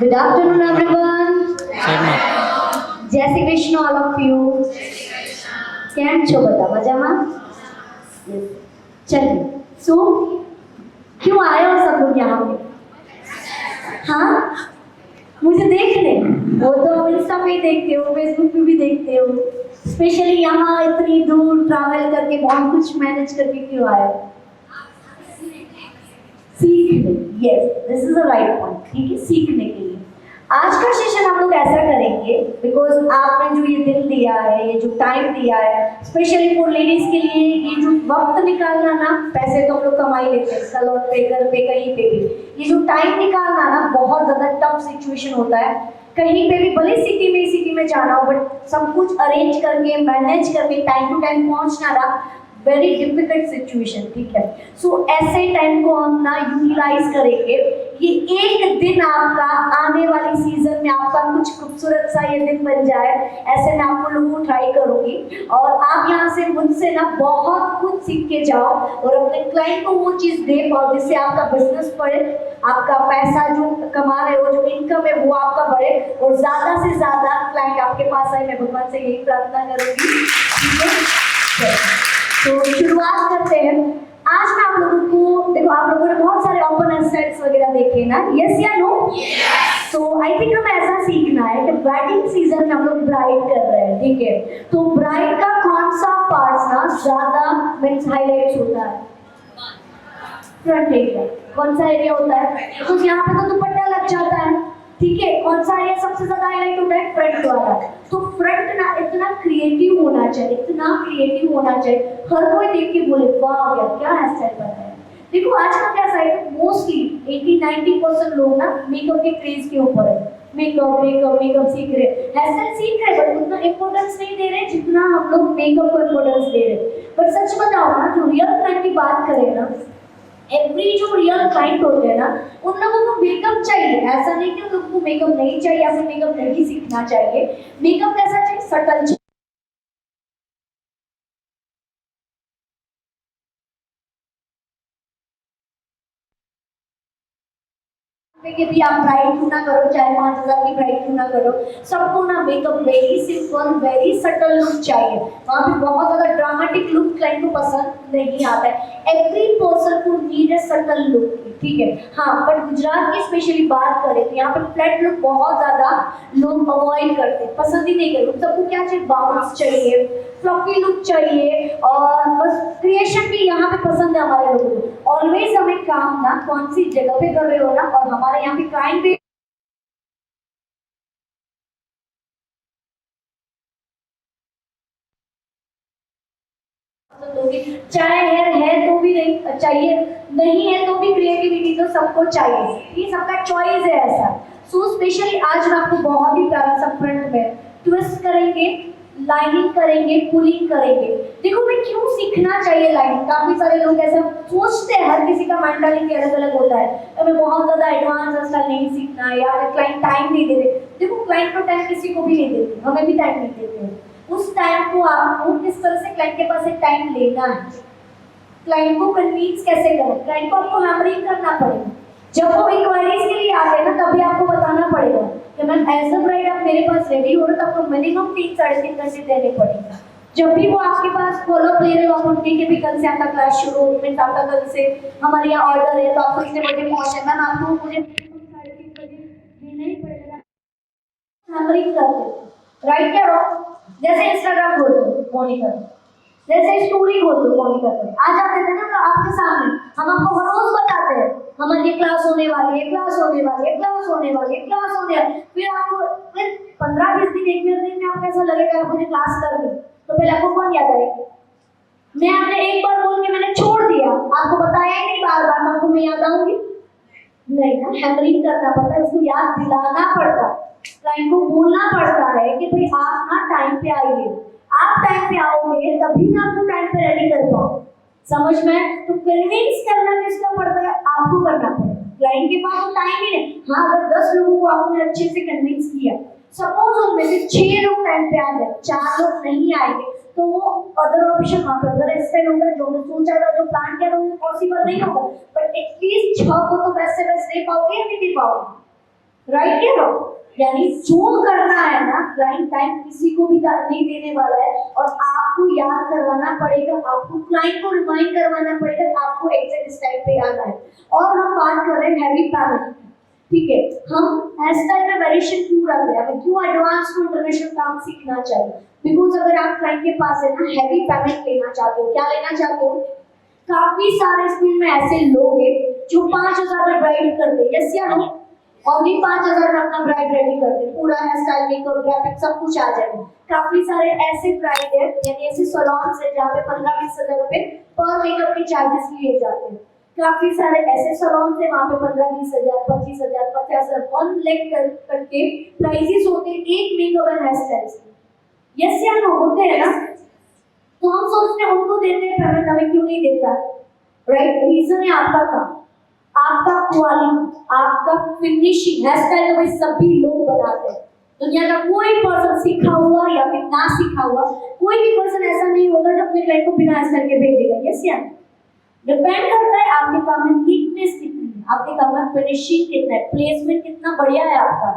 Good afternoon, everyone. जय Shri Krishna all of you. કેમ છો બધા મજામાં? चलिए. So क्यों आए हो सब लोग यहाँ पे? हाँ? मुझे देखने. वो तो इंस्टा पे देखते हो, फेसबुक पे भी देखते हो. स्पेशली यहाँ इतनी दूर ट्रैवल करके बहुत कुछ मैनेज करके क्यों आए हो? सीखने. Yes, this is the right point. ठीक है, सीखने के लिए. आज का सेशन हम लोग ऐसा करेंगे बिकॉज आपने जो ये दिन दिया है, ये जो टाइम दिया है, स्पेशली फॉर लेडीज के लिए ये जो वक्त निकालना ना, पैसे तो हम लोग कमा ही लेते हैं सैलून पे, घर पे, कहीं पे भी. ये जो टाइम निकालना ना बहुत ज्यादा टफ सिचुएशन होता है. कहीं पे भी भले सिटी में जाना हो, बट सब कुछ अरेंज करके मैनेज करके टाइम टू टाइम पहुंचना ना वेरी डिफिकल्ट सिचुएशन. ठीक है, सो ऐसे टाइम को हम ना यूटिलाइज करेंगे. ये एक दिन आपका आने वाली सीजन में आपका कुछ खूबसूरत सा ये दिन बन जाए, ऐसे मैं आपको लोगों को ट्राई करूंगी. और आप यहाँ से मुझसे ना बहुत कुछ सीख के जाओ और अपने क्लाइंट को वो चीज़ दे पाओ जिससे आपका बिजनेस बढ़े, आपका पैसा जो कमा रहे हो, जो इनकम है वो आपका बढ़े और ज़्यादा से ज़्यादा क्लाइंट आपके पास आए. मैं भगवान से यही प्रार्थना करूँगी. ठीक है, तो शुरुआत करते हैं. आज मैं आप लोगों को, देखो आप लोगों ने बहुत सारे ओपन सेट्स वगैरह देखे ना, यस या नो? तो आई थिंक हमें ऐसा सीखना है कि वेडिंग सीजन में हम लोग ब्राइड कर रहे हैं. ठीक है, तो ब्राइड का कौन सा पार्ट ना ज्यादा मीन्स हाईलाइट्स होता है? Front area. कौन सा एरिया होता है? तो यहाँ पे तो दुपट्टा लग जाता है. ठीक है, कौन सा एरिया सबसे ज्यादा हाईलाइट होता है? फ्रंट वाला. तो फ्रंट ना इतना क्रिएटिव होना चाहिए, इतना क्रिएटिव होना चाहिए, हर कोई देख के बोले वाह यार क्या हेयर स्टाइल बनाया है. देखो आज का क्या साइड है, मोस्टली 80-90% लोग ना मेकअप के क्रेज के ऊपर है. मेकअप मेकअप मेकअप सीख रहे, हेयर स्टाइल सीख रहे, बट उतना इंपॉर्टेंस नहीं दे रहे जितना हम लोग मेकअप को इंपॉर्टेंस दे रहे. बट सच बताओ ना, जो रियल क्लाइंट की बात करें ना, एवरी जो रियल क्लाइंट होते हैं ना, उन लोगों को मेकअप चाहिए. ऐसा नहीं कि उन लोगों को मेकअप नहीं चाहिए या फिर मेकअप नहीं सीखना चाहिए. मेकअप कैसा चाहिए? सटल चाहिए. कि भी आप ब्राइड क्यों ना करो, चाहे 5,000 की ब्राइड क्यों ना करो, सबको ना makeup very simple very subtle look चाहिए. वहाँ पे बहुत ज़्यादा ड्रामेटिक लुक क्लाइंट को पसंद नहीं आता है. एवरी पर्सन को नीड ए सटल लुक. ठीक है, हाँ, बट गुजरात की स्पेशली बात करें तो यहाँ पे फ्लैट लुक बहुत ज़्यादा लोग अवॉइड करते हैं, पसंद ही नहीं करते. सबको क्या चाहिए? बाउंस चाहिए, फ्लफी लुक चाहिए, और बस क्रिएशन भी यहाँ पे पसंद है हमारे लोगों को. ऑलवेज हमें काम ना कौन सी जगह पे कर रहे हो ना, और हमारे यहाँ पे क्लाइंट भी चाहे हेयर है तो भी नहीं चाहिए, नहीं है तो भी क्रिएटिविटी तो सबको चाहिए. ये सबका चॉइस है ऐसा. सो स्पेशली आज हम आपको बहुत ही प्यारा सा फ्रंट में ट्विस्ट करेंगे, लाइनिंग करेंगे, पुलिंग करेंगे. देखो मैं क्यों सीखना चाहिए लाइनिंग, काफी सारे लोग ऐसा सोचते हैं, हर किसी का मेंटालिटी अलग अलग होता है. हमें बहुत ज्यादा एडवांस स्टाइल नहीं सीखना है या फिर क्लाइंट टाइम नहीं देते. देखो क्लाइंट को टाइम किसी को भी नहीं देते, हमें भी टाइम नहीं देते. उस टाइम को आपको किस तरह से क्लाइंट के पास एक टाइम लेना है, क्लाइंट को कन्विंस कैसे करें, क्लाइंट को आपको हैमरिंग करना पड़ेगा. जब वो इंक्वायरीज के लिए आते हैं ना, तभी आपको बताना पड़ेगा कि मैम एज अ ब्राइड आप मेरे पास रेडी हो रहे हो, तब तो मिनिमम 3-3.5 घंटे देने पड़ेगा. जब भी वो आपके पास फॉलो अप ले रहे हो, आप उनके के भी कल से आपका क्लास शुरू, मीन्स आपका कल से हमारे यहाँ ऑर्डर है तो आपको इतने बजे पहुँचे, मैम आपको मुझे 3:30 बजे देना ही पड़ेगा. हैमरिंग करते हैं, राइट क्या रॉन्ग? जैसे इंस्टाग्राम खोलते हो मॉनिटर, जैसे स्टोरी खोलते हो मॉनिटर पे आ जाते थे ना आपके सामने. हम आपको हर रोज बताते हैं हमारी क्लास होने वाली है, क्लास होने वाली है, क्लास होने वाली है, क्लास होने वाली है. फिर आपको फिर 15-20 दिन, 1 दिन में आपको ऐसा लगेगा आप मुझे क्लास कर दी, तो पहले आपको कौन याद आएगी? मैं आपने एक बार बोल के मैंने छोड़ दिया, आपको बताया ही नहीं बार बार, आपको मैं याद आऊंगी नहीं ना. हैमरिंग करना पड़ता है, उसको याद दिलाना पड़ता है, क्लाइंट को बोलना पड़ता है कि भाई आप ना टाइम पे आइए, आप टाइम पे आओगे तभी मैं आपको टाइम पे रेडी कर पाऊँ. समझ में? तो कन्विंस करना किसका पड़ता है? आपको करना पड़ेगा. क्लाइंट के पास तो टाइम ही नहीं. हाँ, अगर 10 लोगों को आपने अच्छे से कन्विंस किया, सपोज उनमें से 6 लोग टाइम पे आ गए, 4 लोग नहीं आएंगे, तो वो अदर ऑप्शन वहाँ पर अगर ऐसे होगा, जो मैं सोचा था, जो प्लान किया था, वो पॉसिबल नहीं होगा. बट एटलीस्ट 6 को तो बेस्ट से बेस्ट दे पाओगे या नहीं दे पाओगे? राइट या रॉन्ग? यानी जो करना है ना, क्लाइंट टाइम किसी को भी नहीं देने वाला है, और आपको याद करवाना पड़ेगा, आपको क्लाइंट को रिमाइंड करवाना पड़ेगा, आपको एग्जैक्ट टाइम पे आना है। और हम बात कर रहे हैं हैवी पेमेंट, ठीक है? हम हेयर स्टाइल में वेरिएशन क्यों रख रहे हैं, हमें क्यों एडवांस टू इंटरनेशनल काम सीखना चाहिए? बिकॉज अगर आप क्लाइंट के पास है ना हैवी पेमेंट लेना चाहते हो, क्या लेना चाहते हो? काफी सारे स्कूल में ऐसे लोग हैं जो 5,000 में ब्राइड करते हैं, यस या नो? और भी 5,000 में अपना ब्राइड रेडी करते हैं, पूरा हेयर स्टाइल मेकअप ग्राफिक सब कुछ आ जाएगा। काफी सारे ऐसे ब्राइड है यानी ऐसे सैलून्स है जहाँ पे 15-20 हजार रुपए पर मेकअप के चार्जेस लिए जाते हैं। काफी सारे ऐसे सैलून्स है वहाँ पे 15-20 हजार, 25 हजार, 50 हजार, 1 लाख करके प्राइसेस होते हैं एक मेकअप एंड हेयर स्टाइल के। यस या नो? होते हैं ना? तो हम सोचते हैं उनको देते हैं पेमेंट, हमें क्यों नहीं देता? राइट? रीजन है आपका काम, आपका क्वालिटी, आपका फिनिशिंग। हेयर स्टाइल तो भाई सभी लोग बनाते हैं, दुनिया का कोई पर्सन सीखा हुआ या फिर ना सीखा हुआ कोई भी पर्सन ऐसा नहीं होगा जो अपने क्लाइंट को बिना हेयर स्टाइल के भेजेगा। यस या? डिपेंड करता है आपके काम में नीटनेस कितनी है, आपके काम में फिनिशिंग कितना है, प्लेसमेंट कितना बढ़िया है आपका।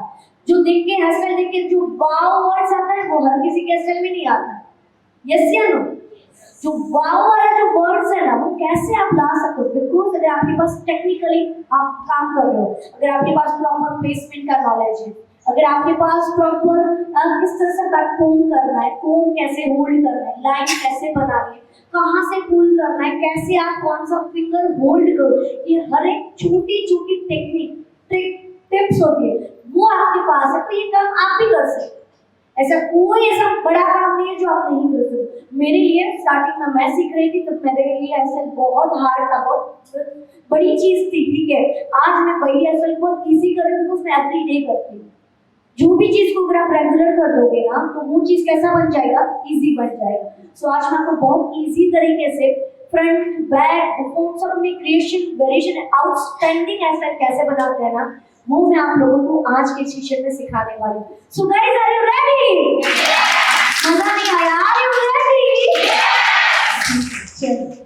जो देख के हेयर स्टाइल देख के जो वाव वर्ड्स आता है वो हर किसी के हेयर स्टाइल में नहीं आता। यस या नो? जो वाव वाला जो वर्ड्स है ना वो कैसे आप ला सकते हो? बिकॉज अगर आपके पास टेक्निकली आप काम कर रहे हो, अगर आपके पास प्रॉपर प्लेसमेंट का नॉलेज है, अगर आपके पास प्रॉपर किस तरह से कोम करना है, कोम कैसे होल्ड करना है, लाइन कैसे बनानी है, कहाँ से पुल करना है, कैसे आप कौन सा फिंगर होल्ड करो, ये हर एक छोटी छोटी टेक्निक टिप्स होती है, वो आपके पास है तो ये काम आप भी कर सकते। ऐसा कोई ऐसा बड़ा काम नहीं है जो आप नहीं कर सकते। मेरे लिए स्टार्टिंग में मैं सीख रही थी तो मेरे लिए ऐसा बहुत हार्ड था, बहुत बड़ी चीज थी, ठीक है? आज मैं वही ऐसा बहुत इजी कर रही हूँ, मैं एवरी डे करती हूँ। जो भी चीज को अगर आप रेगुलर कर दोगे ना तो वो चीज कैसा बन जाएगा? इजी बन जाएगा। सो आज मैं आपको बहुत इजी तरीके से फ्रंट बैक सब में क्रिएशन वेरिएशन आउटस्टैंडिंग ऐसा कैसे बनाते हैं ना, वो मैं आप लोगों को आज के सेशन में सिखाने वाली हूँ। So guys, are you ready? मजा नहीं आया? Are you ready? चलिए,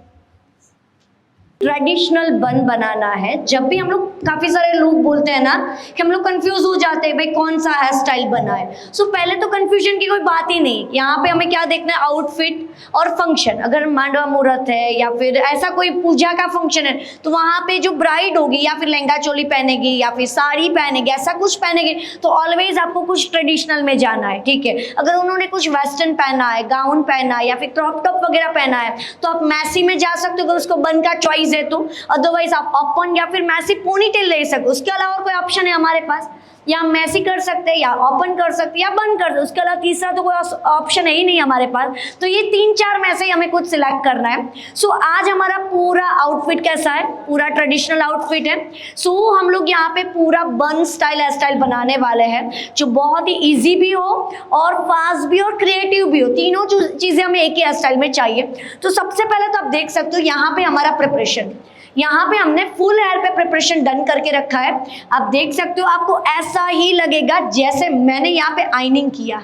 ट्रेडिशनल बन बनाना है। जब भी हम लोग, काफ़ी सारे लोग बोलते हैं ना कि हम लोग कंफ्यूज हो जाते हैं भाई कौन सा हेयर स्टाइल बना है। सो पहले तो कंफ्यूजन की कोई बात ही नहीं। यहाँ पे हमें क्या देखना है? आउटफिट और फंक्शन। अगर मांडवा मुहूर्त है या फिर ऐसा कोई पूजा का फंक्शन है तो वहाँ पे जो ब्राइड होगी या फिर लहंगा चोली पहनेगी या फिर साड़ी पहनेगी, ऐसा कुछ पहनेगी, तो ऑलवेज आपको कुछ ट्रेडिशनल में जाना है, ठीक है? अगर उन्होंने कुछ वेस्टर्न पहना है, गाउन पहना है या फिर क्रॉप टॉप वगैरह पहना है तो आप मैसी में जा सकते हो अगर उसको बन का चॉइस है तो। अदरवाइज आप ओपन या फिर मैसी पोनीटेल ले सकते हो। उसके अलावा और कोई ऑप्शन है हमारे पास? या मैसी कर सकते हैं या ओपन कर सकते हैं या बंद कर सकते हैं, उसके अलावा तीसरा तो कोई ऑप्शन है ही नहीं हमारे पास। तो ये 3-4 में से ही हमें कुछ सिलेक्ट करना है। सो आज हमारा पूरा आउटफिट कैसा है? पूरा ट्रेडिशनल आउटफिट है। सो हम लोग यहाँ पे पूरा बन स्टाइल हेयर स्टाइल बनाने वाले हैं जो बहुत ही ईजी भी हो और फास्ट भी और क्रिएटिव भी हो। तीनों चीज़ें हमें एक ही हेयर स्टाइल में चाहिए। तो सबसे पहले तो आप देख सकते हो यहाँ पे हमारा प्रिपरेशन, यहाँ पे हमने फुल हेयर पे प्रिपरेशन डन करके रखा है। आप देख सकते हो, आपको ऐसा ही लगेगा जैसे मैंने यहाँ पे आइनिंग किया।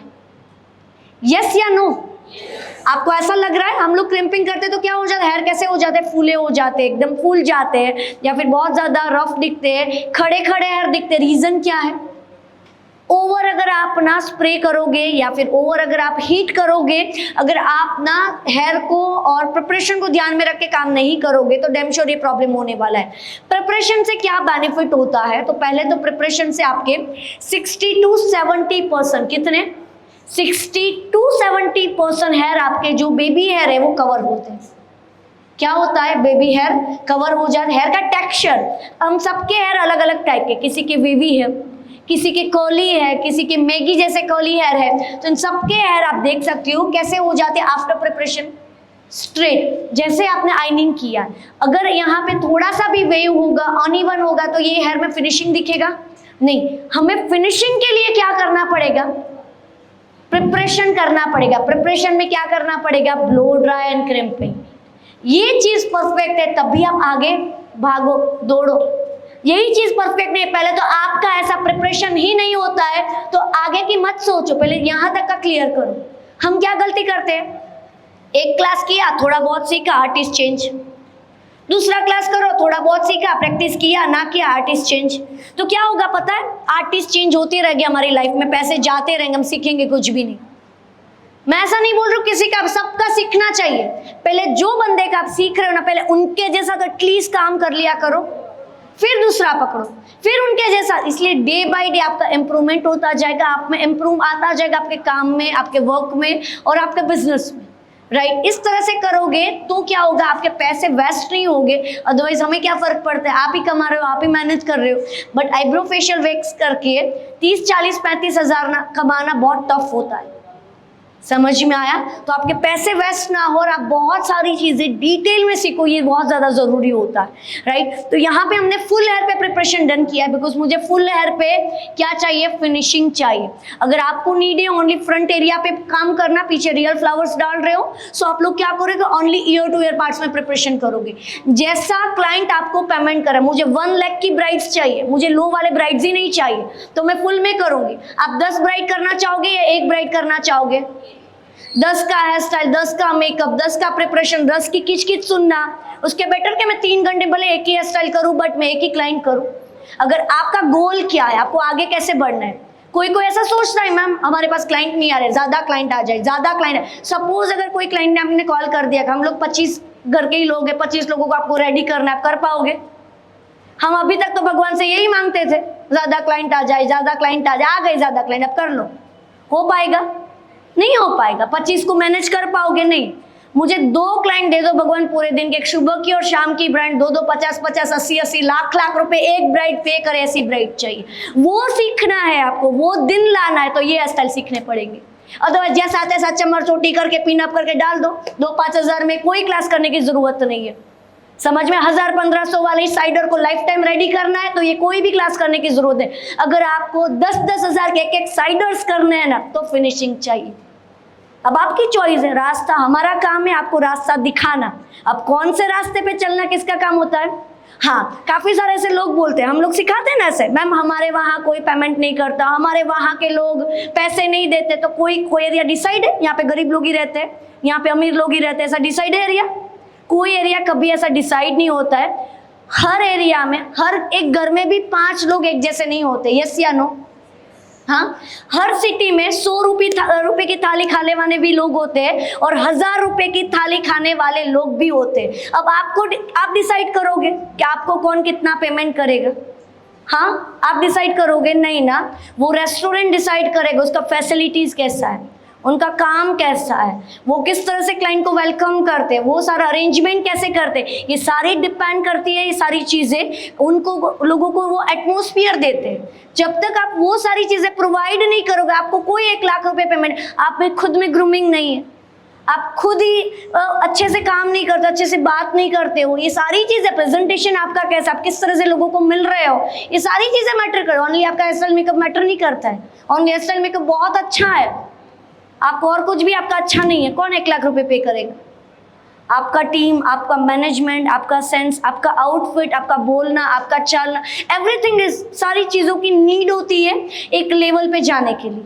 यस या नो? आपको ऐसा लग रहा है? हम लोग क्रिम्पिंग करते तो क्या हो जाता है? हेयर कैसे हो जाते हैं? फूले हो जाते हैं, एकदम फूल जाते हैं या फिर बहुत ज़्यादा रफ दिखते हैं, खड़े खड़े हेयर दिखते हैं। रीज़न क्या है? ओवर अगर आप ना स्प्रे करोगे या फिर ओवर अगर आप हीट करोगे, अगर आप ना हेयर को और प्रिपरेशन को ध्यान में रख के काम नहीं करोगे तो डैम श्योर ये प्रॉब्लम होने वाला है। प्रिपरेशन से क्या बेनिफिट होता है? तो पहले तो प्रिपरेशन से आपके 60 to 70%, कितने? 60 to 70% हेयर आपके जो बेबी हेयर है वो कवर होते हैं। क्या होता है? बेबी हेयर कवर हो जाते। हेयर का टेक्सचर, हम सबके हेयर अलग अलग टाइप के, किसी के वेवी है, किसी के कर्ली है, किसी के मैगी जैसे कर्ली हेयर है, तो इन सबके हेयर आप देख सकते हो कैसे हो जाते हैं आफ्टर प्रिपरेशन? स्ट्रेट, जैसे आपने आइनिंग किया। अगर यहाँ पे थोड़ा सा भी वेव होगा, अनइवन होगा, तो ये हेयर में फिनिशिंग दिखेगा नहीं। हमें फिनिशिंग के लिए क्या करना पड़ेगा? प्रिपरेशन करना पड़ेगा। प्रिपरेशन में क्या करना पड़ेगा? Blow dry and crimping. ये चीज परफेक्ट है तभी आप आगे भागो, दौड़ो। यही चीज परफेक्ट नहीं है, पहले तो आपका ऐसा प्रिपरेशन ही नहीं होता है तो आगे की मत सोचो, पहले यहां तक का क्लियर करो। हम क्या गलती करते हैं? एक क्लास किया, थोड़ा बहुत सीखा, आर्टिस्ट चेंज, दूसरा क्लास करो, थोड़ा बहुत सीखा, प्रैक्टिस किया, ना किया, आर्टिस्ट चेंज। तो क्या होगा पता है, आर्टिस्ट चेंज होती रहेगी हमारी लाइफ में, पैसे जाते रहेंगे, हम सीखेंगे कुछ भी नहीं। मैं ऐसा नहीं बोल रही हूँ किसी का, सबका सीखना चाहिए। पहले जो बंदे का आप सीख रहे हो ना, पहले उनके जैसा एटलीस्ट काम कर लिया करो, फिर दूसरा पकड़ो, फिर उनके जैसा। इसलिए डे बाय डे आपका इम्प्रूवमेंट होता जाएगा, आप में इम्प्रूव आता जाएगा, आपके काम में, आपके वर्क में और आपके बिजनेस में, राइट। इस तरह से करोगे तो क्या होगा, आपके पैसे वेस्ट नहीं होंगे। अदरवाइज हमें क्या फर्क पड़ता है, आप ही कमा रहे हो, आप ही मैनेज कर रहे हो, बट आईब्रो फेशियल वैक्स करके 30, 40, 35 हज़ार कमाना बहुत टफ होता है। समझ में आया? तो आपके पैसे वेस्ट ना हो और आप बहुत सारी चीज़ें डिटेल में सीखो, ये बहुत ज़्यादा ज़रूरी होता है, राइट। तो यहाँ पे हमने फुल हेयर पे प्रिपरेशन डन किया है, बिकॉज मुझे फुल हेयर पे क्या चाहिए, फिनिशिंग चाहिए। अगर आपको नीड है ओनली फ्रंट एरिया पे काम करना, पीछे रियल फ्लावर्स डाल रहे हो, सो आप लोग क्या करोगे, only year two year parts में प्रिपरेशन करोगे। जैसा क्लाइंट आपको पेमेंट करे, मुझे 1 लाख की ब्राइड्स चाहिए, मुझे लो वाले ब्राइड्स ही नहीं चाहिए, तो मैं फुल में करूँगी। आप 10 ब्राइड करना चाहोगे या 1 ब्राइड करना चाहोगे? 10 का हेयर स्टाइल, 10 का मेकअप, 10 का प्रिपरेशन, 10 की किच किच सुनना, उसके बेटर के मैं 3 घंटे भले एक ही हेयर स्टाइल करूँ, बट मैं एक ही क्लाइंट करूँ। अगर आपका गोल क्या है, आपको आगे कैसे बढ़ना है। कोई कोई ऐसा सोचता है, मैम हमारे पास क्लाइंट नहीं आ रहे, ज़्यादा क्लाइंट आ जाए, ज़्यादा क्लाइंट है। सपोज अगर कोई क्लाइंट ने आपने कॉल कर दिया कि हम लोग 25 घर के ही लोग हैं, 25 लोगों को आपको रेडी करना है, आप कर पाओगे? हम अभी तक तो भगवान से यही मांगते थे, ज़्यादा क्लाइंट आ जाए, ज़्यादा क्लाइंट आ जाए, आ गए ज़्यादा क्लाइंट, अब कर लो। हो पाएगा? नहीं हो पाएगा। 25 को मैनेज कर पाओगे? नहीं। मुझे 2 क्लाइंट दे दो भगवान पूरे दिन के, एक सुबह की और शाम की ब्रांड, 2-2, 50-50, 80-80, लाख रुपए एक ब्राइड पे करे, ऐसी ब्राइड चाहिए। वो सीखना है आपको, वो दिन लाना है, तो ये हेयर स्टाइल सीखने पड़ेंगे। अदरवाइज जैसा आते साथ चमर चोटी करके पिनअप करके डाल दो, 2-5 हज़ार में कोई क्लास करने की जरूरत नहीं है। समझ में? 1000-1500 वाले साइडर को लाइफ टाइम रेडी करना है, तो ये कोई भी क्लास करने की जरूरत है। अगर आपको 10-10 हज़ार के एक साइडर्स करने हैं ना, तो फिनिशिंग चाहिए। अब आपकी चॉइस है, रास्ता हमारा काम है आपको रास्ता दिखाना। अब कौन से रास्ते पे चलना किसका काम होता है? हाँ, काफ़ी सारे ऐसे लोग बोलते हैं, हम लोग सिखाते हैं ना ऐसे, मैम हमारे वहाँ कोई पेमेंट नहीं करता, हमारे वहाँ के लोग पैसे नहीं देते। तो कोई एरिया डिसाइड है, यहाँ पे गरीब लोग ही रहते हैं, यहाँ पे अमीर लोग ही रहते हैं, ऐसा डिसाइड है एरिया? कोई एरिया कभी ऐसा डिसाइड नहीं होता है। हर एरिया में, हर एक घर में भी 5 लोग एक जैसे नहीं होते, यस या नो? हाँ, हर सिटी में 100 रुपए की थाली खाने वाले भी लोग होते हैं और 1000 रुपए की थाली खाने वाले लोग भी होते हैं। अब आप डिसाइड करोगे कि आपको कौन कितना पेमेंट करेगा। हाँ, आप डिसाइड करोगे? नहीं ना, वो रेस्टोरेंट डिसाइड करेगा, उसका फैसिलिटीज कैसा है, उनका काम कैसा है, वो किस तरह से क्लाइंट को वेलकम करते हैं, वो सारा अरेंजमेंट कैसे करते हैं, ये सारी डिपेंड करती है। ये सारी चीज़ें उनको लोगों को वो एटमॉस्फेयर देते हैं। जब तक आप वो सारी चीज़ें प्रोवाइड नहीं करोगे, आपको कोई 1 लाख रुपए पेमेंट, आप में खुद में ग्रूमिंग नहीं है, आप खुद ही अच्छे से काम नहीं करते, अच्छे से बात नहीं करते हो, ये सारी चीज़ें, प्रेजेंटेशन आपका कैसा, आप किस तरह से लोगों को मिल रहे हो, ये सारी चीज़ें मैटर कर। ओनली आपका हेयर स्टाइल मेकअप मैटर नहीं करता है, ओनली हेयर स्टाइल मेकअप बहुत अच्छा है, आपको और कुछ भी आपका अच्छा नहीं है, कौन 1 लाख रुपए पे करेगा? आपका टीम, आपका मैनेजमेंट, आपका सेंस, आपका आउटफिट, आपका बोलना, आपका चलना, एवरीथिंग इज, सारी चीज़ों की नीड होती है एक लेवल पे जाने के लिए,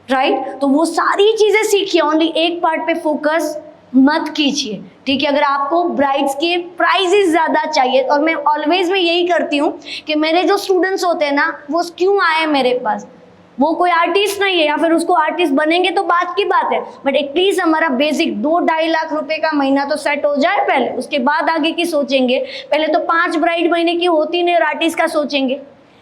राइट? तो वो सारी चीज़ें सीखिए, ओनली एक पार्ट पे फोकस मत कीजिए, ठीक है? अगर आपको ब्राइड्स के प्राइजेस ज़्यादा चाहिए, और मैं ऑलवेज मैं यही करती हूँ कि मेरे जो स्टूडेंट्स होते हैं ना, वो क्यों आए मेरे पास, वो कोई आर्टिस्ट नहीं है, या फिर उसको आर्टिस्ट बनेंगे तो बात की बात है, बट एटलीस्ट हमारा बेसिक 2-2.5 लाख रुपए का महीना तो सेट हो जाए पहले, उसके बाद आगे की सोचेंगे। पहले तो 5 ब्राइड महीने की होती नहीं और आर्टिस्ट का सोचेंगे।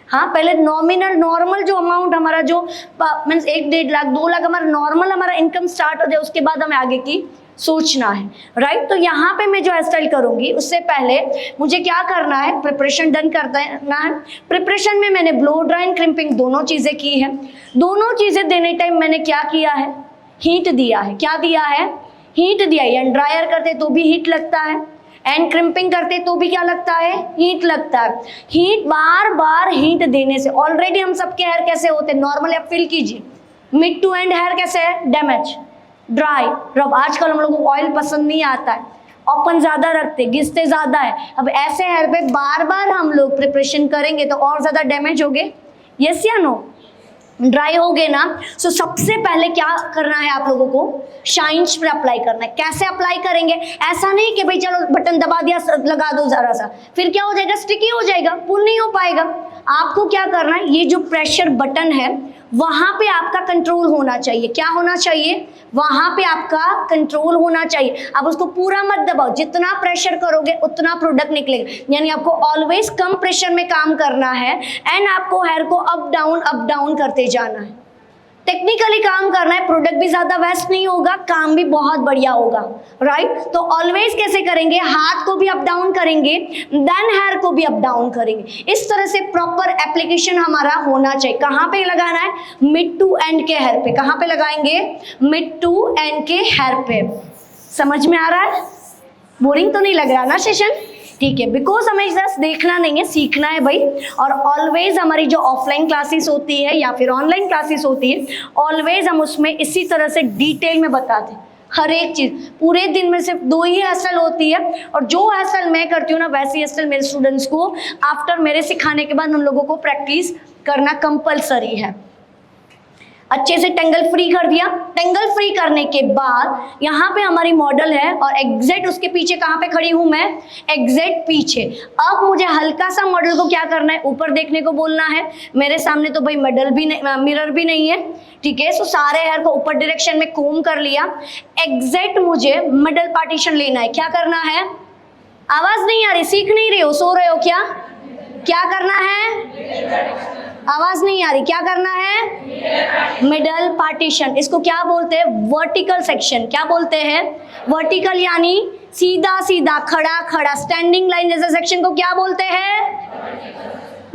हाँ, पहले नॉर्मल जो अमाउंट हमारा जो मीन्स 1-1.5 लाख 2 लाख हमारा नॉर्मल हमारा इनकम स्टार्ट हो जाए, उसके बाद हमें आगे की सोचना है, राइट? तो यहाँ पे मैं जो हेयर स्टाइल करूँगी उससे पहले मुझे क्या करना है, प्रिपरेशन डन करना है। प्रिपरेशन में मैंने ब्लो ड्राई एंड क्रिम्पिंग दोनों चीज़ें की है। दोनों चीज़ें देने टाइम मैंने क्या किया है, हीट दिया है। क्या दिया है? हीट दिया है। एंड ड्रायर करते तो भी हीट लगता है, एंड क्रिम्पिंग करते तो भी क्या लगता है, हीट लगता है। हीट बार बार हीट देने से, ऑलरेडी हम सबके हेयर कैसे होते हैं, नॉर्मल आप फील कीजिए, मिड टू एंड हेयर कैसे है, डैमेज, ड्राई, रफ। आजकल हम लोगों को ऑयल पसंद नहीं आता है, ओपन ज़्यादा रखते, घिसते ज़्यादा है। अब ऐसे हेयर पे बार बार हम लोग प्रिपरेशन करेंगे तो और ज़्यादा डैमेज होंगे, यस या नो? ड्राई हो गए ना, सो सबसे पहले क्या करना है आप लोगों को, शाइन स्प्रे अप्लाई करना है। कैसे अप्लाई करेंगे, ऐसा नहीं कि भाई चलो बटन दबा दिया लगा दो जरा सा, फिर क्या हो जाएगा, स्टिकी हो जाएगा, पुल नहीं हो पाएगा। आपको क्या करना है, ये जो प्रेशर बटन है वहां पे आपका कंट्रोल होना चाहिए। क्या होना चाहिए, वहां पे आपका कंट्रोल होना चाहिए। आप उसको पूरा मत दबाओ, जितना प्रेशर करोगे उतना प्रोडक्ट निकलेगा। यानी आपको ऑलवेज कम प्रेशर में काम करना है एंड आपको हेयर को अप डाउन करते जाना है। टेक्निकली काम करना है, प्रोडक्ट भी ज्यादा वेस्ट नहीं होगा, काम भी बहुत बढ़िया होगा, राइट। तो ऑलवेज कैसे करेंगे, हाथ को भी अप डाउन करेंगे, देन हेयर को भी अप डाउन करेंगे। इस तरह से प्रॉपर एप्लीकेशन हमारा होना चाहिए। कहाँ पे लगाना है, मिड टू एंड के हेयर पे। कहाँ पे लगाएंगे, मिड टू एंड के हेयर पे। समझ में आ रहा है, बोरिंग तो नहीं लग रहा ना सेशन, ठीक है। बिकॉज हमें जस्ट देखना नहीं है, सीखना है भाई। और ऑलवेज हमारी जो ऑफलाइन क्लासेस होती है या फिर ऑनलाइन क्लासेस होती है, ऑलवेज हम उसमें इसी तरह से डिटेल में बताते हैं हर एक चीज़। पूरे दिन में सिर्फ 2 ही हेयर स्टाइल होती है, और जो हेयर स्टाइल मैं करती हूँ ना, वैसी हेयर स्टाइल मेरे स्टूडेंट्स को आफ्टर मेरे सिखाने के बाद उन लोगों को प्रैक्टिस करना कंपलसरी है। अच्छे से टेंगल फ्री कर दिया। टेंगल फ्री करने के बाद यहाँ पे हमारी मॉडल है और एग्जैक्ट उसके पीछे कहाँ पे खड़ी हूँ मैं, एग्जैक्ट पीछे। अब मुझे हल्का सा मॉडल को क्या करना है, ऊपर देखने को बोलना है। मेरे सामने तो भाई मॉडल भी नहीं, मिरर भी नहीं है, ठीक है। सो सारे हेयर को ऊपर डायरेक्शन में कोम कर लिया। एग्जैक्ट मुझे मिडल पार्टीशन लेना है। क्या करना है, आवाज नहीं आ रही, सीख नहीं रहे हो, सो रहे हो क्या, क्या करना है, आवाज नहीं आ रही, क्या करना है, मिडल पार्टीशन। इसको क्या बोलते हैं, वर्टिकल सेक्शन। क्या बोलते हैं, वर्टिकल, यानी सीधा सीधा, खड़ा खड़ा, स्टैंडिंग लाइन जैसे सेक्शन को क्या बोलते हैं,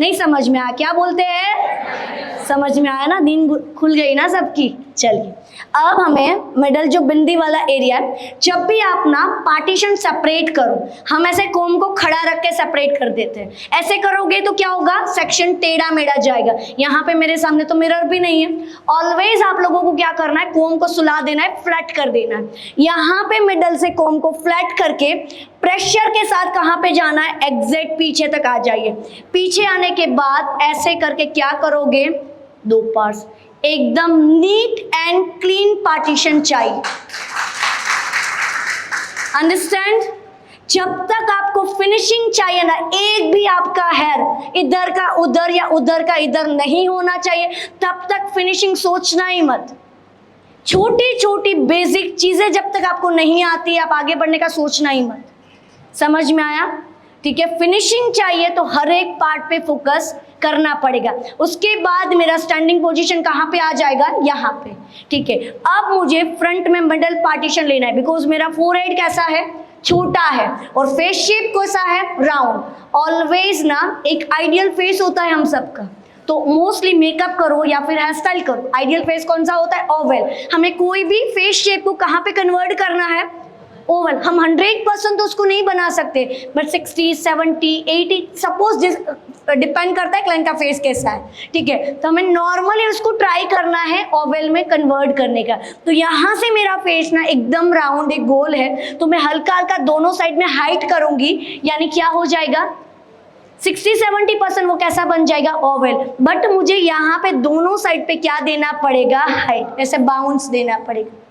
नहीं समझ में आया, क्या बोलते हैं, समझ में आया ना, नींद खुल गई ना सबकी। चलिए अब हमें मिडल जो बिंदी वाला एरिया है, जब भी आप ना पार्टीशन सेपरेट करो, हम ऐसे कोम को खड़ा रख के सेपरेट कर देते हैं। ऐसे करोगे तो क्या होगा, सेक्शन टेढ़ा मेढ़ा जाएगा। यहाँ पे मेरे सामने तो मिरर भी नहीं है। ऑलवेज आप लोगों को क्या करना है, कोम को सुला देना है, फ्लैट कर देना है। यहाँ पे मिडल से कोम को फ्लैट करके प्रेशर के साथ कहाँ पे जाना है, एग्जैक्ट पीछे तक आ जाइए। पीछे आने के बाद ऐसे करके क्या करोगे, 2 पार्ट्स, एकदम नीट एंड क्लीन पार्टीशन चाहिए। अंडरस्टैंड, जब तक आपको फिनिशिंग चाहिए ना, एक भी आपका हेयर इधर का उधर या उधर का इधर नहीं होना चाहिए, तब तक फिनिशिंग सोचना ही मत। छोटी छोटी बेसिक चीजें जब तक आपको नहीं आती, आप आगे बढ़ने का सोचना ही मत। समझ में आया, ठीक है। फिनिशिंग चाहिए तो हर एक पार्ट पे फोकस करना पड़ेगा। उसके बाद मेरा स्टैंडिंग पोजीशन कहाँ पे आ जाएगा, यहाँ पे, ठीक है। अब मुझे फ्रंट में मिडल पार्टीशन लेना है, बिकॉज मेरा फोरहेड कैसा है, छोटा है, और फेस शेप कैसा है, राउंड। ऑलवेज ना एक आइडियल फेस होता है हम सबका, तो मोस्टली मेकअप करो या फिर हेयर स्टाइल करो, आइडियल फेस कौन सा होता है, ओवल। हमें कोई भी फेस शेप को कहाँ पे कन्वर्ट करना है, ओवल। हम 100% तो उसको नहीं बना सकते, बट 60, 70, 80 सपोज, डिपेंड करता है क्लाइंट का फेस कैसा है, ठीक है। तो हमें नॉर्मली उसको ट्राई करना है ओवल में कन्वर्ट करने का। तो यहाँ से मेरा फेस ना एकदम राउंड, एक गोल है, तो मैं हल्का हल्का दोनों साइड में हाइट करूंगी, यानी क्या हो जाएगा, 60-70% वो कैसा बन जाएगा, ओवल। बट मुझे यहाँ पे दोनों साइड पे क्या देना पड़ेगा, हाइट, ऐसे बाउंस देना पड़ेगा,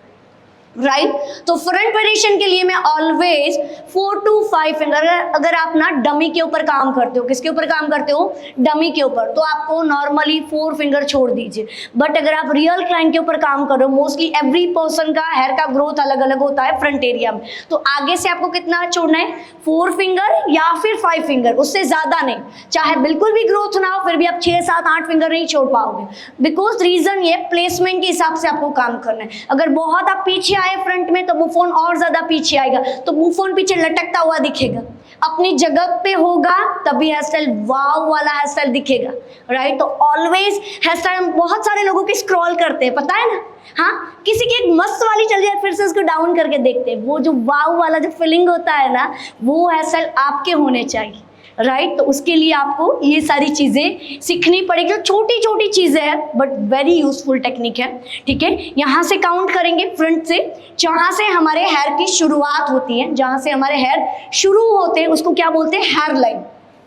राइट। तो फ्रंट पोजीशन के लिए मैं ऑलवेज 4 to 5 फिंगर, अगर आप ना डमी के ऊपर काम करते हो, किसके ऊपर काम करते हो, डमी के ऊपर, तो आपको नॉर्मली 4 फिंगर छोड़ दीजिए। बट अगर आप रियल क्लाइंट के ऊपर काम कर रहे हो, मोस्टली एवरी पर्सन का हेयर का ग्रोथ अलग अलग होता है फ्रंट एरिया में, तो आगे से आपको कितना छोड़ना है, 4 फिंगर या फिर 5 फिंगर, उससे ज्यादा नहीं। चाहे बिल्कुल भी ग्रोथ ना हो, फिर भी आप 6, 7, 8 फिंगर नहीं छोड़ पाओगे, बिकॉज रीजन ये प्लेसमेंट के हिसाब से आपको काम करना है। अगर बहुत आप पीछे आए फ्रंट में, तो बुफोन और ज्यादा पीछे आएगा, तो बुफोन पीछे लटकता हुआ दिखेगा। अपनी जगह पे होगा तभी हेयर स्टाइल वाव वाला हेयर स्टाइल दिखेगा, राइट। तो ऑलवेज हेयर स्टाइल हम बहुत सारे लोगों की स्क्रॉल करते हैं, पता है ना, हाँ, किसी की एक मस्त वाली चल जाए, फिर से उसको डाउन करके देखते हैं। वो जो वाव वाला जो फीलिंग होता है ना, वो हेयर स्टाइल आपके होने चाहिए, राइट। तो उसके लिए आपको ये सारी चीज़ें सीखनी पड़ेगी, जो छोटी छोटी चीज़ें हैं बट वेरी यूजफुल टेक्निक है, ठीक है। यहाँ से काउंट करेंगे फ्रंट से, जहाँ से हमारे हेयर की शुरुआत होती है, जहाँ से हमारे हेयर शुरू होते हैं उसको क्या बोलते हैं, हेयर लाइन।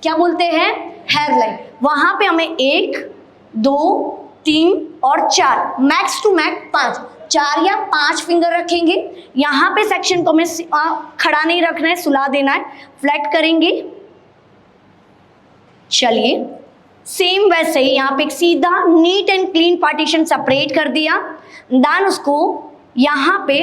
क्या बोलते हैं, हेयर लाइन। वहाँ पे हमें 1, 2, 3, और 4, मैक्स टू मैक्स 5, 4 या 5 फिंगर रखेंगे। यहाँ पे सेक्शन को हमें खड़ा नहीं रखना है, सुला देना है, फ्लैट करेंगे। चलिए सेम वैसे ही यहाँ पे एक सीधा neat and clean partition separate कर दिया। देन उसको यहाँ पे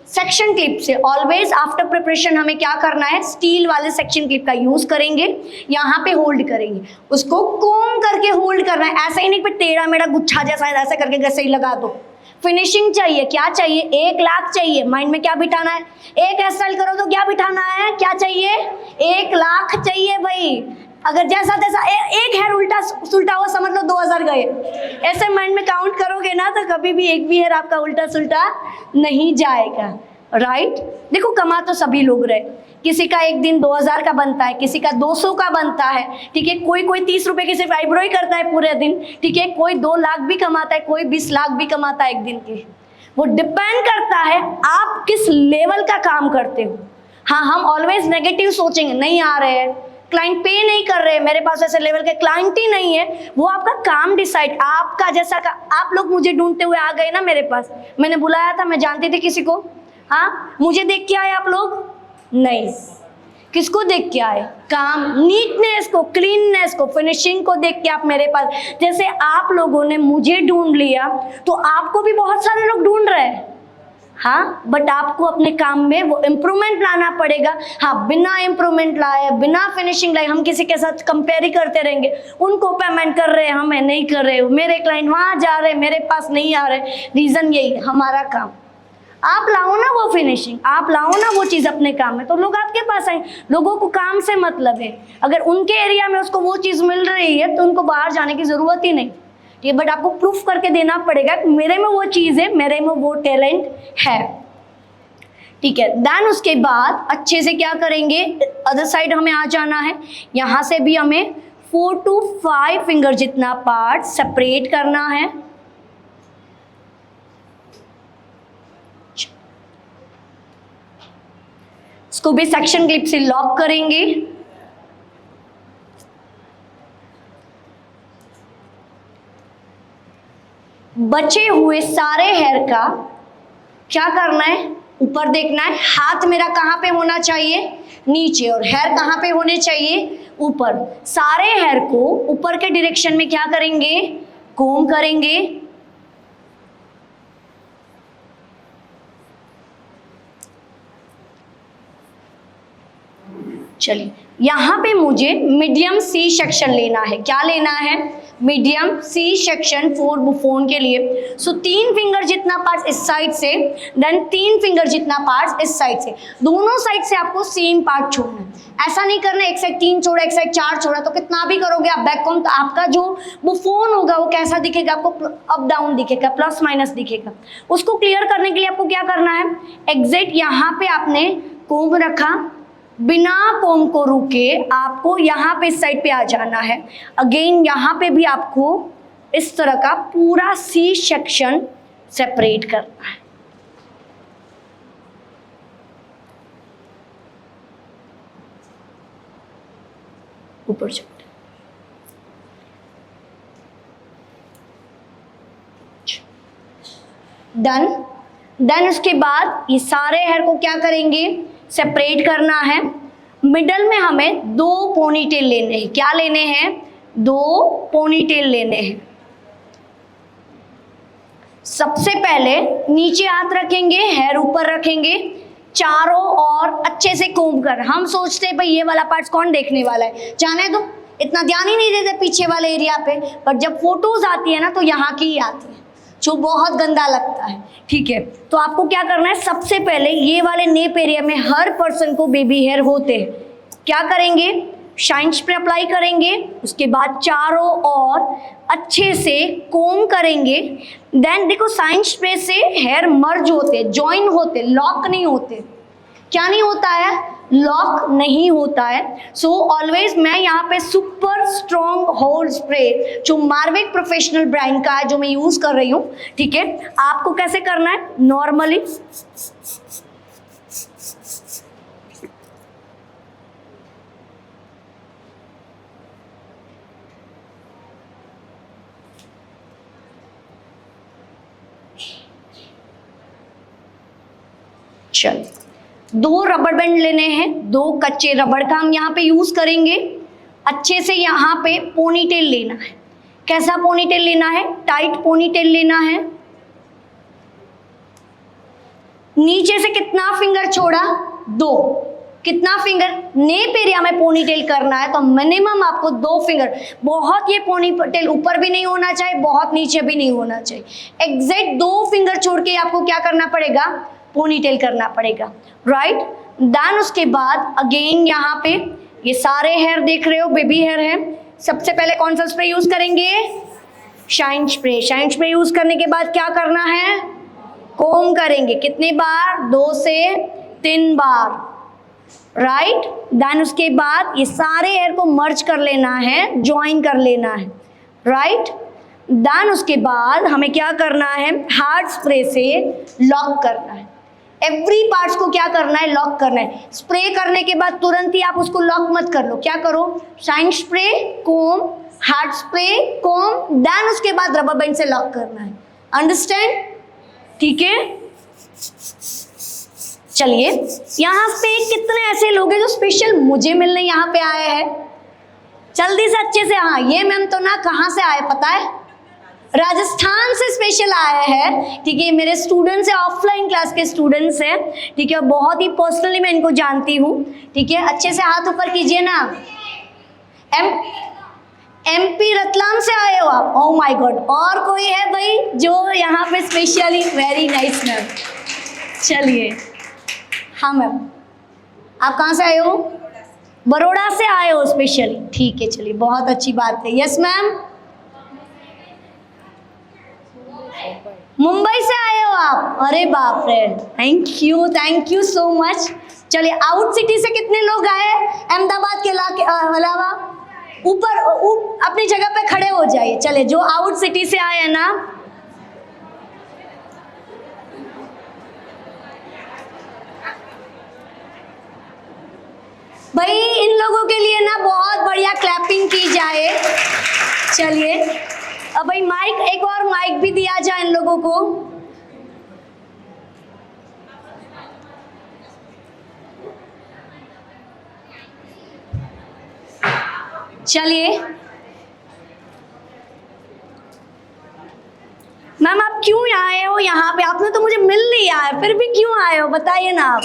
सेक्शन क्लिप से ऑलवेज आफ्टर प्रिपरेशन हमें क्या करना है, स्टील वाले सेक्शन क्लिप का यूज करेंगे, यहाँ पे होल्ड करेंगे, उसको कोम करके होल्ड करना है। ऐसा ही नहीं कि टेढ़ा मेढ़ा गुच्छा जैसा है ऐसा करके जैसे ही लगा दो। फिनिशिंग चाहिए, क्या चाहिए, 1 लाख चाहिए। माइंड में क्या बिठाना है, एक हेयर स्टाइल करो तो क्या बिठाना है, क्या चाहिए, 1 लाख चाहिए भाई। अगर जैसा तैसा एक हेयर उल्टा सुल्टा हुआ समझ लो 2000 गए। ऐसे माइंड में काउंट करोगे ना तो कभी भी एक भी हेयर आपका उल्टा सुल्टा नहीं जाएगा, राइट। देखो कमा तो सभी लोग रहे, किसी का एक दिन 2000 का बनता है, किसी का 200 का बनता है, ठीक है। कोई 30 रुपए की सिर्फ आईब्रो ही करता है पूरे दिन, ठीक है। कोई 2 लाख भी कमाता है, कोई 20 लाख भी कमाता है एक दिन के। वो डिपेंड करता है आप किस लेवल का काम करते हो। हाँ, हम ऑलवेज नेगेटिव सोचेंगे, नहीं आ रहे हैं, क्लाइंट पे नहीं कर रहे हैं, मेरे पास ऐसे लेवल के क्लाइंट ही नहीं है। वो आपका काम डिसाइड, आपका जैसा का आप लोग मुझे ढूंढते हुए आ गए ना मेरे पास, मैंने बुलाया था, मैं जानती थी किसी को, हाँ, मुझे देख के आए आप लोग नहीं, किसको देख के आए, काम, नीटनेस को, क्लीननेस को, फिनिशिंग को देख के आप मेरे पास। जैसे आप लोगों ने मुझे ढूंढ लिया तो आपको भी बहुत सारे लोग ढूंढ रहे हैं, हाँ, बट आपको अपने काम में वो इम्प्रूवमेंट लाना पड़ेगा। हाँ, बिना इम्प्रूवमेंट लाए, बिना फिनिशिंग लाए हम किसी के साथ कंपेयर ही करते रहेंगे, उनको पेमेंट कर रहे हैं, हमें नहीं कर रहे हो, मेरे क्लाइंट वहाँ जा रहे हैं, मेरे पास नहीं आ रहे। रीज़न यही है, हमारा काम, आप लाओ ना वो फिनिशिंग, आप लाओ ना वो चीज़ अपने काम में, तो लोग आपके पास आए। लोगों को काम से मतलब है, अगर उनके एरिया में उसको वो चीज़ मिल रही है तो उनको बाहर जाने की ज़रूरत ही नहीं, ठीक है। बट आपको प्रूफ करके देना पड़ेगा कि मेरे में वो चीज़ है, मेरे में वो टैलेंट है, ठीक है। देन उसके बाद अच्छे से क्या करेंगे, अदर साइड हमें आ जाना है। यहाँ से भी हमें 4 to 5 फिंगर जितना पार्ट सेपरेट करना है। इसको भी सेक्शन क्लिप से लॉक करेंगे। बचे हुए सारे हेयर का क्या करना है, ऊपर देखना है, हाथ मेरा कहाँ पे होना चाहिए, नीचे, और हेयर कहाँ पे होने चाहिए, ऊपर। सारे हेयर को ऊपर के डायरेक्शन में क्या करेंगे, कोम करेंगे। चलिए यहाँ पे मुझे मीडियम सी सेक्शन लेना है। क्या लेना है, मीडियम सी सेक्शन फॉर बुफोन के लिए। सो 3 फिंगर जितना पार्ट इस साइड से, देन 3 फिंगर जितना पार्ट इस साइड से, दोनों साइड से आपको सेम पार्ट छोड़ना है। ऐसा नहीं करना एक साइड 3 छोड़ा एक साइड 4 छोड़ा, तो कितना भी करोगे आप बैक कॉम, तो आपका जो बुफोन होगा वो कैसा दिखेगा, आपको अप डाउन दिखेगा, प्लस माइनस दिखेगा। उसको क्लियर करने के लिए आपको क्या करना है, एग्जैक्ट यहाँ पे आपने कोम रखा, बिना कोम को रुके आपको यहाँ पे इस साइड पे आ जाना है। अगेन यहाँ पे भी आपको इस तरह का पूरा सी सेक्शन सेपरेट करना है। ऊपर चलते, डन। देन उसके बाद ये सारे हेयर को क्या करेंगे, सेपरेट करना है। मिडल में हमें 2 पोनीटेल लेने हैं। क्या लेने हैं, 2 पोनीटेल लेने हैं। सबसे पहले नीचे हाथ रखेंगे, हेयर ऊपर रखेंगे, चारों और अच्छे से कोम कर। हम सोचते हैं भाई ये वाला पार्ट कौन देखने वाला है, जाने दो, इतना ध्यान ही नहीं देते पीछे वाले एरिया पे, पर जब फोटोज आती है ना तो यहाँ की ही आती है, जो बहुत गंदा लगता है, ठीक है। तो आपको क्या करना है, सबसे पहले ये वाले नेप एरिया में हर पर्सन को बेबी हेयर होते हैं, क्या करेंगे, शाइन स्प्रे अप्लाई करेंगे, उसके बाद चारों ओर अच्छे से कोम करेंगे। देन देखो शाइन स्प्रे से हेयर मर्ज होते, जॉइन होते, लॉक नहीं होते। क्या नहीं होता है, लॉक नहीं होता है। सो ऑलवेज मैं यहाँ पे सुपर स्ट्रॉन्ग होल्ड स्प्रे जो मार्विक प्रोफेशनल ब्रांड का है जो मैं यूज कर रही हूँ, ठीक है। आपको कैसे करना है, नॉर्मली चल, 2 रबर बैंड लेने हैं, 2 कच्चे रबड़ का हम यहाँ पे यूज करेंगे। अच्छे से यहाँ पे पोनीटेल लेना है। कैसा पोनीटेल लेना है? टाइट पोनीटेल लेना है। नीचे से कितना फिंगर छोड़ा? 2। कितना फिंगर? नेप एरिया में पोनीटेल करना है तो मिनिमम आपको 2 फिंगर। बहुत ये पोनीटेल ऊपर भी नहीं होना चाहिए, बहुत नीचे भी नहीं होना चाहिए। एग्जैक्ट 2 फिंगर छोड़ के आपको क्या करना पड़ेगा? पोनीटेल करना पड़ेगा, राइट। देन उसके बाद अगेन यहाँ पे ये सारे हेयर देख रहे हो, बेबी हेयर है। सबसे पहले कौन सा स्प्रे यूज करेंगे? Shine spray. Shine spray use करने के बाद क्या करना है? कोम करेंगे। कितनी बार? 2 से 3 बार, राइट। देन उसके बाद ये सारे हेयर को मर्ज कर लेना है, ज्वाइन कर लेना है, राइट। देन उसके बाद हमें क्या करना है? हार्ड स्प्रे से लॉक करना है। एवरी पार्ट्स को क्या करना है? लॉक करना है। स्प्रे करने के बाद तुरंत ही आप उसको लॉक मत कर लो। क्या करो? शाइन स्प्रे, कोम, हार्ड स्प्रे, कोम, देन उसके बाद रबर बैंड से लॉक करना है। अंडरस्टैंड? ठीक है। चलिए, यहाँ पे कितने ऐसे लोग हैं जो स्पेशल मुझे मिलने यहाँ पे आए हैं? जल्दी से अच्छे से। हाँ, ये मैम तो ना कहाँ से आए पता है? राजस्थान से स्पेशल आए हैं, ठीक है। मेरे स्टूडेंट्स हैं, ऑफलाइन क्लास के स्टूडेंट्स हैं, ठीक है। बहुत ही पर्सनली मैं इनको जानती हूँ, ठीक है। अच्छे से हाथ ऊपर कीजिए ना। MP रतलाम से आए हो आप? Oh my God. और कोई है भाई जो यहाँ पे स्पेशली? Very nice ma'am. चलिए, हाँ मैम, आप कहाँ से आए हो? बड़ौदा से आए हो स्पेशली, ठीक है। चलिए, बहुत अच्छी बात है। यस मैम, मुंबई से आए हो आप? अरे बाप रे, थैंक यू सो मच। चलिए, आउट सिटी से कितने लोग आए? अहमदाबाद के अलावा ऊपर अपनी जगह पे खड़े हो जाइए। चलिए, जो आउट सिटी से आए हैं ना, भाई इन लोगों के लिए ना बहुत बढ़िया क्लैपिंग की जाए। चलिए, अब भाई माइक, एक और माइक भी दिया जाए इन लोगों को। चलिए मैम, आप क्यों आए हो यहाँ पे? आपने तो मुझे मिल लिया है, फिर भी क्यों आए हो? बताइए ना आप।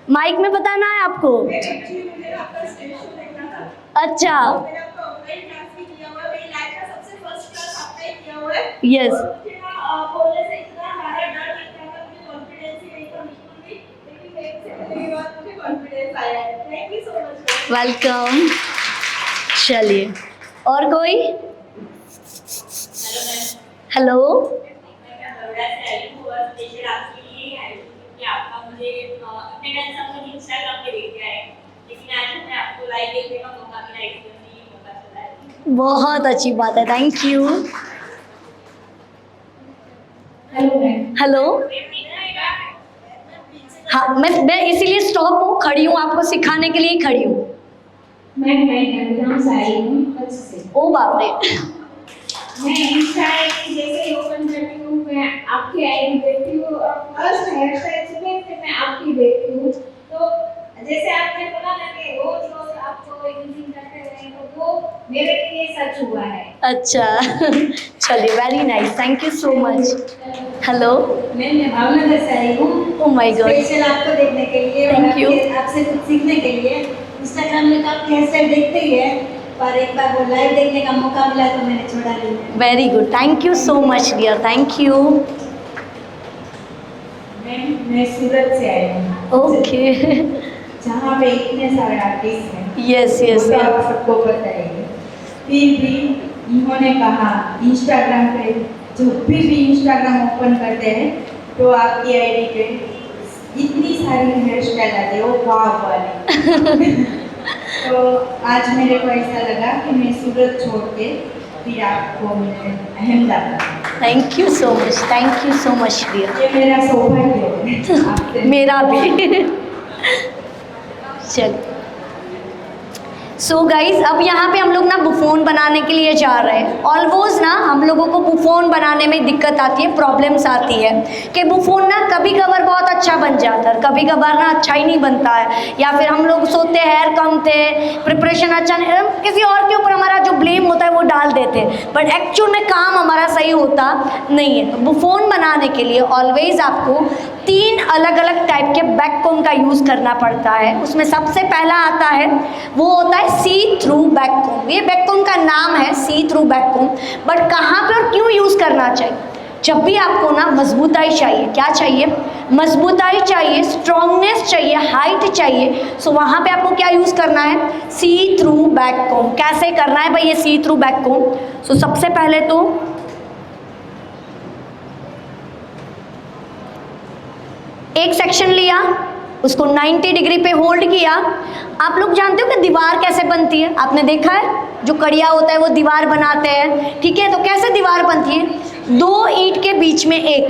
माइक में बताना है आपको। अच्छा, यस। वेलकम। चलिए, और कोई? हेलो। बहुत अच्छी बात है, थैंक यू। हेलो। हाँ, मैं इसीलिए स्टॉप हूँ, खड़ी हूँ, आपको सिखाने के लिए खड़ी हूँ। ओ बाप रे। मैं इंस्टा आईडी जैसे ही ओपन करती हूँ, मैं आपकी आईडी देखती हूँ और फर्स्ट हैशटैग सुनने से मैं आपकी देखती हूँ। तो जैसे आपने बोला ना कि रोज रोज आपको यूजिंग करते रहें, तो वो मेरे लिए सच हुआ है। अच्छा, चलिए, very nice, thank you so much. Hello, मैं भावनगर से आई हूँ। ओ माय गॉड, स्पेशल आपको देखने के लिए, Thank you. आपसे कुछ सीखने के लिए। इंस्टाग्राम में तो आपके हेयरस्टाइल देखते ही है, पर एक बार वो लाइव देखने का मौका मिला तो मैंने छोड़ा नहीं। Very good, thank you so much dear, thank you. मैं सूरत से आई हूँ। ओके, जहाँ पे इतने सारे आर्टिस्ट हैं। यस यस, वो तो आप सबको पता ही है। फिर भी इन्होंने कहा इंस्टाग्राम पे, जब भी इंस्टाग्राम ओपन करते हैं तो आपकी आईडी पे इतनी सारी हेयर स्टाइल आती है, वो वाह वाली। तो आज मेरे को ऐसा लगा कि मैं सूरत छोड़ के फिर आपको मिले Ahmedabad. Thank you so much dear. ये मेरा सौभाग्य है आपसे। मेरा भी। चल, सो गाइज अब यहाँ पे हम लोग ना बुफोन बनाने के लिए जा रहे हैं। ऑलमोस्ट ना हम लोगों को बुफोन बनाने में दिक्कत आती है, प्रॉब्लम्स आती है कि बुफोन ना कभी कभार बहुत अच्छा बन जाता है, कभी कभार ना अच्छा ही नहीं बनता है, या फिर हम लोग सोचते हेयर कम थे, प्रिपरेशन अच्छा नहीं, हम किसी और के ऊपर हमारा जो ब्लेम होता है वो डाल देते हैं, बट एक्चुअल में काम हमारा सही होता नहीं है। बुफोन बनाने के लिए ऑलवेज आपको 3 अलग अलग टाइप के बैककोम का यूज़ करना पड़ता है। उसमें सबसे पहला आता है वो होता है सी थ्रू बैककोम। ये बैककोम का नाम है सी थ्रू बैककोम, बट कहाँ पे और क्यों यूज़ करना चाहिए? जब भी आपको ना मजबूताई चाहिए, क्या चाहिए? मजबूताई चाहिए, स्ट्रॉन्गनेस चाहिए, हाइट चाहिए, सो वहाँ पे आपको क्या यूज़ करना है? सी थ्रू बैककोम। कैसे करना है भाई ये सी थ्रू बैककोम? सो सबसे पहले तो एक सेक्शन लिया, उसको 90 डिग्री पे होल्ड किया। आप लोग जानते हो कि दीवार कैसे बनती है? आपने देखा है जो कड़िया होता है वो दीवार बनाते हैं, ठीक है? तो कैसे दीवार बनती है? 2 ईंट के बीच में एक,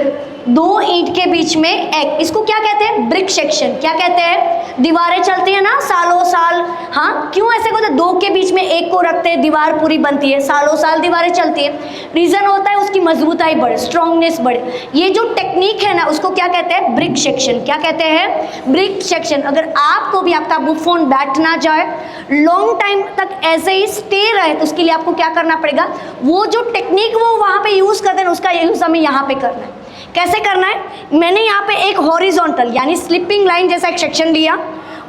2 ईंट के बीच में एक, इसको क्या कहते हैं? Brick section. क्या कहते हैं? दीवारें चलती है ना सालों साल, हाँ क्यों ऐसे होता है? 2 के बीच में एक को रखते हैं, दीवार पूरी बनती है, सालों साल दीवारें चलती है। रीज़न होता है उसकी मजबूताई बढ़े, स्ट्रॉन्गनेस बढ़े। ये जो टेक्निक है ना उसको क्या कहते हैं? Brick section. क्या कहते हैं? Brick section. अगर आपको भी आपका बुफोन बैठ ना जाए, लॉन्ग टाइम तक ऐसे ही स्टे रहे, तो उसके लिए आपको क्या करना पड़ेगा? वो जो टेक्निक वो वहाँ पे यूज़ करते हैं उसका यूज़ हमें यहाँ पे करना है। कैसे करना है? मैंने यहाँ पे एक हॉरिजॉन्टल यानी स्लिपिंग लाइन जैसा एक सेक्शन लिया,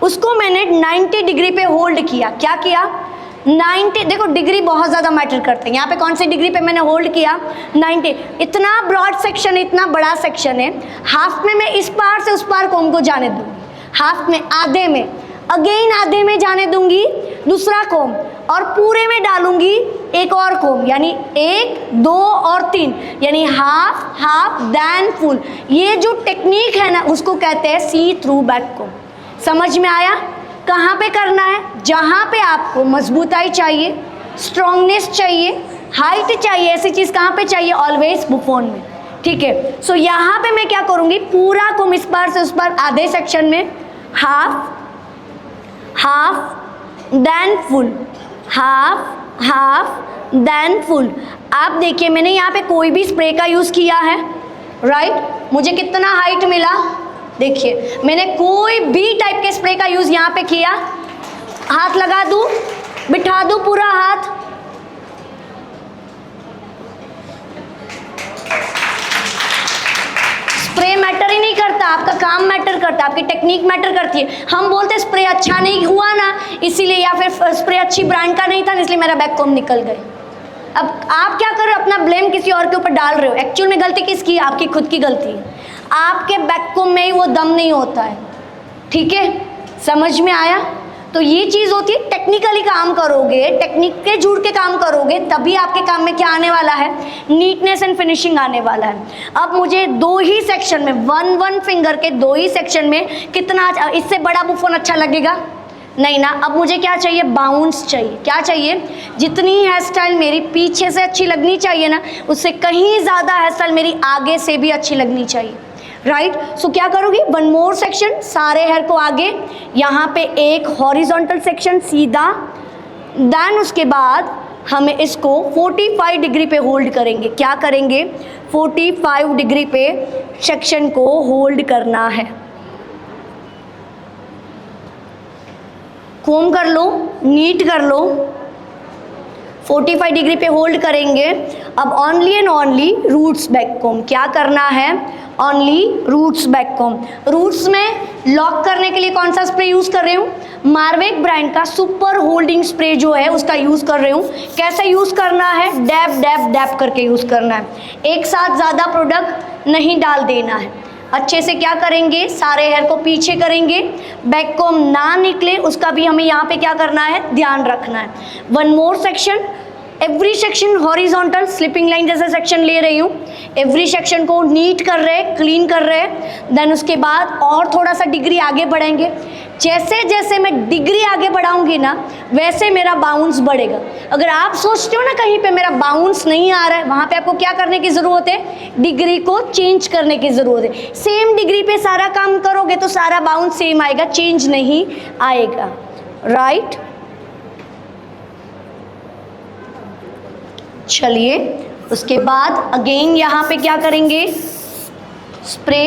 उसको मैंने 90 डिग्री पे होल्ड किया। क्या किया? 90, देखो डिग्री बहुत ज़्यादा मैटर करते हैं। यहाँ पे कौन सी डिग्री पे मैंने होल्ड किया? 90। इतना ब्रॉड सेक्शन है, इतना बड़ा सेक्शन है, हाफ में मैं इस पार से उस पार कोम को जाने दूँगी, हाफ में, आधे में, अगेन आधे में जाने दूंगी दूसरा कोम, और पूरे में डालूंगी एक और कोम, यानी 1, 2 और 3, यानी हाफ हाफ देन फुल। ये जो टेक्निक है ना उसको कहते हैं सी थ्रू बैककोम। समझ में आया? कहाँ पे करना है? जहाँ पे आपको मजबूताई चाहिए, स्ट्रॉन्गनेस चाहिए, हाइट चाहिए, ऐसी चीज़ कहाँ पे चाहिए? ऑलवेज बुफोन में, ठीक है? सो यहाँ पे मैं क्या करूँगी? पूरा कोम इस पार से उस पार, आधे सेक्शन में half half then full, half half then full. आप देखिए मैंने यहाँ पे कोई भी स्प्रे का यूज़ किया है, राइट? मुझे कितना हाइट मिला? देखिए मैंने कोई भी टाइप के स्प्रे का यूज़ यहाँ पे किया, हाथ लगा दूँ, बिठा दूँ पूरा हाथ, स्प्रे मैटर ही नहीं करता, आपका काम मैटर करता है, आपकी टेक्निक मैटर करती है। हम बोलते स्प्रे अच्छा नहीं हुआ ना इसीलिए, या फिर स्प्रे अच्छी ब्रांड का नहीं था इसलिए मेरा बैककोम निकल गए। अब आप क्या कर रहे हो? अपना ब्लेम किसी और के ऊपर डाल रहे हो। एक्चुअल में गलती किसकी? आपकी खुद की गलती है। आपके बैककोम में ही वो दम नहीं होता है, ठीक है? समझ में आया? तो ये चीज़ होती है, टेक्निकली काम करोगे, टेक्निक के जुड़ के काम करोगे, तभी आपके काम में क्या आने वाला है? नीटनेस एंड फिनिशिंग आने वाला है। अब मुझे 2 ही सेक्शन में, 1 फिंगर के 2 ही सेक्शन में कितना, इससे बड़ा बुफोन अच्छा लगेगा? नहीं ना। अब मुझे क्या चाहिए? बाउंस चाहिए। क्या चाहिए? जितनी हेयर स्टाइल मेरी पीछे से अच्छी लगनी चाहिए ना, उससे कहीं ज़्यादा हेयर स्टाइल मेरी आगे से भी अच्छी लगनी चाहिए, राइट? सो क्या करोगी? 1 मोर सेक्शन, सारे हेयर को आगे, यहाँ पे एक हॉरिजॉन्टल सेक्शन सीधा, देन उसके बाद हमें इसको 45 डिग्री पे होल्ड करेंगे। क्या करेंगे? 45 डिग्री पे सेक्शन को होल्ड करना है। कोम कर लो, नीट कर लो, 45 डिग्री पे होल्ड करेंगे। अब only and only roots backcomb. क्या करना है? Only roots backcomb. रूट्स में लॉक करने के लिए कौन सा स्प्रे यूज़ कर रही हूँ? मारवेक ब्रांड का सुपर होल्डिंग स्प्रे जो है उसका यूज़ कर रही हूँ। कैसे यूज़ करना है? डैब डैब डैब करके यूज़ करना है, एक साथ ज़्यादा प्रोडक्ट नहीं डाल देना है। अच्छे से क्या करेंगे? सारे हेयर को पीछे करेंगे, बैककोम ना निकले उसका भी हमें यहाँ पे क्या करना है? ध्यान रखना है। 1 more section, every section horizontal slipping line जैसे सेक्शन ले रही हूँ, एवरी सेक्शन को नीट कर रहे, क्लीन कर रहे। देन उसके बाद और थोड़ा सा डिग्री आगे बढ़ेंगे। जैसे जैसे मैं डिग्री आगे बढ़ाऊंगी ना वैसे मेरा बाउंस बढ़ेगा। अगर आप सोचते हो ना कहीं पे मेरा बाउंस नहीं आ रहा है, वहाँ पे आपको क्या करने की ज़रूरत है? डिग्री को चेंज करने की ज़रूरत है। सेम डिग्री पे सारा काम करोगे तो सारा बाउंस सेम आएगा, चेंज नहीं आएगा, राइट? चलिए, उसके बाद अगेन यहाँ पे क्या करेंगे, स्प्रे।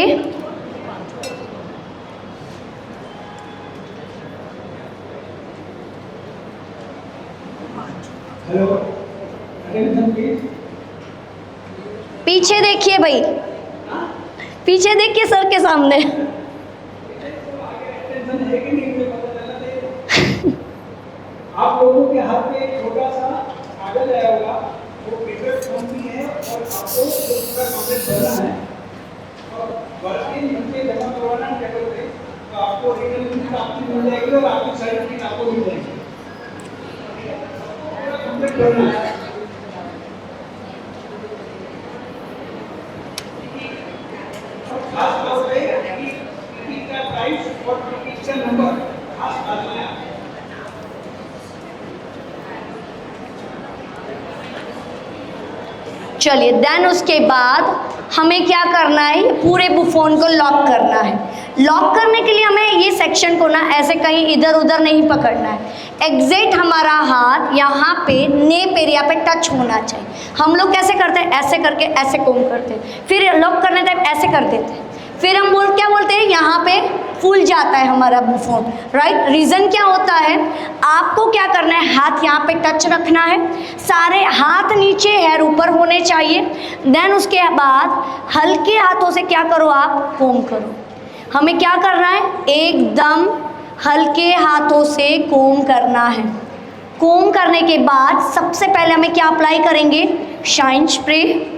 पीछे देखिए भाई, पीछे देखिए सर के सामने। आप लोगों के हाथ में एक छोटा सा कागज आया होगा, वो पेपर फॉर्म भी है और आपको वो पूरा कागज भरना है और भर के नीचे जमा करवाना है टेबल पे। तो आपको रिटर्न आपकी मिल जाएगी और आपकी सर्टिफिकेट आपको मिल जाएगी। पूरा कंप्लीट करना है। और खास तौर पे टिकट का प्राइस और टिकट का नंबर खास बात है। चलिए, देन उसके बाद हमें क्या करना है, पूरे बुफोन को लॉक करना है। लॉक करने के लिए हमें ये सेक्शन को ना ऐसे कहीं इधर उधर नहीं पकड़ना है, एग्जैक्ट हमारा हाथ यहाँ पे नेप एरिया पे टच होना चाहिए। हम लोग कैसे करते हैं, ऐसे करके ऐसे कोम करते हैं, फिर लॉक करने टाइम ऐसे कर देते हैं, फिर हम क्या बोलते हैं, यहाँ पे फूल जाता है हमारा बुफोन, राइट। रीज़न क्या होता है, आपको क्या करना है, हाथ यहाँ पे टच रखना है, सारे हाथ नीचे, हेयर ऊपर होने चाहिए। देन उसके बाद हल्के हाथों से क्या करो, आप कोम करो। हमें क्या करना है, एकदम हल्के हाथों से कोम करना है। कोम करने के बाद सबसे पहले हमें क्या अप्लाई करेंगे, shine spray.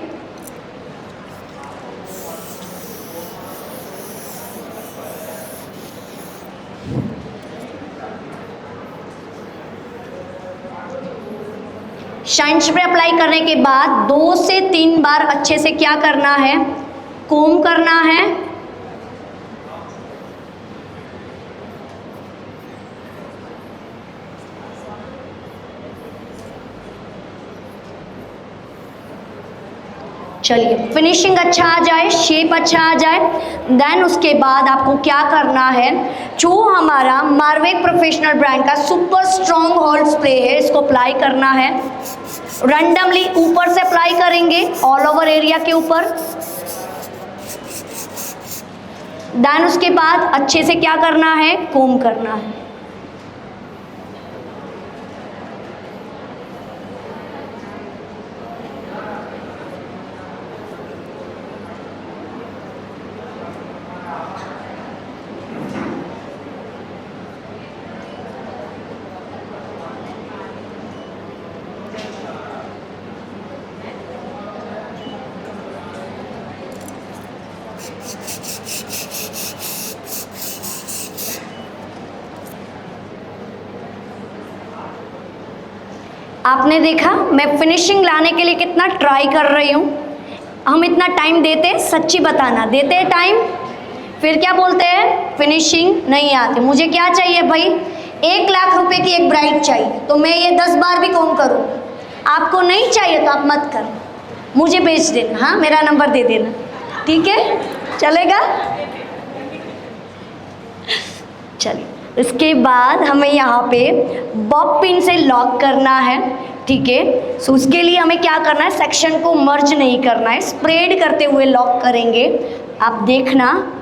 Shine spray apply करने के बाद 2 से 3 बार अच्छे से क्या करना है, कोम करना है। चलिए, फिनिशिंग अच्छा आ जाए, शेप अच्छा आ जाए, देन उसके बाद आपको क्या करना है, जो हमारा मारवेक प्रोफेशनल ब्रांड का सुपर स्ट्रॉन्ग होल्ड स्प्रे है, इसको अप्लाई करना है। रैंडमली ऊपर से अप्लाई करेंगे, ऑल ओवर एरिया के ऊपर। देन उसके बाद अच्छे से क्या करना है, कोम करना है। आपने देखा मैं फिनिशिंग लाने के लिए कितना ट्राई कर रही हूँ। हम इतना टाइम देते, सच्ची बताना, देते हैं टाइम, फिर क्या बोलते हैं, फिनिशिंग नहीं आती। मुझे क्या चाहिए भाई, 1 लाख रुपए की एक ब्राइड चाहिए, तो मैं ये 10 बार भी कोम करूँ। आपको नहीं चाहिए तो आप मत करो, मुझे भेज देना, हाँ मेरा नंबर दे देना, ठीक है, चलेगा। चलिए, इसके बाद हमें यहाँ पे बॉब पिन से लॉक करना है, ठीक है। सो उसके लिए हमें क्या करना है, सेक्शन को मर्ज नहीं करना है, स्प्रेड करते हुए लॉक करेंगे। आप देखना,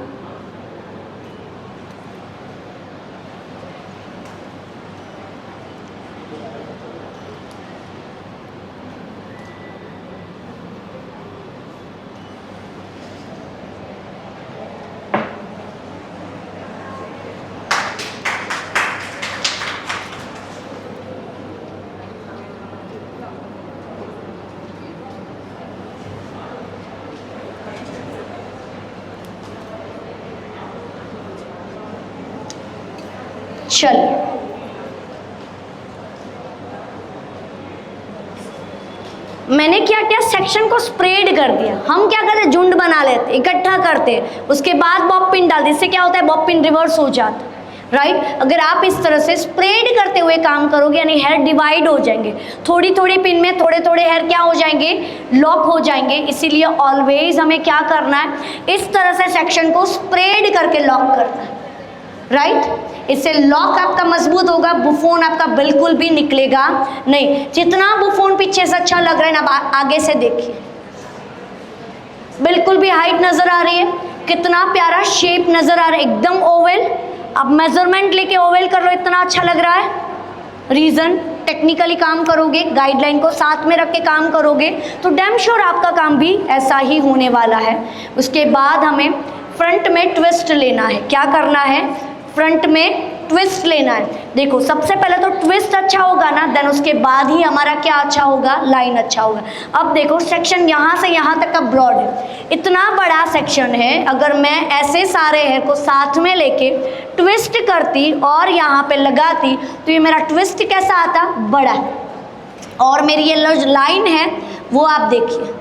चलिए मैंने क्या किया, सेक्शन को स्प्रेड कर दिया। हम क्या करते, झुंड बना लेते, इकट्ठा करते, उसके बाद बॉब पिन डालते। इससे क्या होता है, बॉब पिन रिवर्स हो जाता है, राइट। अगर आप इस तरह से स्प्रेड करते हुए काम करोगे, यानी हेयर डिवाइड हो जाएंगे, थोड़ी थोड़ी पिन में थोड़े थोड़े हेयर क्या हो जाएंगे, लॉक हो जाएंगे। इसीलिए ऑलवेज हमें क्या करना है, इस तरह से सेक्शन को स्प्रेड करके लॉक करना है। राइट। इससे लॉक आपका मजबूत होगा, बुफोन आपका बिल्कुल भी निकलेगा नहीं। जितना बुफोन पीछे से अच्छा लग रहा है ना, आप आगे से देखिए, बिल्कुल भी हाइट नजर आ रही है, कितना प्यारा शेप नजर आ रहा है, एकदम ओवल। अब मेजरमेंट लेके ओवल कर लो, इतना अच्छा लग रहा है। रीजन, टेक्निकली काम करोगे, गाइडलाइन को साथ में रख के काम करोगे तो डैम श्योर आपका काम भी ऐसा ही होने वाला है। उसके बाद हमें फ्रंट में ट्विस्ट लेना है। क्या करना है? फ्रंट में ट्विस्ट लेना है। देखो, सबसे पहले तो ट्विस्ट अच्छा होगा ना, देन उसके बाद ही हमारा क्या अच्छा होगा? लाइन अच्छा होगा। अब देखो, सेक्शन यहाँ से यहाँ तक का ब्रॉड है, इतना बड़ा सेक्शन है। अगर मैं ऐसे सारे हेयर को साथ में लेके ट्विस्ट करती और यहाँ पे लगाती तो ये मेरा ट्विस्ट कैसा आता? बड़ा। और मेरी ये लाइन है वो आप देखिए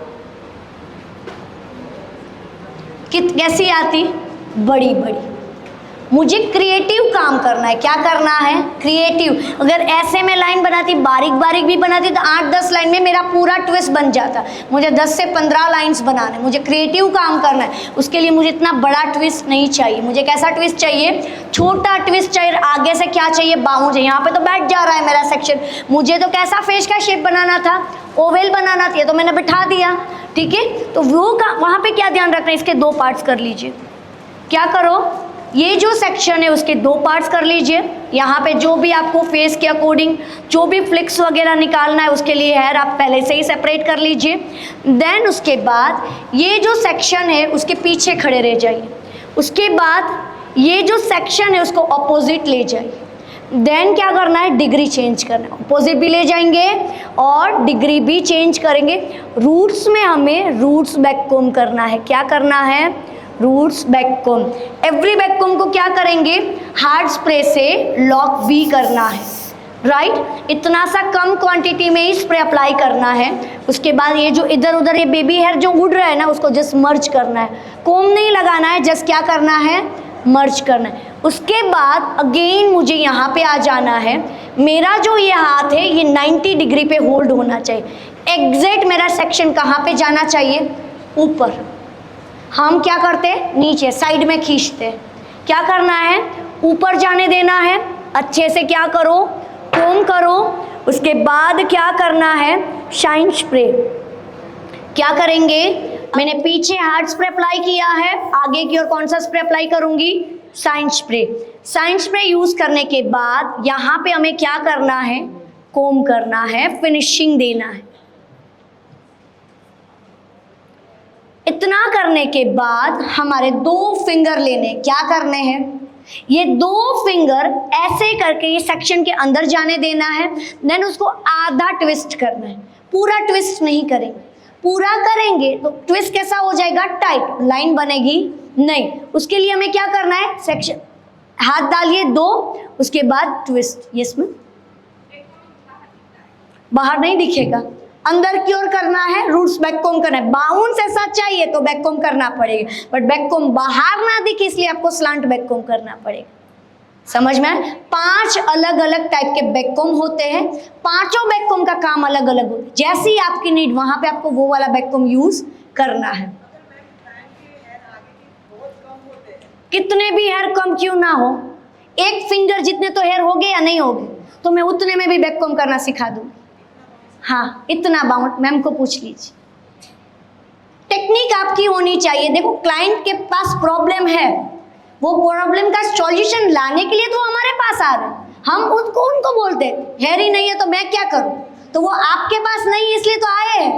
कैसी आती? बड़ी बड़ी। मुझे क्रिएटिव काम करना है। क्या करना है? क्रिएटिव। अगर ऐसे में लाइन बनाती, बारीक बारीक भी बनाती तो 8-10 लाइन में मेरा पूरा ट्विस्ट बन जाता। मुझे 10 से 15 लाइंस बनाने, मुझे क्रिएटिव काम करना है। उसके लिए मुझे इतना बड़ा ट्विस्ट नहीं चाहिए। मुझे कैसा ट्विस्ट चाहिए? छोटा ट्विस्ट चाहिए। आगे से क्या चाहिए? बाहू चाहिए। यहाँ पे तो बैठ जा रहा है मेरा सेक्शन। मुझे तो कैसा फेस का शेप बनाना था? ओवेल बनाना था, तो मैंने बिठा दिया। ठीक है, तो वो वहाँ पे क्या ध्यान रखना है? इसके 2 पार्ट्स कर लीजिए। क्या करो? ये जो सेक्शन है उसके 2 पार्ट्स कर लीजिए। यहाँ पे जो भी आपको फेस के अकॉर्डिंग जो भी फ्लिक्स वगैरह निकालना है उसके लिए हेयर आप पहले से ही सेपरेट कर लीजिए। देन उसके बाद ये जो सेक्शन है उसके पीछे खड़े रह जाइए। उसके बाद ये जो सेक्शन है उसको अपोजिट ले जाइए। देन क्या करना है? डिग्री चेंज करना है। अपोजिट भी ले जाएंगे और डिग्री भी चेंज करेंगे। रूट्स में हमें रूट्स बैक कोम करना है। क्या करना है? रूट्स बैक कोम। एवरी बैक कोम को क्या करेंगे? हार्ड स्प्रे से लॉक भी करना है। राइट, इतना सा कम क्वांटिटी में ही स्प्रे अप्लाई करना है। उसके बाद ये जो इधर उधर ये बेबी हेयर जो उड़ रहा है ना, उसको जस्ट मर्ज करना है। कोम नहीं लगाना है, जस्ट क्या करना है? मर्ज करना है। उसके बाद अगेन मुझे यहाँ पे आ जाना है। मेरा जो ये हाथ है ये 90 डिग्री पे होल्ड होना चाहिए। एग्जैक्ट मेरा सेक्शन कहाँ पे जाना चाहिए? ऊपर। हम क्या करते हैं? नीचे साइड में खींचते। क्या करना है? ऊपर जाने देना है। अच्छे से क्या करो? कोम करो। उसके बाद क्या करना है? Shine spray. क्या करेंगे? मैंने पीछे हार्ड स्प्रे अप्लाई किया है, आगे की ओर कौन सा स्प्रे अप्लाई करूंगी? Shine spray. Shine spray use करने के बाद यहाँ पे हमें क्या करना है? कोम करना है, फिनिशिंग देना है। इतना करने के बाद हमारे 2 फिंगर लेने। क्या करने हैं? ये 2 फिंगर ऐसे करके ये सेक्शन के अंदर जाने देना है। देन उसको आधा ट्विस्ट करना है, पूरा ट्विस्ट नहीं करेंगे। पूरा करेंगे तो ट्विस्ट कैसा हो जाएगा? टाइट, लाइन बनेगी नहीं। उसके लिए हमें क्या करना है? सेक्शन हाथ डालिए 2, उसके बाद ट्विस्ट। ये इसमें बाहर नहीं दिखेगा, अंदर की ओर करना है। रूट्स बैक कोम करना है। बाउंस ऐसा चाहिए तो बैक कोम करना पड़ेगा, बट बैक कोम बाहर ना दिखे इसलिए आपको स्लांट बैक कोम करना पड़ेगा। समझ में? 5 अलग अलग टाइप के बैक कोम होते हैं। 5 बैक कोम का काम अलग अलग होता है। जैसे ही आपकी नीड वहां पे आपको वो वाला बैक कोम यूज करना है। कितने भी हेयर कम क्यों ना हो, 1 फिंगर जितने तो हेयर होगे या नहीं होगे, तो मैं उतने में भी बैक कोम करना सिखा दूँ। हाँ, इतना बाउंड मैम को पूछ लीजिए। टेक्निक आपकी होनी चाहिए। देखो, क्लाइंट के पास प्रॉब्लम है, वो प्रॉब्लम का सॉल्यूशन लाने के लिए तो हमारे पास आ रहे हैं। हम उनको बोलते हैं हेयर ही नहीं है तो मैं क्या करूं, तो वो आपके पास नहीं है इसलिए तो आए हैं।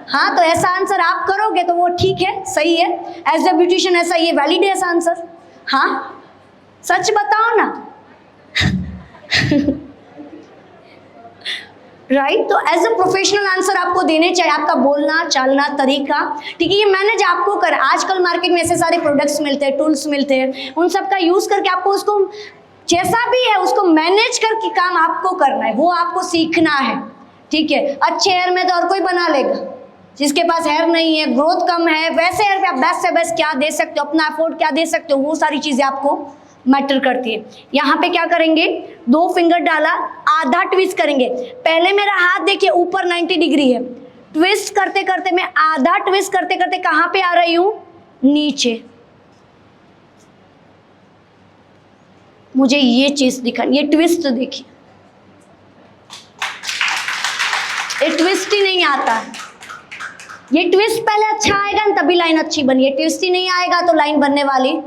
हाँ, तो ऐसा आंसर आप करोगे तो वो ठीक है, सही है। एज ए ब्यूटिशियन ऐसा ये वैलिड है ऐसा आंसर। हाँ, सच बताओ ना। राइट, तो एज अ प्रोफेशनल आंसर आपको देने चाहिए। आपका बोलना चालना तरीका, ठीक है, ये मैनेज आपको कर। आजकल मार्केट में ऐसे सारे प्रोडक्ट्स मिलते हैं, टूल्स मिलते हैं, उन सब का यूज करके आपको उसको जैसा भी है उसको मैनेज करके काम आपको करना है, वो आपको सीखना है। ठीक है, अच्छे हेयर में तो और कोई बना लेगा, जिसके पास हेयर नहीं है, ग्रोथ कम है, वैसे हेयर पे आप बेस्ट से बेस्ट क्या दे सकते हो, अपना एफोर्ट क्या दे सकते हो, वो सारी चीजें आपको मैटर करती है। यहाँ पे क्या करेंगे? 2 फिंगर डाला, आधा ट्विस्ट करेंगे। पहले मेरा हाथ देखिए ऊपर 90 डिग्री है, ट्विस्ट करते करते मैं आधा ट्विस्ट करते करते कहाँ पे आ रही हूँ? नीचे। मुझे ये चीज दिखा, ये ट्विस्ट देखिए, ये ट्विस्ट ही नहीं आता है। ये ट्विस्ट पहले अच्छा आएगा ना तभी लाइन अच्छी बनी, ये ट्विस्ट ही नहीं आएगा तो लाइन बनने वाली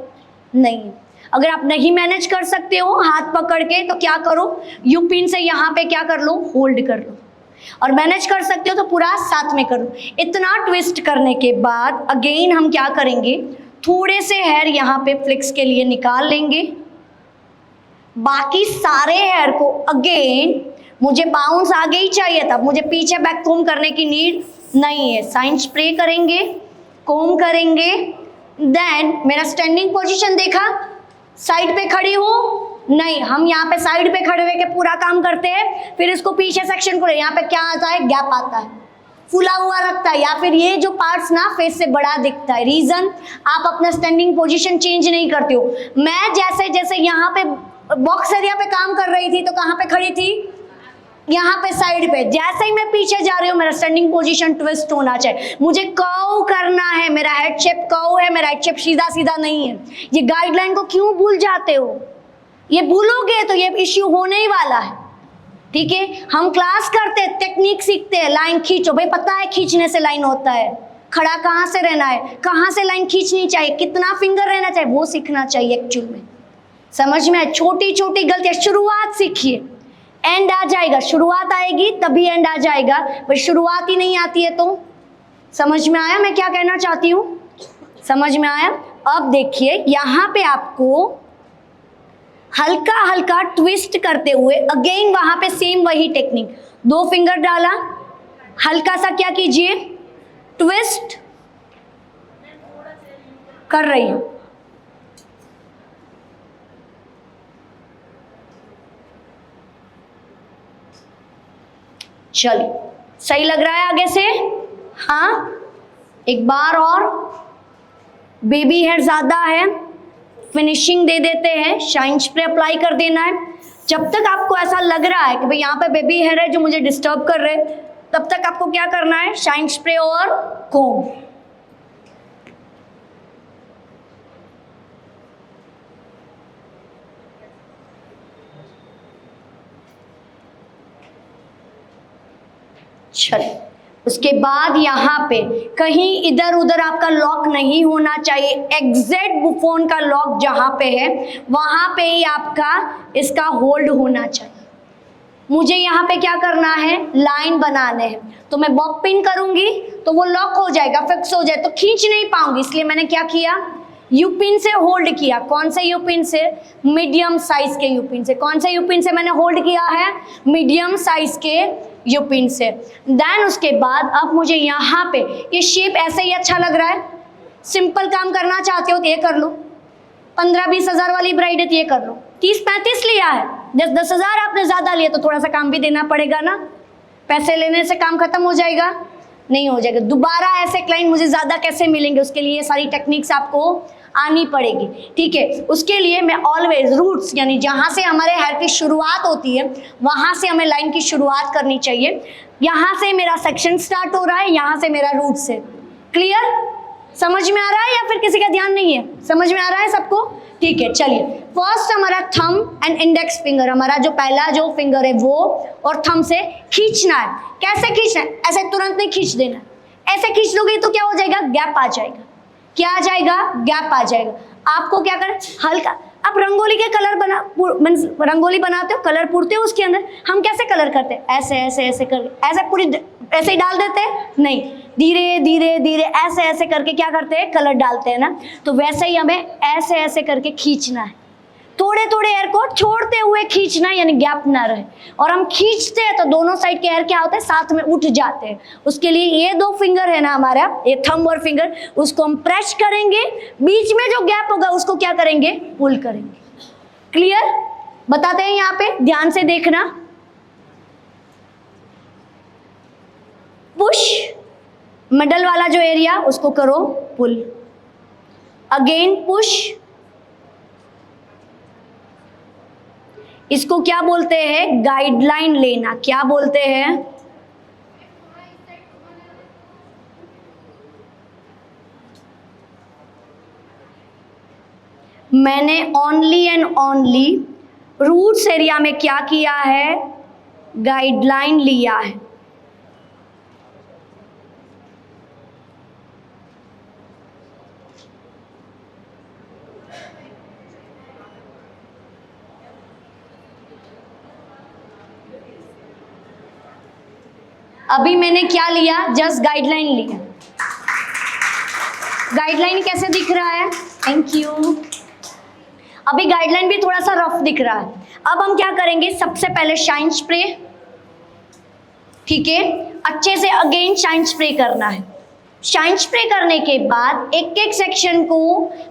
नहीं है। अगर आप नहीं मैनेज कर सकते हो हाथ पकड़ के तो क्या करो, यू पिन से यहाँ पे क्या कर लो, होल्ड कर लो, और मैनेज कर सकते हो तो पूरा साथ में करो। इतना ट्विस्ट करने के बाद अगेन हम क्या करेंगे, थोड़े से हेयर यहाँ पे फ्लिक्स के लिए निकाल लेंगे। बाकी सारे हेयर को अगेन, मुझे बाउंस आगे ही चाहिए था, मुझे पीछे बैक कोम करने की नीड नहीं है। साइन स्प्रे करेंगे, कोम करेंगे, देन मेरा स्टैंडिंग पोजीशन देखा, साइड पे खड़ी हूँ नहीं, हम यहाँ पे साइड पे खड़े रह के पूरा काम करते हैं। फिर इसको पीछे सेक्शन को यहाँ पे क्या आता है, गैप आता है, फूला हुआ रखता है, या फिर ये जो पार्ट्स ना फेस से बड़ा दिखता है। रीजन, आप अपना स्टैंडिंग पोजीशन चेंज नहीं करते हो। मैं जैसे जैसे यहाँ पे बॉक्स एरिया पे काम कर रही थी तो कहाँ पे खड़ी थी, यहाँ पे साइड पे। जैसे ही मैं पीछे जा रही हूँ मेरा स्टैंडिंग पोजीशन ट्विस्ट होना चाहिए। मुझे कर्व करना है, मेरा हेड शेप कर्व है, मेरा हेड शेप सीधा सीधा नहीं है। ये गाइडलाइन को क्यों भूल जाते हो, ये भूलोगे तो ये इश्यू होने ही वाला है। ठीक है, हम क्लास करते हैं, टेक्निक सीखते हैं, लाइन खींचो, भाई पता है खींचने से लाइन होता है, खड़ा कहाँ से रहना है, कहाँ से लाइन खींचनी चाहिए, कितना फिंगर रहना चाहिए, वो सीखना चाहिए एक्चुअल में। समझ में आए, छोटी छोटी गलतियां, शुरुआत सीखिए, एंड आ जाएगा। शुरुआत आएगी तभी एंड आ जाएगा, पर शुरुआत ही नहीं आती है तो। समझ में आया मैं क्या कहना चाहती हूँ, समझ में आया। अब देखिए यहाँ पे आपको हल्का हल्का ट्विस्ट करते हुए अगेन वहां पे सेम वही टेक्निक, 2 फिंगर डाला, हल्का सा क्या कीजिए, ट्विस्ट कर रही हूं। चलिए, सही लग रहा है आगे से, हाँ। एक बार और, बेबी हेयर ज्यादा है, फिनिशिंग दे देते हैं, शाइन स्प्रे अप्लाई कर देना है। जब तक आपको ऐसा लग रहा है कि भाई यहाँ पे बेबी हेयर है जो मुझे डिस्टर्ब कर रहे, तब तक आपको क्या करना है, शाइन स्प्रे और कोम। चलिए, उसके बाद यहाँ पे कहीं इधर उधर आपका लॉक नहीं होना चाहिए। एग्जैक्ट बुफोन का लॉक जहाँ पे है वहाँ पे ही आपका इसका होल्ड होना चाहिए। मुझे यहाँ पे क्या करना है, लाइन बनाने हैं, तो मैं बॉब पिन करूंगी तो वो लॉक हो जाएगा, फिक्स हो जाए, तो खींच नहीं पाऊंगी, इसलिए मैंने क्या किया, यू पिन से होल्ड किया। कौन से यू पिन से, मीडियम साइज के यू पिन से। कौन से यू पिन से मैंने होल्ड किया है, मीडियम साइज के यू पिन से। देन उसके बाद अब मुझे यहाँ पे ये शेप ऐसे ही अच्छा लग रहा है, सिंपल काम करना चाहते हो तो ये कर लो, 15-20 हज़ार वाली ब्राइड है तो ये कर लो, 30-35 लिया है, 10 हज़ार आपने ज़्यादा लिया तो थोड़ा सा काम भी देना पड़ेगा ना, पैसे लेने से काम खत्म हो जाएगा, नहीं हो जाएगा। दोबारा ऐसे क्लाइंट मुझे ज़्यादा कैसे मिलेंगे, उसके लिए सारी टेक्निक्स आपको आनी पड़ेगी। ठीक है, उसके लिए मैं ऑलवेज रूट्स, यानी जहाँ से हमारे हेयर की शुरुआत होती है वहाँ से हमें लाइन की शुरुआत करनी चाहिए। यहाँ से मेरा सेक्शन स्टार्ट हो रहा है, यहाँ से मेरा रूट्स है। क्लियर, समझ में आ रहा है या फिर किसी का ध्यान नहीं है, समझ में आ रहा है सबको? ठीक है, चलिए फर्स्ट हमारा थंब एंड इंडेक्स फिंगर, हमारा जो पहला जो फिंगर है वो और थंब से खींचना है। कैसे खींचना है, ऐसे तुरंत नहीं खींच देना, ऐसे खींच लोगे तो क्या हो जाएगा, गैप आ जाएगा। क्या आ जाएगा, गैप आ जाएगा। आपको क्या करना, हल्का, आप रंगोली के कलर बना, रंगोली बनाते हो, कलर पूरते हो उसके अंदर, हम कैसे कलर करते हैं, ऐसे ऐसे ऐसे कर, ऐसे पूरी ऐसे ही डाल देते हैं, नहीं, धीरे धीरे धीरे ऐसे ऐसे करके क्या करते हैं, कलर डालते हैं ना, तो वैसे ही हमें ऐसे ऐसे करके खींचना है, थोड़े थोड़े एयर को छोड़ते हुए खींचना, यानी गैप ना रहे। और हम खींचते हैं तो दोनों साइड के एयर क्या होते हैं, साथ में उठ जाते हैं। उसके लिए ये 2 फिंगर है ना हमारा, ये थंब और फिंगर, उसको हम प्रेस करेंगे, बीच में जो गैप होगा उसको क्या करेंगे, पुल करेंगे। क्लियर, बताते हैं यहाँ पे, ध्यान से देखना। पुश, मिडल वाला जो एरिया उसको करो पुल, अगेन पुश। इसको क्या बोलते हैं, गाइडलाइन लेना। क्या बोलते हैं, मैंने only and only roots area में क्या किया है, गाइडलाइन लिया है। अभी मैंने क्या लिया, जस्ट गाइडलाइन लिया। गाइडलाइन कैसे दिख रहा है, थैंक यू। अभी गाइडलाइन भी थोड़ा सा रफ दिख रहा है। अब हम क्या करेंगे, सबसे पहले शाइन स्प्रे, ठीक है, अच्छे से अगेन शाइन स्प्रे करना है। शाइन स्प्रे करने के बाद एक एक सेक्शन को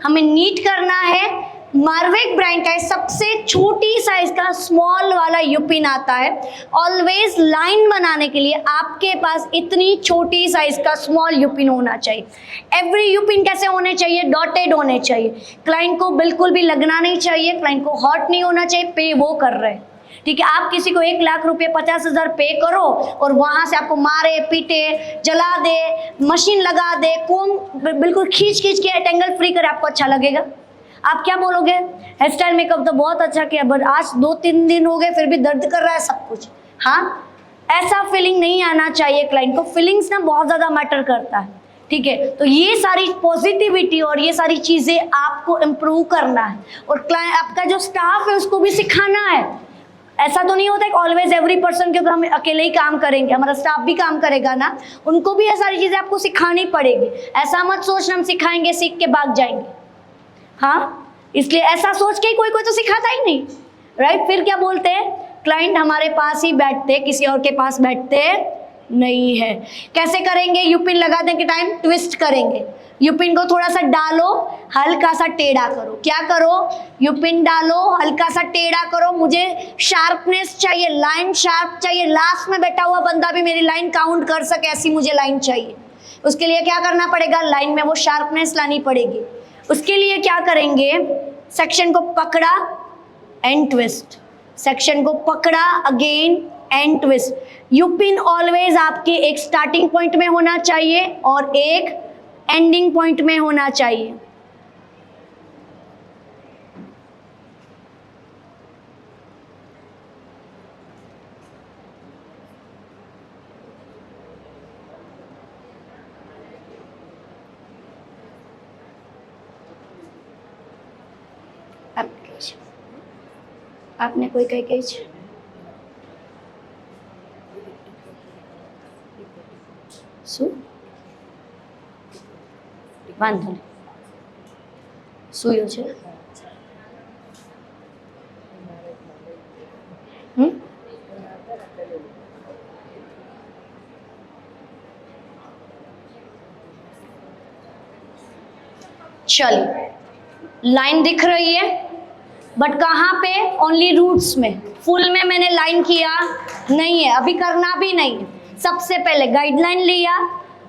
हमें नीट करना है। मार्वेक ब्रांड का सबसे छोटी साइज का स्मॉल वाला यूपिन आता है। ऑलवेज लाइन बनाने के लिए आपके पास इतनी छोटी साइज का स्मॉल यूपिन होना चाहिए। एवरी यूपिन कैसे होने चाहिए, डॉटेड होने चाहिए। क्लाइंट को बिल्कुल भी लगना नहीं चाहिए, क्लाइंट को हॉट नहीं होना चाहिए, पे वो कर रहे हैं, ठीक है। आप किसी को 1 लाख रुपए 50,000 पे करो और वहां से आपको मारे पीटे, जला दे, मशीन लगा दे, कोम बिल्कुल खींच खींच के टेंगल फ्री करे, आपको अच्छा लगेगा? आप क्या बोलोगे, हेयर स्टाइल मेकअप तो बहुत अच्छा किया बट आज 2-3 दिन हो गए फिर भी दर्द कर रहा है सब कुछ। हाँ, ऐसा फीलिंग नहीं आना चाहिए क्लाइंट को। फीलिंग्स ना बहुत ज़्यादा मैटर करता है, ठीक है। तो ये सारी पॉजिटिविटी और ये सारी चीज़ें आपको इम्प्रूव करना है और क्लाइंट, आपका जो स्टाफ है उसको भी सिखाना है। ऐसा तो नहीं होता है कि ऑलवेज एवरी पर्सन के ऊपर हम अकेले ही काम करेंगे, हमारा स्टाफ भी काम करेगा ना, उनको भी ये सारी चीज़ें आपको सिखानी पड़ेगी। ऐसा मत सोचना हम सिखाएंगे सीख के भाग जाएंगे, हाँ, इसलिए ऐसा सोच के कोई तो सिखाता ही नहीं, राइट। फिर क्या बोलते हैं, क्लाइंट हमारे पास ही बैठते, किसी और के पास बैठते नहीं है। कैसे करेंगे, यूपिन लगाने के टाइम ट्विस्ट करेंगे। यूपिन को थोड़ा सा डालो, हल्का सा टेढ़ा करो। क्या करो, यूपिन डालो, हल्का सा टेढ़ा करो। मुझे शार्पनेस चाहिए, लाइन शार्प चाहिए, लास्ट में बैठा हुआ बंदा भी मेरी लाइन काउंट कर सके, ऐसी मुझे लाइन चाहिए। उसके लिए क्या करना पड़ेगा, लाइन में वो शार्पनेस लानी पड़ेगी। उसके लिए क्या करेंगे, सेक्शन को पकड़ा एंड ट्विस्ट, सेक्शन को पकड़ा अगेन एंड ट्विस्ट। यूपिन ऑलवेज आपके एक स्टार्टिंग पॉइंट में होना चाहिए और एक एंडिंग पॉइंट में होना चाहिए। आपने कोई कही શું વાંધો નહીં, સૂયો છે? चलिए, लाइन दिख रही है बट कहाँ पे, ओनली रूट्स में। फुल में मैंने लाइन किया नहीं है, अभी करना भी नहीं है। सबसे पहले गाइडलाइन लिया,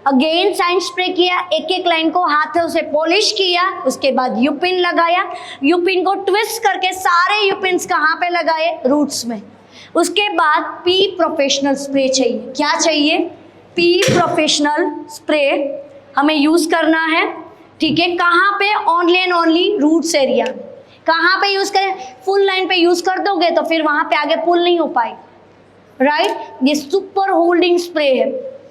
अगेन साइन स्प्रे किया, एक एक लाइन को हाथों से पॉलिश किया, उसके बाद यूपिन लगाया। यूपिन को ट्विस्ट करके सारे यूपिन्स कहाँ पे लगाए, रूट्स में। उसके बाद पी प्रोफेशनल स्प्रे चाहिए। क्या चाहिए, पी प्रोफेशनल स्प्रे हमें यूज़ करना है, ठीक है। कहाँ पे, only and only roots area. कहाँ पे यूज़ करें, फुल लाइन पे यूज़ कर दोगे तो फिर वहाँ पे आगे पुल नहीं हो पाएगी, राइट। ये सुपर होल्डिंग स्प्रे है।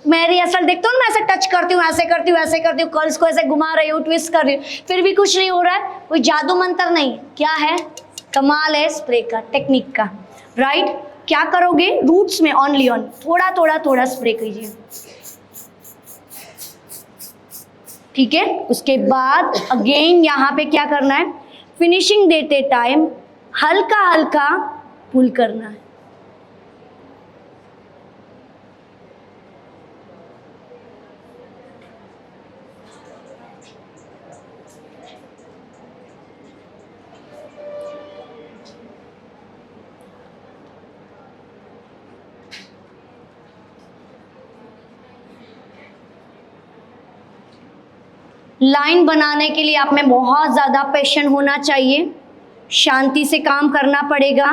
मैं रिहर्सल देखता हूँ, मैं ऐसे टच करती हूँ, ऐसे करती हूँ, ऐसे करती हूँ, कर्ल्स को ऐसे घुमा रही हूँ, ट्विस्ट कर रही हूँ, फिर भी कुछ नहीं हो रहा है। कोई जादू मंत्र नहीं, क्या है, कमाल है स्प्रे का, टेक्निक का, राइट। क्या करोगे, रूट्स में ओनली ऑन थोड़ा थोड़ा थोड़ा स्प्रे कीजिए, ठीक है। उसके बाद अगेन यहाँ पे क्या करना है, फिनिशिंग देते टाइम हल्का हल्का पुल करना है। लाइन बनाने के लिए आप में बहुत ज़्यादा पेशेंट होना चाहिए, शांति से काम करना पड़ेगा।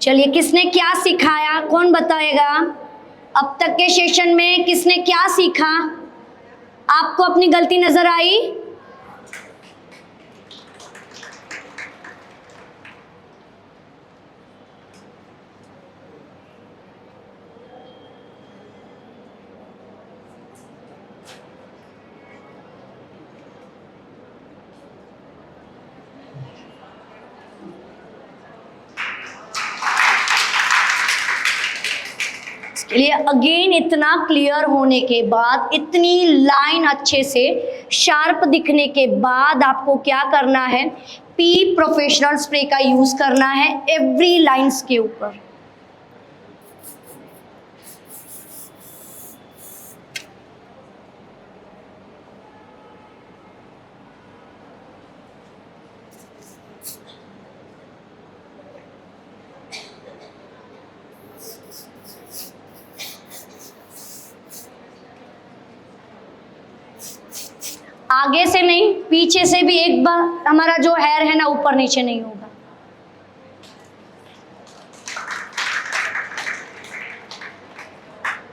चलिए, किसने क्या सिखाया, कौन बताएगा? अब तक के सेशन में किसने क्या सीखा? आपको अपनी गलती नजर आई? इसके लिए अगेन इतना क्लियर होने के बाद, इतनी लाइन अच्छे से शार्प दिखने के बाद आपको क्या करना है? पी प्रोफेशनल स्प्रे का यूज करना है एवरी लाइंस के ऊपर। आगे से नहीं, पीछे से भी एक बार हमारा जो हेयर है ना ऊपर नीचे नहीं होगा।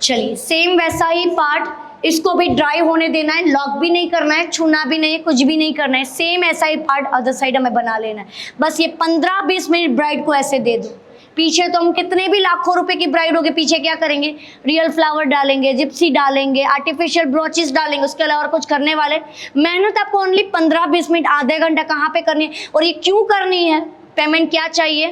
चलिए, सेम वैसा ही पार्ट, इसको भी ड्राई होने देना है, लॉक भी नहीं करना है, छूना भी नहीं है, कुछ भी नहीं करना है। सेम ऐसा ही पार्ट अदर साइड हमें बना लेना है। बस ये 15-20 मिनट ब्राइड को ऐसे दे दो। पीछे तो हम कितने भी लाखों रुपए की ब्राइड होगे, पीछे क्या करेंगे? रियल फ्लावर डालेंगे, जिप्सी डालेंगे, आर्टिफिशियल ब्रोचेस डालेंगे, उसके अलावा कुछ करने वाले। मेहनत आपको ओनली 15-20 मिनट, आधे घंटा कहाँ पे करनी है? और ये क्यों करनी है? पेमेंट क्या चाहिए?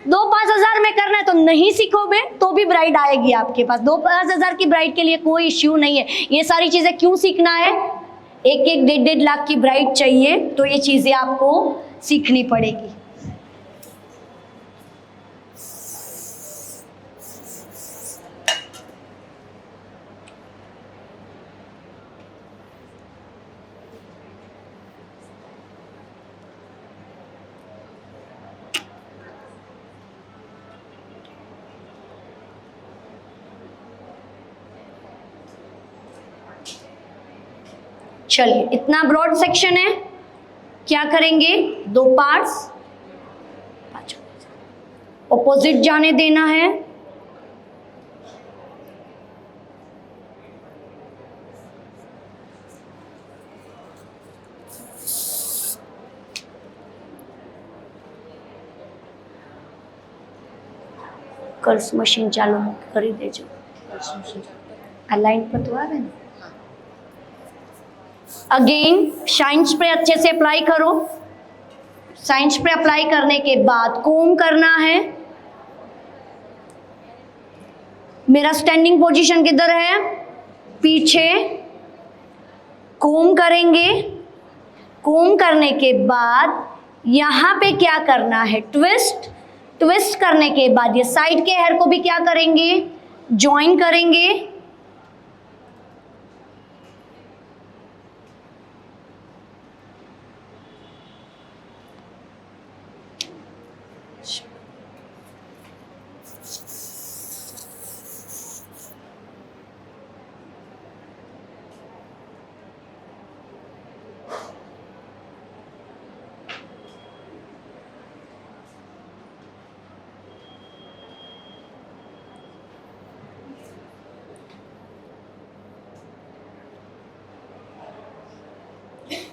2-5 हज़ार में करना है तो नहीं सीखोगे तो भी ब्राइड आएगी आपके पास। 2-5 हज़ार की ब्राइड के लिए कोई इश्यू नहीं है। ये सारी चीजें क्यों सीखना है? 1-1, 1.5 लाख की ब्राइड चाहिए तो ये चीजें आपको सीखनी पड़ेगी। चलिए, इतना ब्रॉड सेक्शन है, क्या करेंगे? 2 पार्ट्स ऑपोजिट जाने देना है। कर्स मशीन चालू કરી દેજો। આ લાઈન પર તો આવે ને। अगेन शाइन स्प्रे अच्छे से अप्लाई करो। शाइन स्प्रे अप्लाई करने के बाद कोम करना है। मेरा स्टैंडिंग पोजीशन किधर है? पीछे। कोम करेंगे। कोम करने के बाद यहाँ पे क्या करना है? ट्विस्ट। ट्विस्ट करने के बाद ये साइड के हेयर को भी क्या करेंगे? ज्वाइन करेंगे।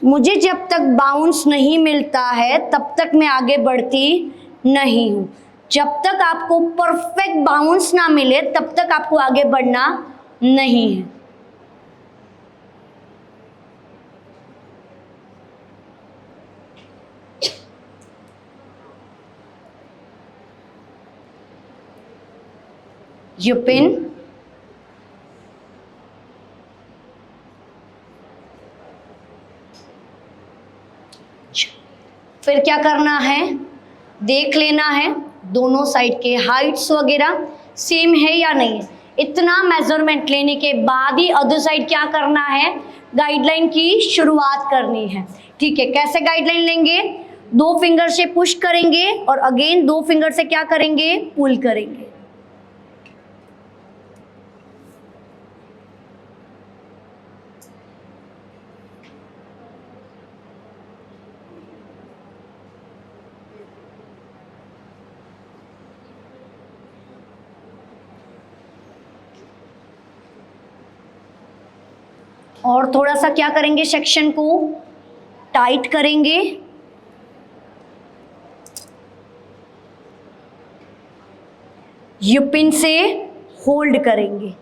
मुझे जब तक बाउंस नहीं मिलता है तब तक मैं आगे बढ़ती नहीं हूं। जब तक आपको परफेक्ट बाउंस ना मिले तब तक आपको आगे बढ़ना नहीं है। You pin। फिर क्या करना है? देख लेना है दोनों साइड के हाइट्स वगैरह सेम है या नहीं है। इतना मेजरमेंट लेने के बाद ही अदर साइड क्या करना है? गाइडलाइन की शुरुआत करनी है। ठीक है, कैसे गाइडलाइन लेंगे? 2 फिंगर से पुश करेंगे और अगेन 2 फिंगर से क्या करेंगे? पुल करेंगे। और थोड़ा सा क्या करेंगे, सेक्शन को टाइट करेंगे। यू पिन से होल्ड करेंगे।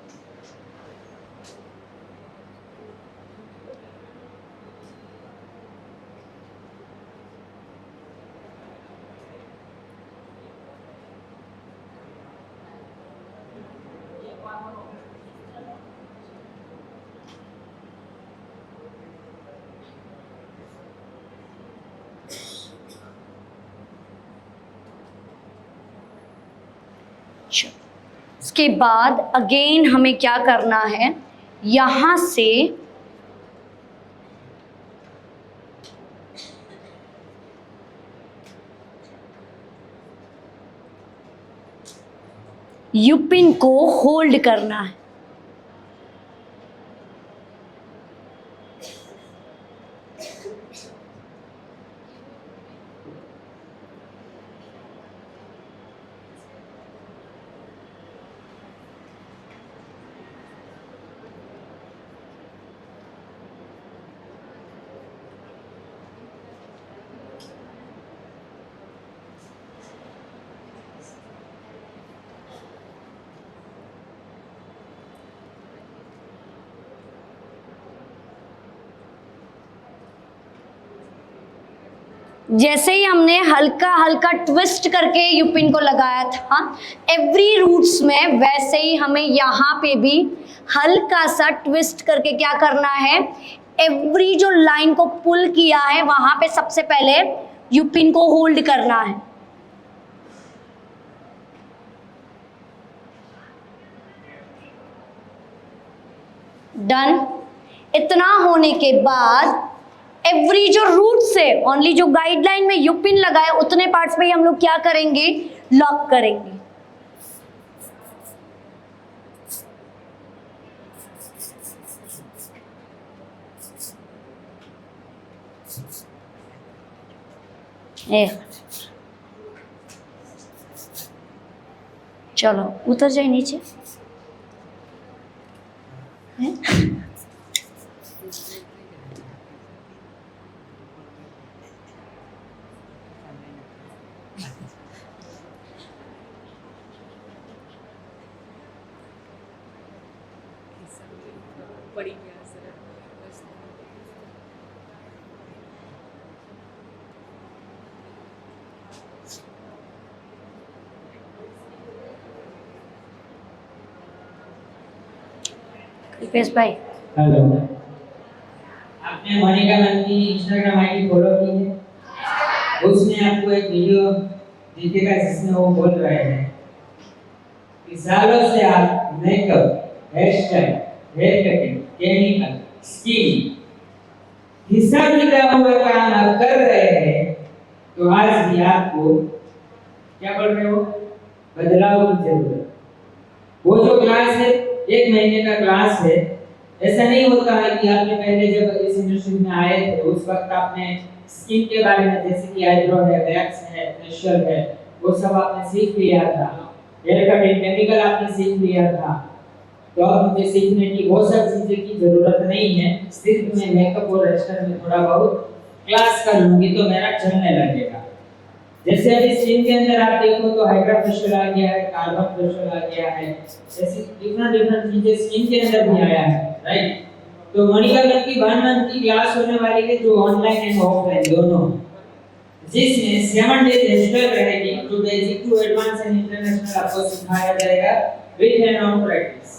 उसके बाद अगेन हमें क्या करना है, यहां से यू पिन को होल्ड करना है। जैसे ही हमने हल्का हल्का ट्विस्ट करके यू पिन को लगाया था एवरी रूट्स में, वैसे ही हमें यहाँ पे भी हल्का सा ट्विस्ट करके क्या करना है, एवरी जो लाइन को पुल किया है वहां पे सबसे पहले यू पिन को होल्ड करना है। डन। इतना होने के बाद एवरी जो रूट से ओनली जो गाइडलाइन में यू पिन लगाए उतने पार्ट्स पे ही हम लोग क्या करेंगे, लॉक करेंगे। चलो उतर जाए नीचे। रुपेश भाई, हेलो, आपने मोनिका मैम की इंस्टाग्राम आईडी फॉलो की है? उसने आपको एक वीडियो दिखेगा जिसमें वो बोल रहे हैं कि सालों से आप makeup, hair style, hair cutting, chemical, skin हिसाब किताब हुआ काम आप कर रहे हैं, तो आज भी आपको क्या बोल रहे हो, बदलाव की जरूरत। वो जो क्लास है 1 महीने का क्लास है। ऐसा नहीं होता है कि आपने पहले जब इस इंडस्ट्री में आए थे उस वक्त आपने स्किन के बारे में, जैसे कि आईब्रो है, वैक्स है, फेशियल है, वो सब आपने सीख लिया था। हेयर कटिंग, केमिकल आपने सीख लिया था। तो अब मुझे सीखने की वो सब चीजें की जरूरत नहीं है। सिर्फ मैं मेकअप और हेयर स्टाइल में थोड़ा बहुत क्लास कर लूंगी तो मेरा चलने लगेगा। जैसे अभी स्किन के अंदर आप देखो तो हाइड्रा फेशियल आ गया है, कार्बन फेशियल आ गया है, ऐसी डिफरेंट चीजें स्किन के अंदर भी आया है, राइट। तो मोनिका मैम की 1 मंथ की क्लास होने वाली है जो ऑनलाइन एंड ऑफलाइन दोनों, जिसमें 7 डेज हेयर रहेगी। To basic to advance and international आपको सिखाया जाएगा विद एंड ऑन प्रैक्टिस।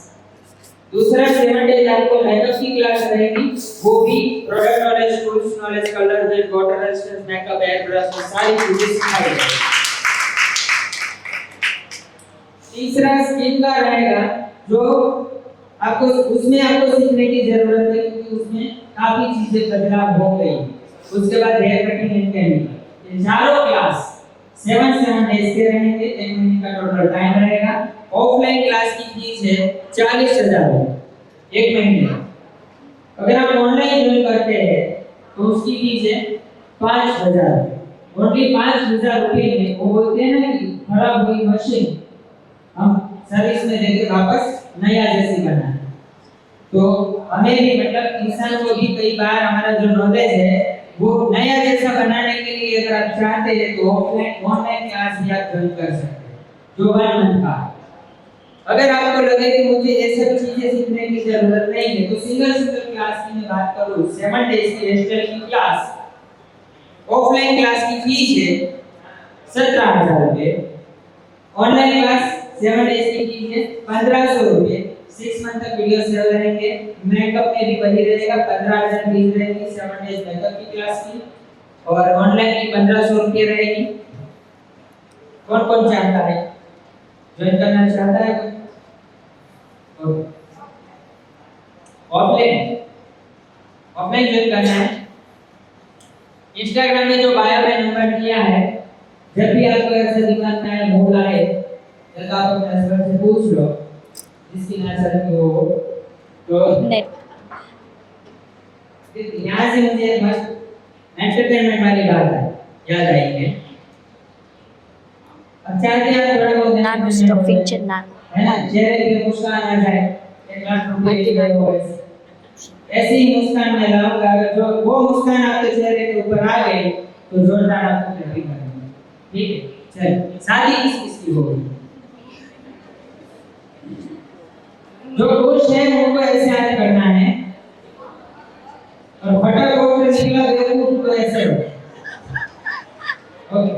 दूसरा 7 डेज आपको मेकअप की क्लास रहेगी, वो भी product knowledge, tools knowledge, colour based, water resistance, makeup, air brush, सारी चीजें सिखाई जाएगी। तीसरा स्किन का रहेगा जो आपको उसमें आपको सीखने की जरूरत है क्योंकि उसमें काफी चीजें बदलाव हो गई। उसके बाद हेयर कटिंग एंड केमिकल, ये चारों क्लास 7 डेज के रहेंगे। 1 महीने का टोटल टाइम रहेगा। ऑफलाइन क्लास की फीस है 40,000 1 महीने। अगर आप ऑनलाइन ज्वाइन करते हैं तो उसकी फीस है 5,000। ओनली 5,000 रुपए में वो बोलते हैं ना कि खराब हुई मशीन हम सर्विस में देके वापस नया जैसे करना है। तो हमें भी मतलब इंसान को भी कई बार हमारा जो नॉलेज है वो नया जैसा बनाने के लिए अगर आप चाहते हैं तो ऑनलाइन क्लास भी आप ज्वाइन कर सकते हैं जो 1 मंथ का। अगर आपको लगे कि मुझे ये सब चीजें सीखने की जरूरत नहीं है तो सिंगल क्लास की मैं बात करूं 7 डेज की हेयरस्टाइल की क्लास, ऑफलाइन क्लास की फीस है 17,000 रुपए, ऑनलाइन क्लास 7 डेज की फीस है 1,500 रुपए। 6 मंथ तक वीडियो सेव रहेंगे, मेकअप में भी वही रहेगा 15,000 फीस रहेगी 7 डेज मेकअप की क्लास की, और ऑनलाइन की 1,500 रुपए रहेगी। कौन कौन चाहता है ज्वाइन करना चाहता है कोई? ऑफलाइन ज्वाइन करना है। इंस्टाग्राम में जो बायो में नंबर दिया है, जब भी आपको ऐसा दिमाग में आए भूल आए तो आप अपने सर से पूछ लो जिसकी नजर में हो तो नेट यहाँ से मुझे एक मस्त एंटरटेनमेंट वाली बात याद आई है। अब चाहते हैं थोड़ा बहुत नान स्टॉप फीचर ना है ना, चेहरे पे मुस्कान आ जाए, 1 लाख रुपए की गई हो ऐसी ही मुस्कान मैं लाऊंगा। अगर जो वो मुस्कान आपके चेहरे के ऊपर आ गई तो जोरदार आपको तकलीफ करेंगे। ठीक है, चल शादी किसकी होगी? जो खुश है उनको ऐसे याद करना है, और फटाफट से निकला बेवकूफ तो ऐसे हो। ओके,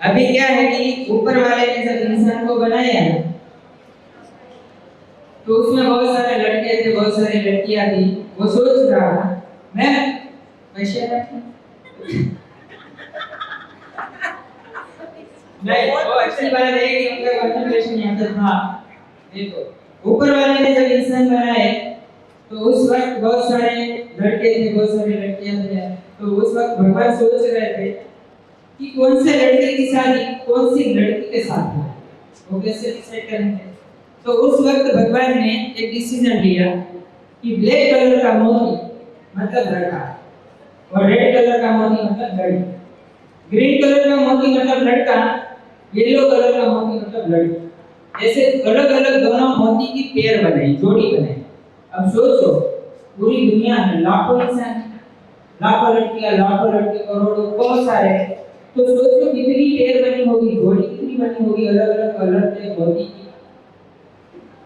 अभी क्या है कि ऊपर वाले ने जब इंसान को बनाया तो उसमें बहुत सारे लड़के थे, बहुत सारी लड़कियां थी। वो सोच रहा था मैं नहीं, वो अच्छी बात है कि उनका कंसंट्रेशन यहाँ तक था। देखो ऊपर वाले ने जब इंसान बनाए तो उस वक्त बहुत सारे लड़के थे, बहुत सारी लड़कियां थे। तो उस वक्त भगवान सोच रहे थे कि कौन से लड़के की शादी कौन सी लड़की के साथ है, वो कैसे डिसाइड करेंगे। तो उस वक्त भगवान ने एक डिसीजन लिया कि ब्लैक कलर का मोती मतलब लड़का, और रेड कलर का मोती मतलब लड़की, ग्रीन कलर का मोती मतलब लड़का, येलो कलर का मोती मतलब लड़की। ऐसे अलग अलग दोनों मोती की पेयर बनाई, जोड़ी बनाई। अब सोचो पूरी दुनिया में लाखों इंसान, लाखों लड़कियां, लाखों लड़के, करोड़ों, बहुत सारे। तो सोचो कितनी पेयर बनी होगी, जोड़ी कितनी बनी होगी अलग अलग कलर के मोती की।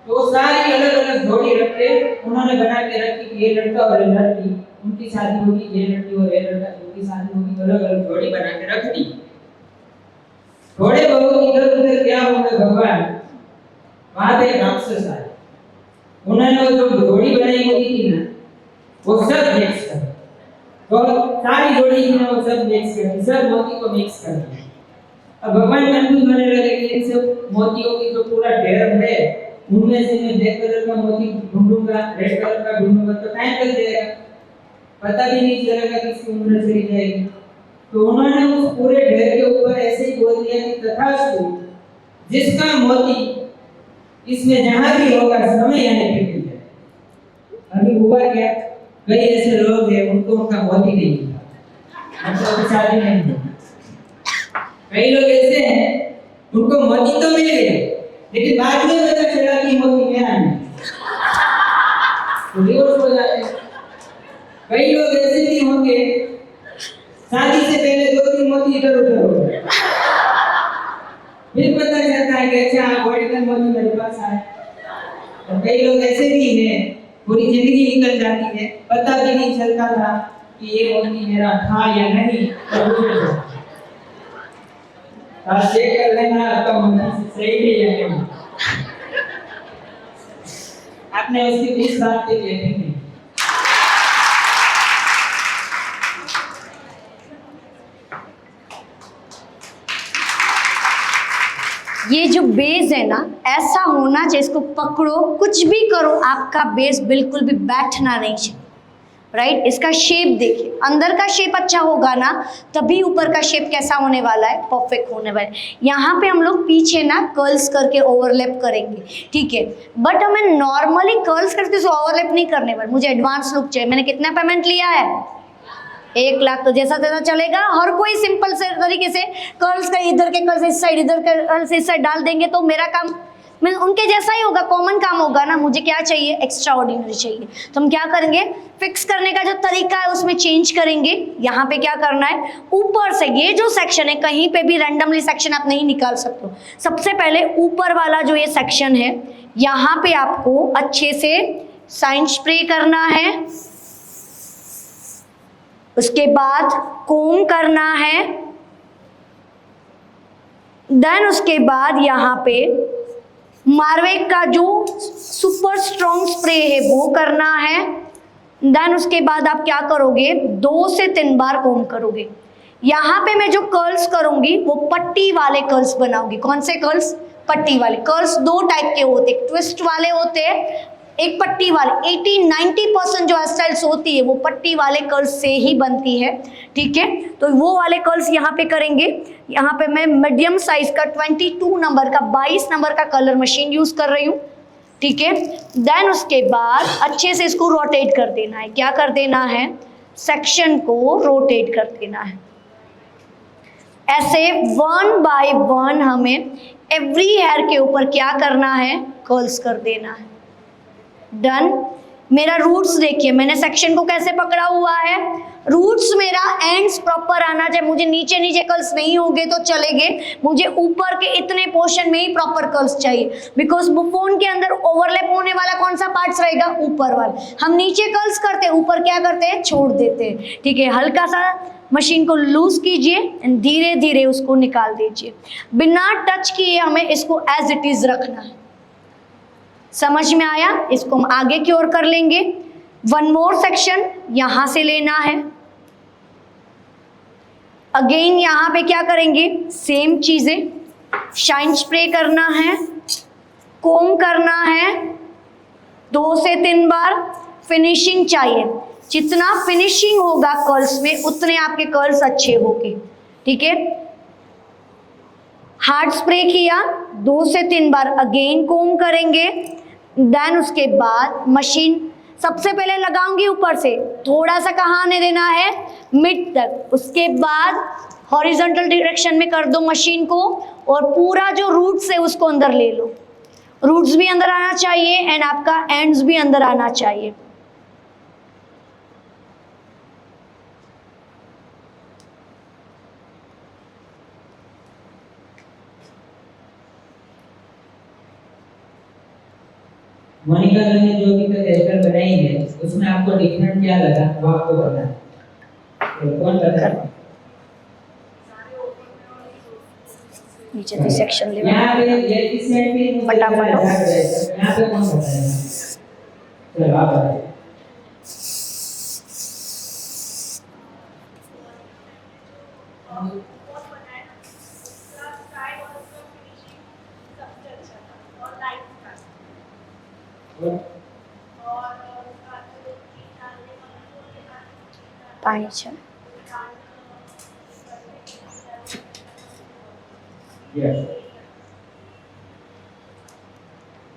तो सारी अलग अलग जोड़ी रख के उन्होंने बना के रखी कि ये लड़का और ये लड़की उनकी शादी होगी, ये लड़की और ये लड़का उनकी शादी होगी, अलग अलग जोड़ी बना के रख दी। थोड़े बहुत इधर उधर क्या होगा, भगवान वहां पे राक्षस आए, उन्होंने वो जो जोड़ी बनाई हुई थी ना वो सब मिक्स कर, तो सारी जोड़ी थी ना वो सब मिक्स कर, सब मोती को मिक्स कर दिया। अब भगवान कंफ्यूज होने लगे कि इन सब मोतियों की जो पूरा ढेर है उनमें से मैं ब्लैक कलर का मोती ढूंढूंगा, रेड कलर का ढूंढूंगा तो टाइम लग जाएगा, पता भी नहीं चलेगा किसकी उम्र चली जाएगी। तो उन्होंने उस पूरे ढेर के ऊपर ऐसे ही बोल दिया कि तथास्तु, जिसका मोती इसमें जहां भी होगा समय यानी फिर मिल जाए। अभी हुआ क्या, कई ऐसे लोग हैं उनको उनका मोती नहीं मिला, मतलब शादी नहीं हुई। कई लोग ऐसे हैं उनको मोती तो मिल गए लेकिन बाद में पता चला कि मोती मेरा नहीं, तो डिवोर्स हो जाते हैं। कई लोग ऐसे भी होंगे शादी से पहले 2-3 मोती इधर उधर हो गए, फिर पता चलता है कि अच्छा गोल्डन मोती मेरे पास आए। और कई लोग ऐसे भी हैं पूरी जिंदगी निकल जाती है, पता भी नहीं चलता था कि ये मोती मेरा था या नहीं। तो चेक कर लेना आपका मोती सही है या नहीं। आपने उसकी 20 बात पे कहते ये जो बेस है ना ऐसा होना चाहिए, इसको पकड़ो कुछ भी करो आपका बेस बिल्कुल भी बैठना नहीं चाहिए, राइट। इसका शेप देखिए, अंदर का शेप अच्छा होगा ना तभी ऊपर का शेप कैसा होने वाला है, परफेक्ट होने वाला है। यहाँ पे हम लोग पीछे ना कर्ल्स करके ओवरलैप करेंगे, ठीक है, बट हमें नॉर्मली कर्ल्स करके से ओवरलैप नहीं करने वाले, मुझे एडवांस लुक चाहिए। मैंने कितना पेमेंट लिया है 1 लाख, तो जैसा तैसा चलेगा। हर कोई सिंपल से तरीके से कर्ल्स का इधर के कर्ल्स इस साइड, इधर के कर्ल्स इस साइड डाल देंगे तो मेरा काम उनके जैसा ही होगा, कॉमन काम होगा ना। मुझे क्या चाहिए, एक्स्ट्रा ऑर्डिनरी चाहिए। तो हम क्या करेंगे, फिक्स करने का जो तरीका है उसमें चेंज करेंगे। यहाँ पे क्या करना है, ऊपर से ये जो सेक्शन है, कहीं पे भी रैंडमली सेक्शन आप नहीं निकाल सकते हो। सबसे पहले ऊपर वाला जो ये सेक्शन है, यहाँ पे आपको अच्छे से साइन स्प्रे करना है। उसके बाद कोम करना है। देन उसके बाद यहाँ पे मार्वेक का जो सुपर स्ट्रॉन्ग स्प्रे है वो करना है। देन उसके बाद आप क्या करोगे, 2 से 3 बार कोम करोगे। यहाँ पे मैं जो कर्ल्स करूंगी वो पट्टी वाले कर्ल्स बनाऊंगी। कौन से कर्ल्स, पट्टी वाले कर्ल्स। 2 टाइप के होते, एक ट्विस्ट वाले होते हैं, एक पट्टी वाले। 80-90% जो हेयर स्टाइल्स होती है वो पट्टी वाले कर्ल्स से ही बनती है, ठीक है। तो वो वाले कर्ल्स यहाँ पे करेंगे। यहाँ पे मैं मीडियम साइज का 22 नंबर का 22 नंबर का कलर मशीन यूज कर रही हूँ, ठीक है। देन उसके बाद अच्छे से इसको रोटेट कर देना है। क्या कर देना है, सेक्शन को रोटेट कर देना है। ऐसे 1 बाय 1 हमें एवरी हेयर के ऊपर क्या करना है, कर्ल्स कर देना है। डन। मेरा रूट्स देखिए, मैंने सेक्शन को कैसे पकड़ा हुआ है। रूट्स मेरा एंड्स प्रॉपर आना चाहिए। मुझे नीचे नीचे कर्ल्स नहीं होंगे तो चलेंगे, मुझे ऊपर के इतने पोर्शन में ही प्रॉपर कर्ल्स चाहिए। बिकॉज बुफोन के अंदर ओवरलैप होने वाला कौन सा पार्ट्स रहेगा, ऊपर वाला। हम नीचे कर्ल्स करते हैं, ऊपर क्या करते हैं, छोड़ देते हैं, ठीक है। हल्का सा मशीन को लूज कीजिए एंड धीरे धीरे उसको निकाल दीजिए। बिना टच किए हमें इसको एज इट इज रखना है। समझ में आया? इसको हम आगे की ओर कर लेंगे। 1 मोर सेक्शन यहां से लेना है। अगेन यहां पे क्या करेंगे, सेम चीजें, शाइन स्प्रे करना है, कोम करना है 2 से 3 बार। फिनिशिंग चाहिए, जितना फिनिशिंग होगा कर्ल्स में उतने आपके कर्ल्स अच्छे होंगे, ठीक है। हार्ड स्प्रे किया, 2 से 3 बार अगेन कोम करेंगे। देन उसके बाद मशीन सबसे पहले लगाऊंगी ऊपर से, थोड़ा सा कहाँ आने देना है, मिड तक। उसके बाद हॉरिजॉन्टल डायरेक्शन में कर दो मशीन को और पूरा जो रूट्स है उसको अंदर ले लो। रूट्स भी अंदर आना चाहिए एंड आपका एंड्स भी अंदर आना चाहिए। मोनिका ने जो भी हेयरस्टाइल बनाई है उसमें आपको डिफरेंट क्या लगा वो आपको बताना है। तो कौन बता रहा है? नीचे से सेक्शन ले यहाँ पे ये इस साइड पे फटाफट यहाँ पे कौन बताएगा? चलो आप बताइए। पानी છે।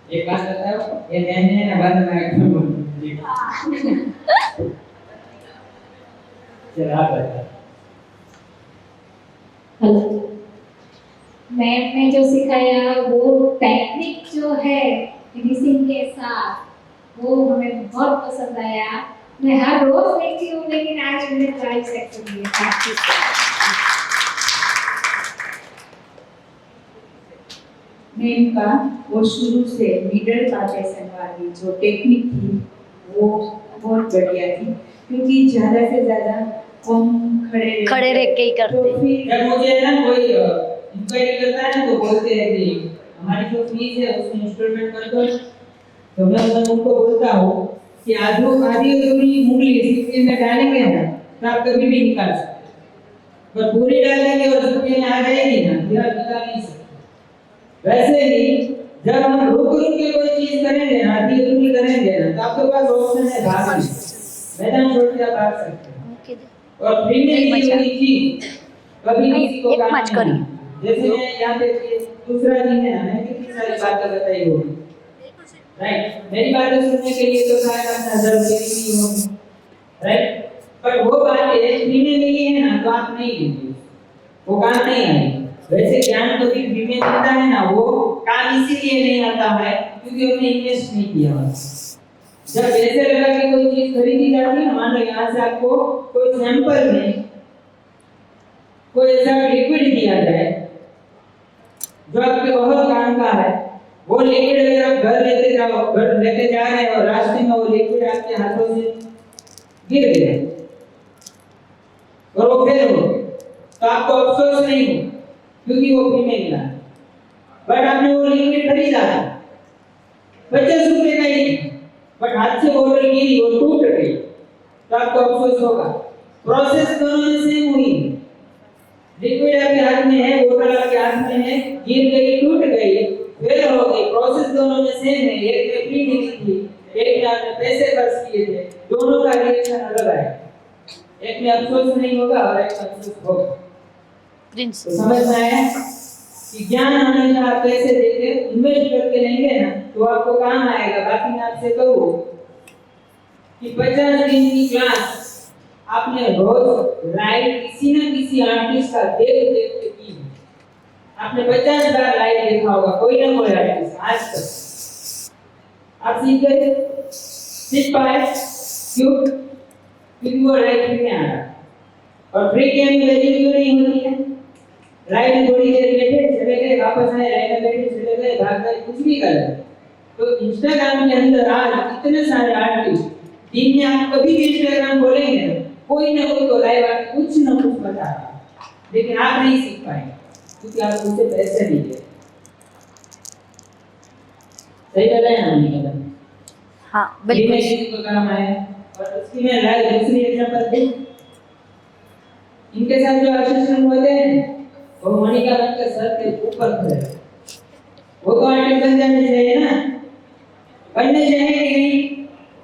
एक बात बताओ, ये नैन है ना बाद में चलो आप बताओ। हेलो, मैम ने जो सिखाया वो टेक्निक जो है फिनिशिंग के साथ वो हमें बहुत पसंद आया। मैं हर रोज देखती हूँ लेकिन आज मैंने ट्राई सेक्शन किया। मैम का वो शुरू से मिडल पार्टेशन वाली जो टेक्निक थी वो बहुत बढ़िया थी, क्योंकि ज़्यादा से ज़्यादा हम खड़े रह के ही करते तो फिर जब मुझे ना कोई इंक्वायरी करता है ना तो बोलते हैं कि हमारी जो फीस है उसमें इंस्टॉलमेंट कर दो। तो मैं उनको बोलता हूँ कि आधी अधूरी मूंगली सिक्के में डालेंगे ना तो आप कभी भी निकाल सकते, पर पूरी डालेंगे और सिक्के में आ जाएगी ना फिर आप निकाल नहीं सकते। वैसे ही जब हम रुक के कोई चीज करेंगे ना, आधी अधूरी करेंगे ना, तो आपके पास ऑप्शन है भागने, मैदान छोड़ के आप भाग सकते हैं। और फ्री में दी हुई चीज कभी किसी को काम नहीं आती। जैसे मैं यहाँ पे दूसरा दिन है, मैंने कितनी सारी बातें बताई होगी, राइट। मेरी बातें सुनने के लिए तो शायद आप नजर देती होगी, राइट। पर वो बातें फ्री में मिली है ना तो आप नहीं लेंगे, वो काम नहीं आएगी। वैसे ज्ञान तो भी फ्री में मिलता है ना, वो काम इसीलिए नहीं आता है क्योंकि हमने इन्वेस्ट नहीं किया है। जब पैसे लगा के कोई चीज खरीदी जाती है, मान लो यहाँ से आपको कोई सैंपल में कोई ऐसा लिक्विड दिया जाए जो आपके बहुत काम का है, वो लिक्विड अगर आप घर लेके जा रहे हैं और रास्ते में वो लिक्विड आपके हाथों से गिर गया और वो फेल हो गया, तो आपको अफसोस नहीं हो क्योंकि वो फ्री में मिला। बट आपने वो लिक्विड खरीदा 50 रुपए का ही, बट हाथ से बोतल गिरी, वो टूट गई, तो आपको अफसोस होगा। प्रोसेस दोनों में सेम हुई, लिक्विड आपके हाथ में है, बोतल आपके हाथ में है, गिर गई, टूट गई, फेल हो गई, प्रोसेस दोनों में सेम है। एक में फ्री मिली थी, एक में आपने पैसे खर्च किए थे, दोनों का रिएक्शन अलग आएगा। एक में अफसोस नहीं होगा और एक में अफसोस होगा। प्रिंस तो समझ में आया कि ज्ञान हमेशा आप पैसे देके इन्वेस्ट करके लेंगे ना तो आपको काम आएगा। बाकी मैं आपसे कहूँ कि 50 दिन की क्लास आपने रोज लाइव किसी न किसी आर्टिस्ट का देख के की है। आपने 50 बार लाइव देखा होगा कोई ना कोई आर्टिस्ट आज तक। आप सीख पाए क्यों? क्योंकि वो लाइव फ्री में आ रहा है और फ्री गेम में वैल्यू क्यों नहीं होती है? लाइव में थोड़ी देर बैठे चले गए, वापस आए, लाइव में बैठे चले गए, भाग गए, कुछ भी कर रहे। तो इंस्टाग्राम के अंदर आज इतने सारे आर्टिस्ट, दिन में आप कभी भी इंस्टाग्राम खोलेंगे कोई ना कोई तो लाइव आके कुछ ना कुछ बता रहा है, लेकिन आप नहीं सीख पाएंगे क्योंकि आप उनसे पैसे नहीं दे। सही बताया ना मैंने? हाँ बिल्कुल। किसी को काम आया और उसकी मैं लाइव दूसरी एग्जांपल दूं। इनके साथ जो असिस्टेंट होते हैं वो मणिका मैम के सर के ऊपर खड़े, वो तो आर्टिस्ट बन जाने चाहिए ना, बनने चाहिए कि नहीं?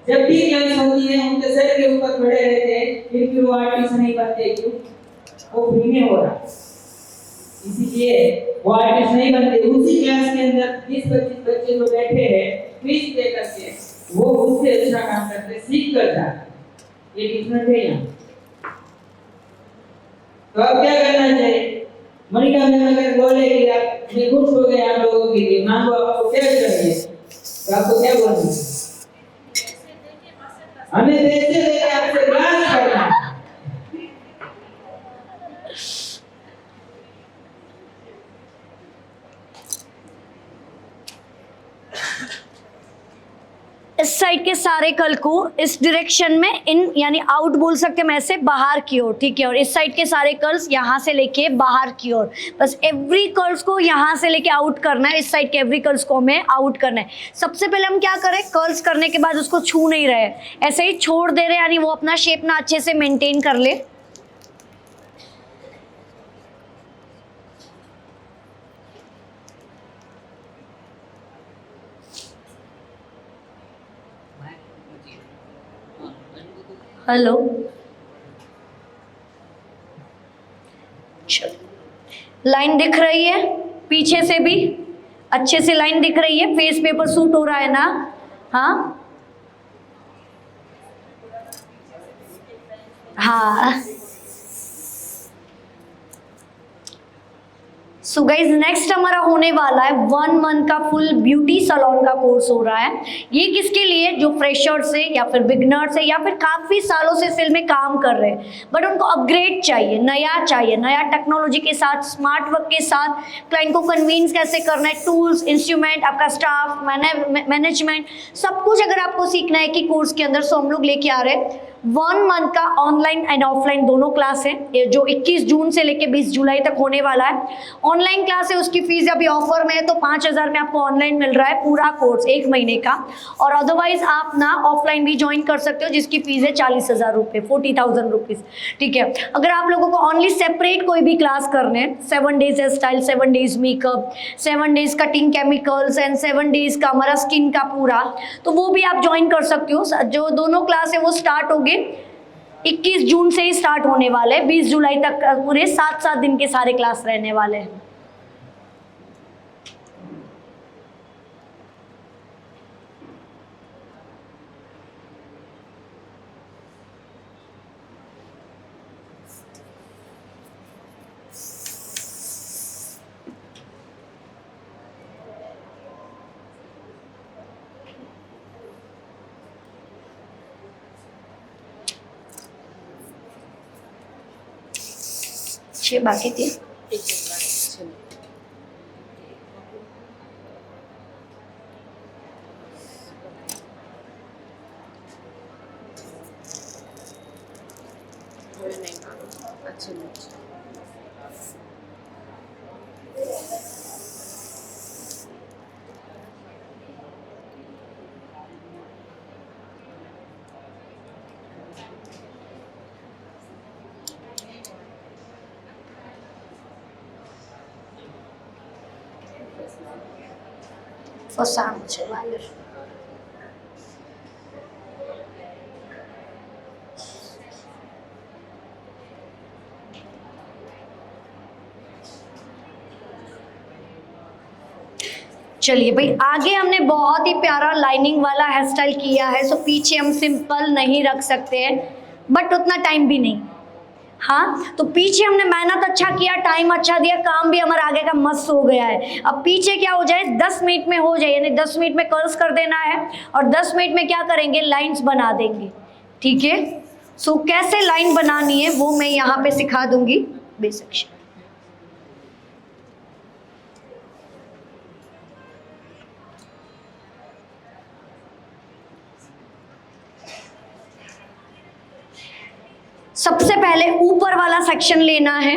जब भी क्लास होती है उनके सर के ऊपर खड़े रहते हैं, फिर भी वो आर्टिस्ट नहीं बनते क्यों? वो फ्री में हो रहा, इसीलिए वो आर्टिस्ट नहीं बनते। उसी क्लास के अंदर 20-25 बच्चे जो बैठे हैं फीस पे करके वो उससे अच्छा काम करते, सीख कर जाते। ये डिफरेंट है यहाँ। तो अब क्या करना चाहिए? मणिका मैम अगर बोले कि आप मैं खुश हो गए आप लोगों के लिए, मांगो आपको क्या चाहिए, तो आपको क्या बोलना? हमें पैसे देके आपसे क्लास करना है। इस साइड के सारे कल को इस डायरेक्शन में इन यानी आउट बोल सकते हैं, ऐसे बाहर की ओर, ठीक है। और इस साइड के सारे कर्ल्स यहाँ से लेके बाहर की ओर, बस एवरी कर्ल्स को यहाँ से लेके आउट करना है। इस साइड के एवरी कर्ल्स को हमें आउट करना है। सबसे पहले हम क्या करें, कर्ल्स करने के बाद उसको छू नहीं रहे, ऐसे ही छोड़ दे रहे, यानी वो अपना शेप ना अच्छे से मेंटेन कर ले। हेलो, लाइन दिख रही है पीछे से भी अच्छे से लाइन दिख रही है, फेस पेपर सूट हो रहा है ना? हाँ हाँ। सो गाइज नेक्स्ट हमारा होने वाला है 1 मंथ का फुल ब्यूटी सलोन का कोर्स हो रहा है। ये किसके लिए? जो फ्रेशर्स है या फिर बिगनर्स है या फिर काफ़ी सालों से फील्ड में काम कर रहे हैं बट उनको अपग्रेड चाहिए, नया टेक्नोलॉजी के साथ, स्मार्ट वर्क के साथ क्लाइंट को कन्विंस कैसे करना है, टूल्स, इंस्ट्रूमेंट, आपका स्टाफ, मैनेजमेंट, सब कुछ अगर आपको सीखना है कि कोर्स के अंदर, सो हम लोग लेके आ रहे हैं 1 मंथ का ऑनलाइन एंड ऑफलाइन दोनों क्लास है, जो 21 जून से लेके 20 जुलाई तक होने वाला है। ऑनलाइन क्लास है, उसकी फीस अभी ऑफर में है तो 5000 में आपको ऑनलाइन मिल रहा है पूरा कोर्स 1 महीने का। और अदरवाइज आप ना ऑफलाइन भी ज्वाइन कर सकते हो जिसकी फीस है 40,000 रुपये, 40,000 रुपीज़, ठीक है। अगर आप लोगों को ओनली सेपरेट कोई भी क्लास करने हैं, 7 days hair style, 7 days makeup, 7 days cutting chemicals and 7 days का हमारा स्किन का पूरा, तो वो भी आप ज्वाइन कर सकते हो। जो दोनों क्लास है वो स्टार्ट होंगे 21 जून से ही स्टार्ट होने वाले, 20 जुलाई तक पूरे 7 दिन के सारे क्लास रहने वाले हैं। छः बाकी थी। Fossano છે વાયર. चलिए भाई, आगे हमने बहुत ही प्यारा लाइनिंग वाला हेयर स्टाइल किया है, सो पीछे हम सिंपल नहीं रख सकते हैं, बट उतना टाइम भी नहीं। हाँ, तो पीछे हमने मेहनत अच्छा किया, टाइम अच्छा दिया, काम भी हमारा आगे का मस्त हो गया है। अब पीछे क्या हो जाए, 10 मिनट में हो जाए, यानी 10 मिनट में कर्ल्स कर देना है और 10 मिनट में क्या करेंगे, लाइंस बना देंगे। ठीक है, सो कैसे लाइन बनानी है वो मैं यहाँ पे सिखा दूंगी बेसिक। सबसे पहले ऊपर वाला सेक्शन लेना है,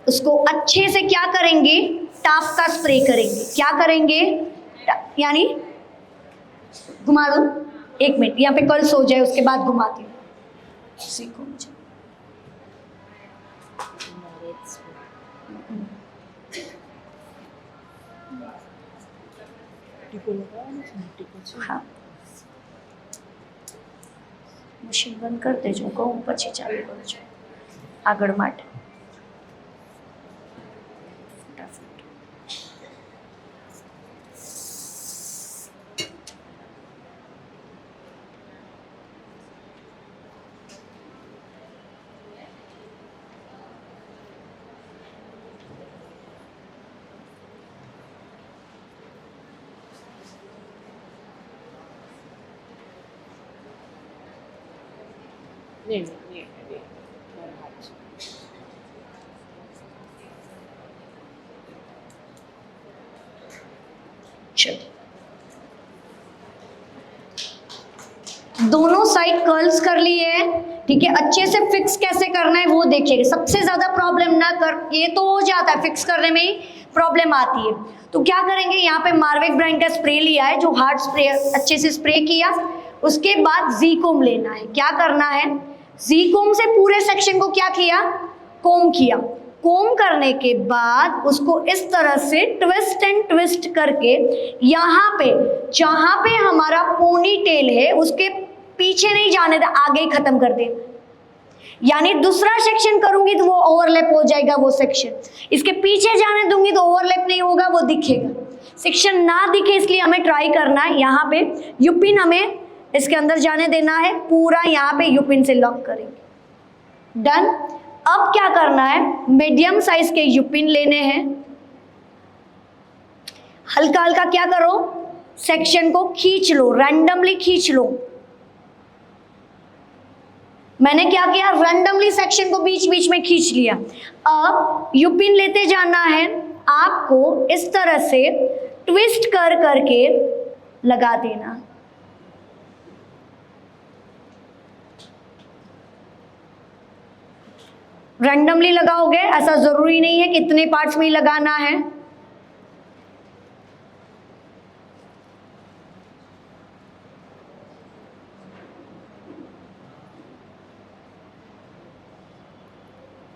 उसको अच्छे से क्या करेंगे, टाफ का स्प्रे करेंगे। क्या करेंगे, यानी घुमा दो, 1 मिनट यहाँ पे कर्ल्स हो जाए, उसके बाद घुमाती हूँ। सीखो मुझे। हाँ, મશીન બંધ કરી દેજો, કહું પછી ચાલુ કરજો આગળ માટે ફટાફટ। दोनों साइड कर्ल्स कर लिए है। ठीक है, अच्छे से फिक्स कैसे करना है वो देखिएगा। सबसे ज्यादा प्रॉब्लम ना कर, ये तो हो जाता है, फिक्स करने में ही प्रॉब्लम आती है। तो क्या करेंगे, यहाँ पे मार्विक ब्रांड का स्प्रे लिया है, जो हार्ड स्प्रे, अच्छे से स्प्रे किया। उसके बाद जी कोम लेना है। क्या करना है, जी कोम से पूरे सेक्शन को क्या किया, कोम किया। कोम करने के बाद उसको इस तरह से ट्विस्ट एंड ट्विस्ट करके यहाँ पे जहाँ पे हमारा पोनी टेल है उसके पीछे नहीं जाने दे, आगे ही खत्म कर दे। यानी दूसरा सेक्शन करूंगी तो वो ओवरलैप हो जाएगा वो सेक्शन, इसके पीछे जाने दूंगी तो ओवरलैप नहीं होगा, वो दिखेगा। सेक्शन ना दिखे इसलिए हमें ट्राई करना है। यहाँ पे यूपिन हमें इसके अंदर जाने देना है, पूरा यहाँ पे यूपिन से लॉक करेंगे। डन। अब क्या करना है, मीडियम साइज के यूपिन लेने हैं, हल्का हल्का क्या करो, सेक्शन को खींच लो, रैंडमली खींच लो। मैंने क्या किया, रैंडमली सेक्शन को बीच बीच में खींच लिया। अब यूपिन लेते जाना है, आपको इस तरह से ट्विस्ट कर करके लगा देना। रैंडमली लगाओगे, ऐसा जरूरी नहीं है कितने पार्ट्स में ही लगाना है।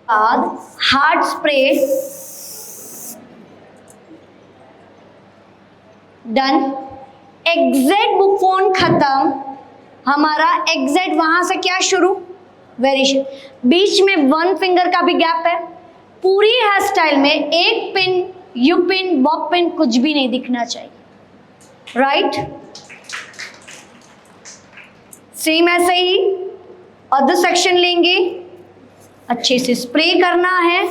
बाद hard spray done. Exact Buffon खत्म, हमारा एग्जैक्ट वहां से क्या शुरू, वेरिएशन, बीच में 1 फिंगर का भी गैप है। पूरी हेयर स्टाइल में एक pin, you pin, Bob pin कुछ भी नहीं दिखना चाहिए, राइट। सेम ऐसे ही अदर सेक्शन लेंगे, अच्छे से स्प्रे करना है।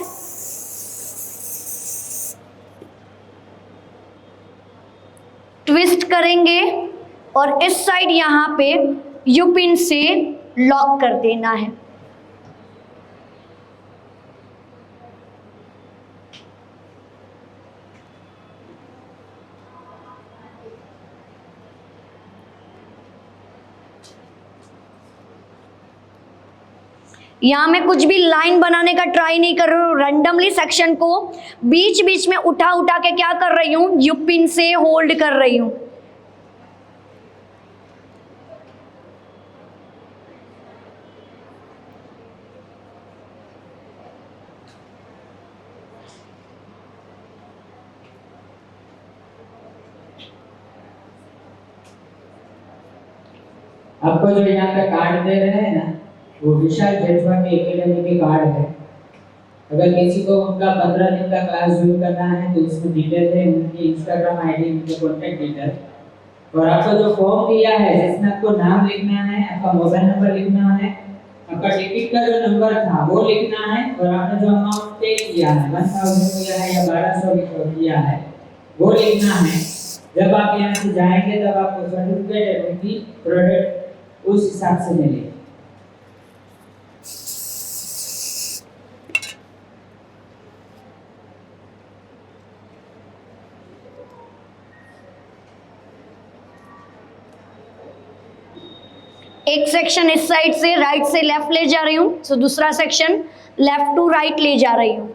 ट्विस्ट करेंगे और इस साइड यहाँ पे यू पिन से लॉक कर देना है। यहाँ मैं कुछ भी लाइन बनाने का ट्राई नहीं कर रही हूँ, रैंडमली सेक्शन को बीच बीच में उठा उठा के क्या कर रही हूँ, यू पिन से होल्ड कर रही हूँ। आपको जो यहाँ पे कार्ड दे रहे हैं ना, वो विशाल जेठवानी एकेडमी के कार्ड है। अगर किसी को उनका 15 दिन का क्लास ज्वाइन करना है तो इसमें डिटेल है, उनकी इंस्टाग्राम आईडी, उनके कॉन्टैक्ट डिटेल। और आपको जो फॉर्म दिया है जिसमें आपको नाम लिखना है, आपका मोबाइल नंबर लिखना है, आपका टिकट का जो नंबर था वो लिखना है, और आपने जो अमाउंट पे किया है 1000 किया है या 1200 किया है वो लिखना है। जब आप यहाँ से जाएंगे तब आपको सर्टिफिकेट उनकी प्रोडक्ट उस हिसाब से मिलेगी। एक सेक्शन इस साइड से राइट से लेफ्ट ले जा रही हूँ, तो दूसरा सेक्शन लेफ्ट टू राइट ले जा रही हूँ।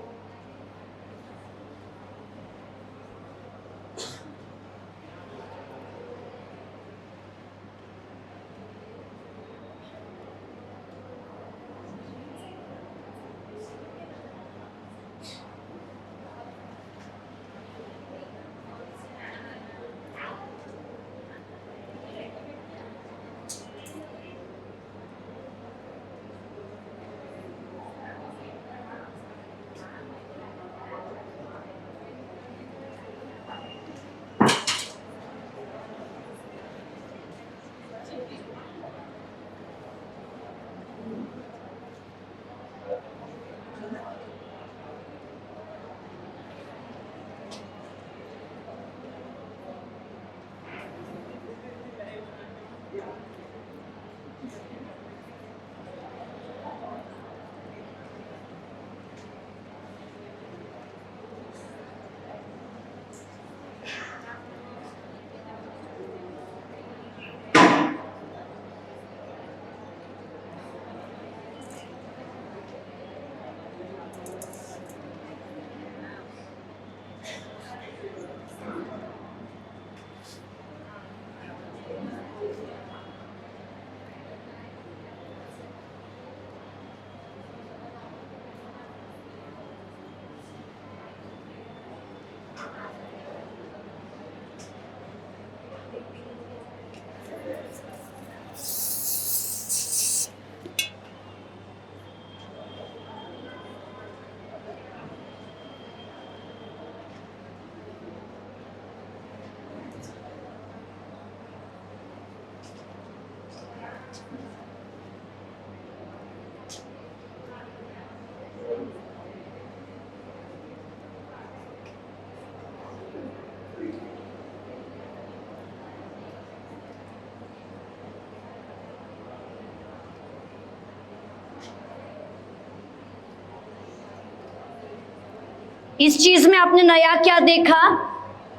इस चीज में आपने नया क्या देखा,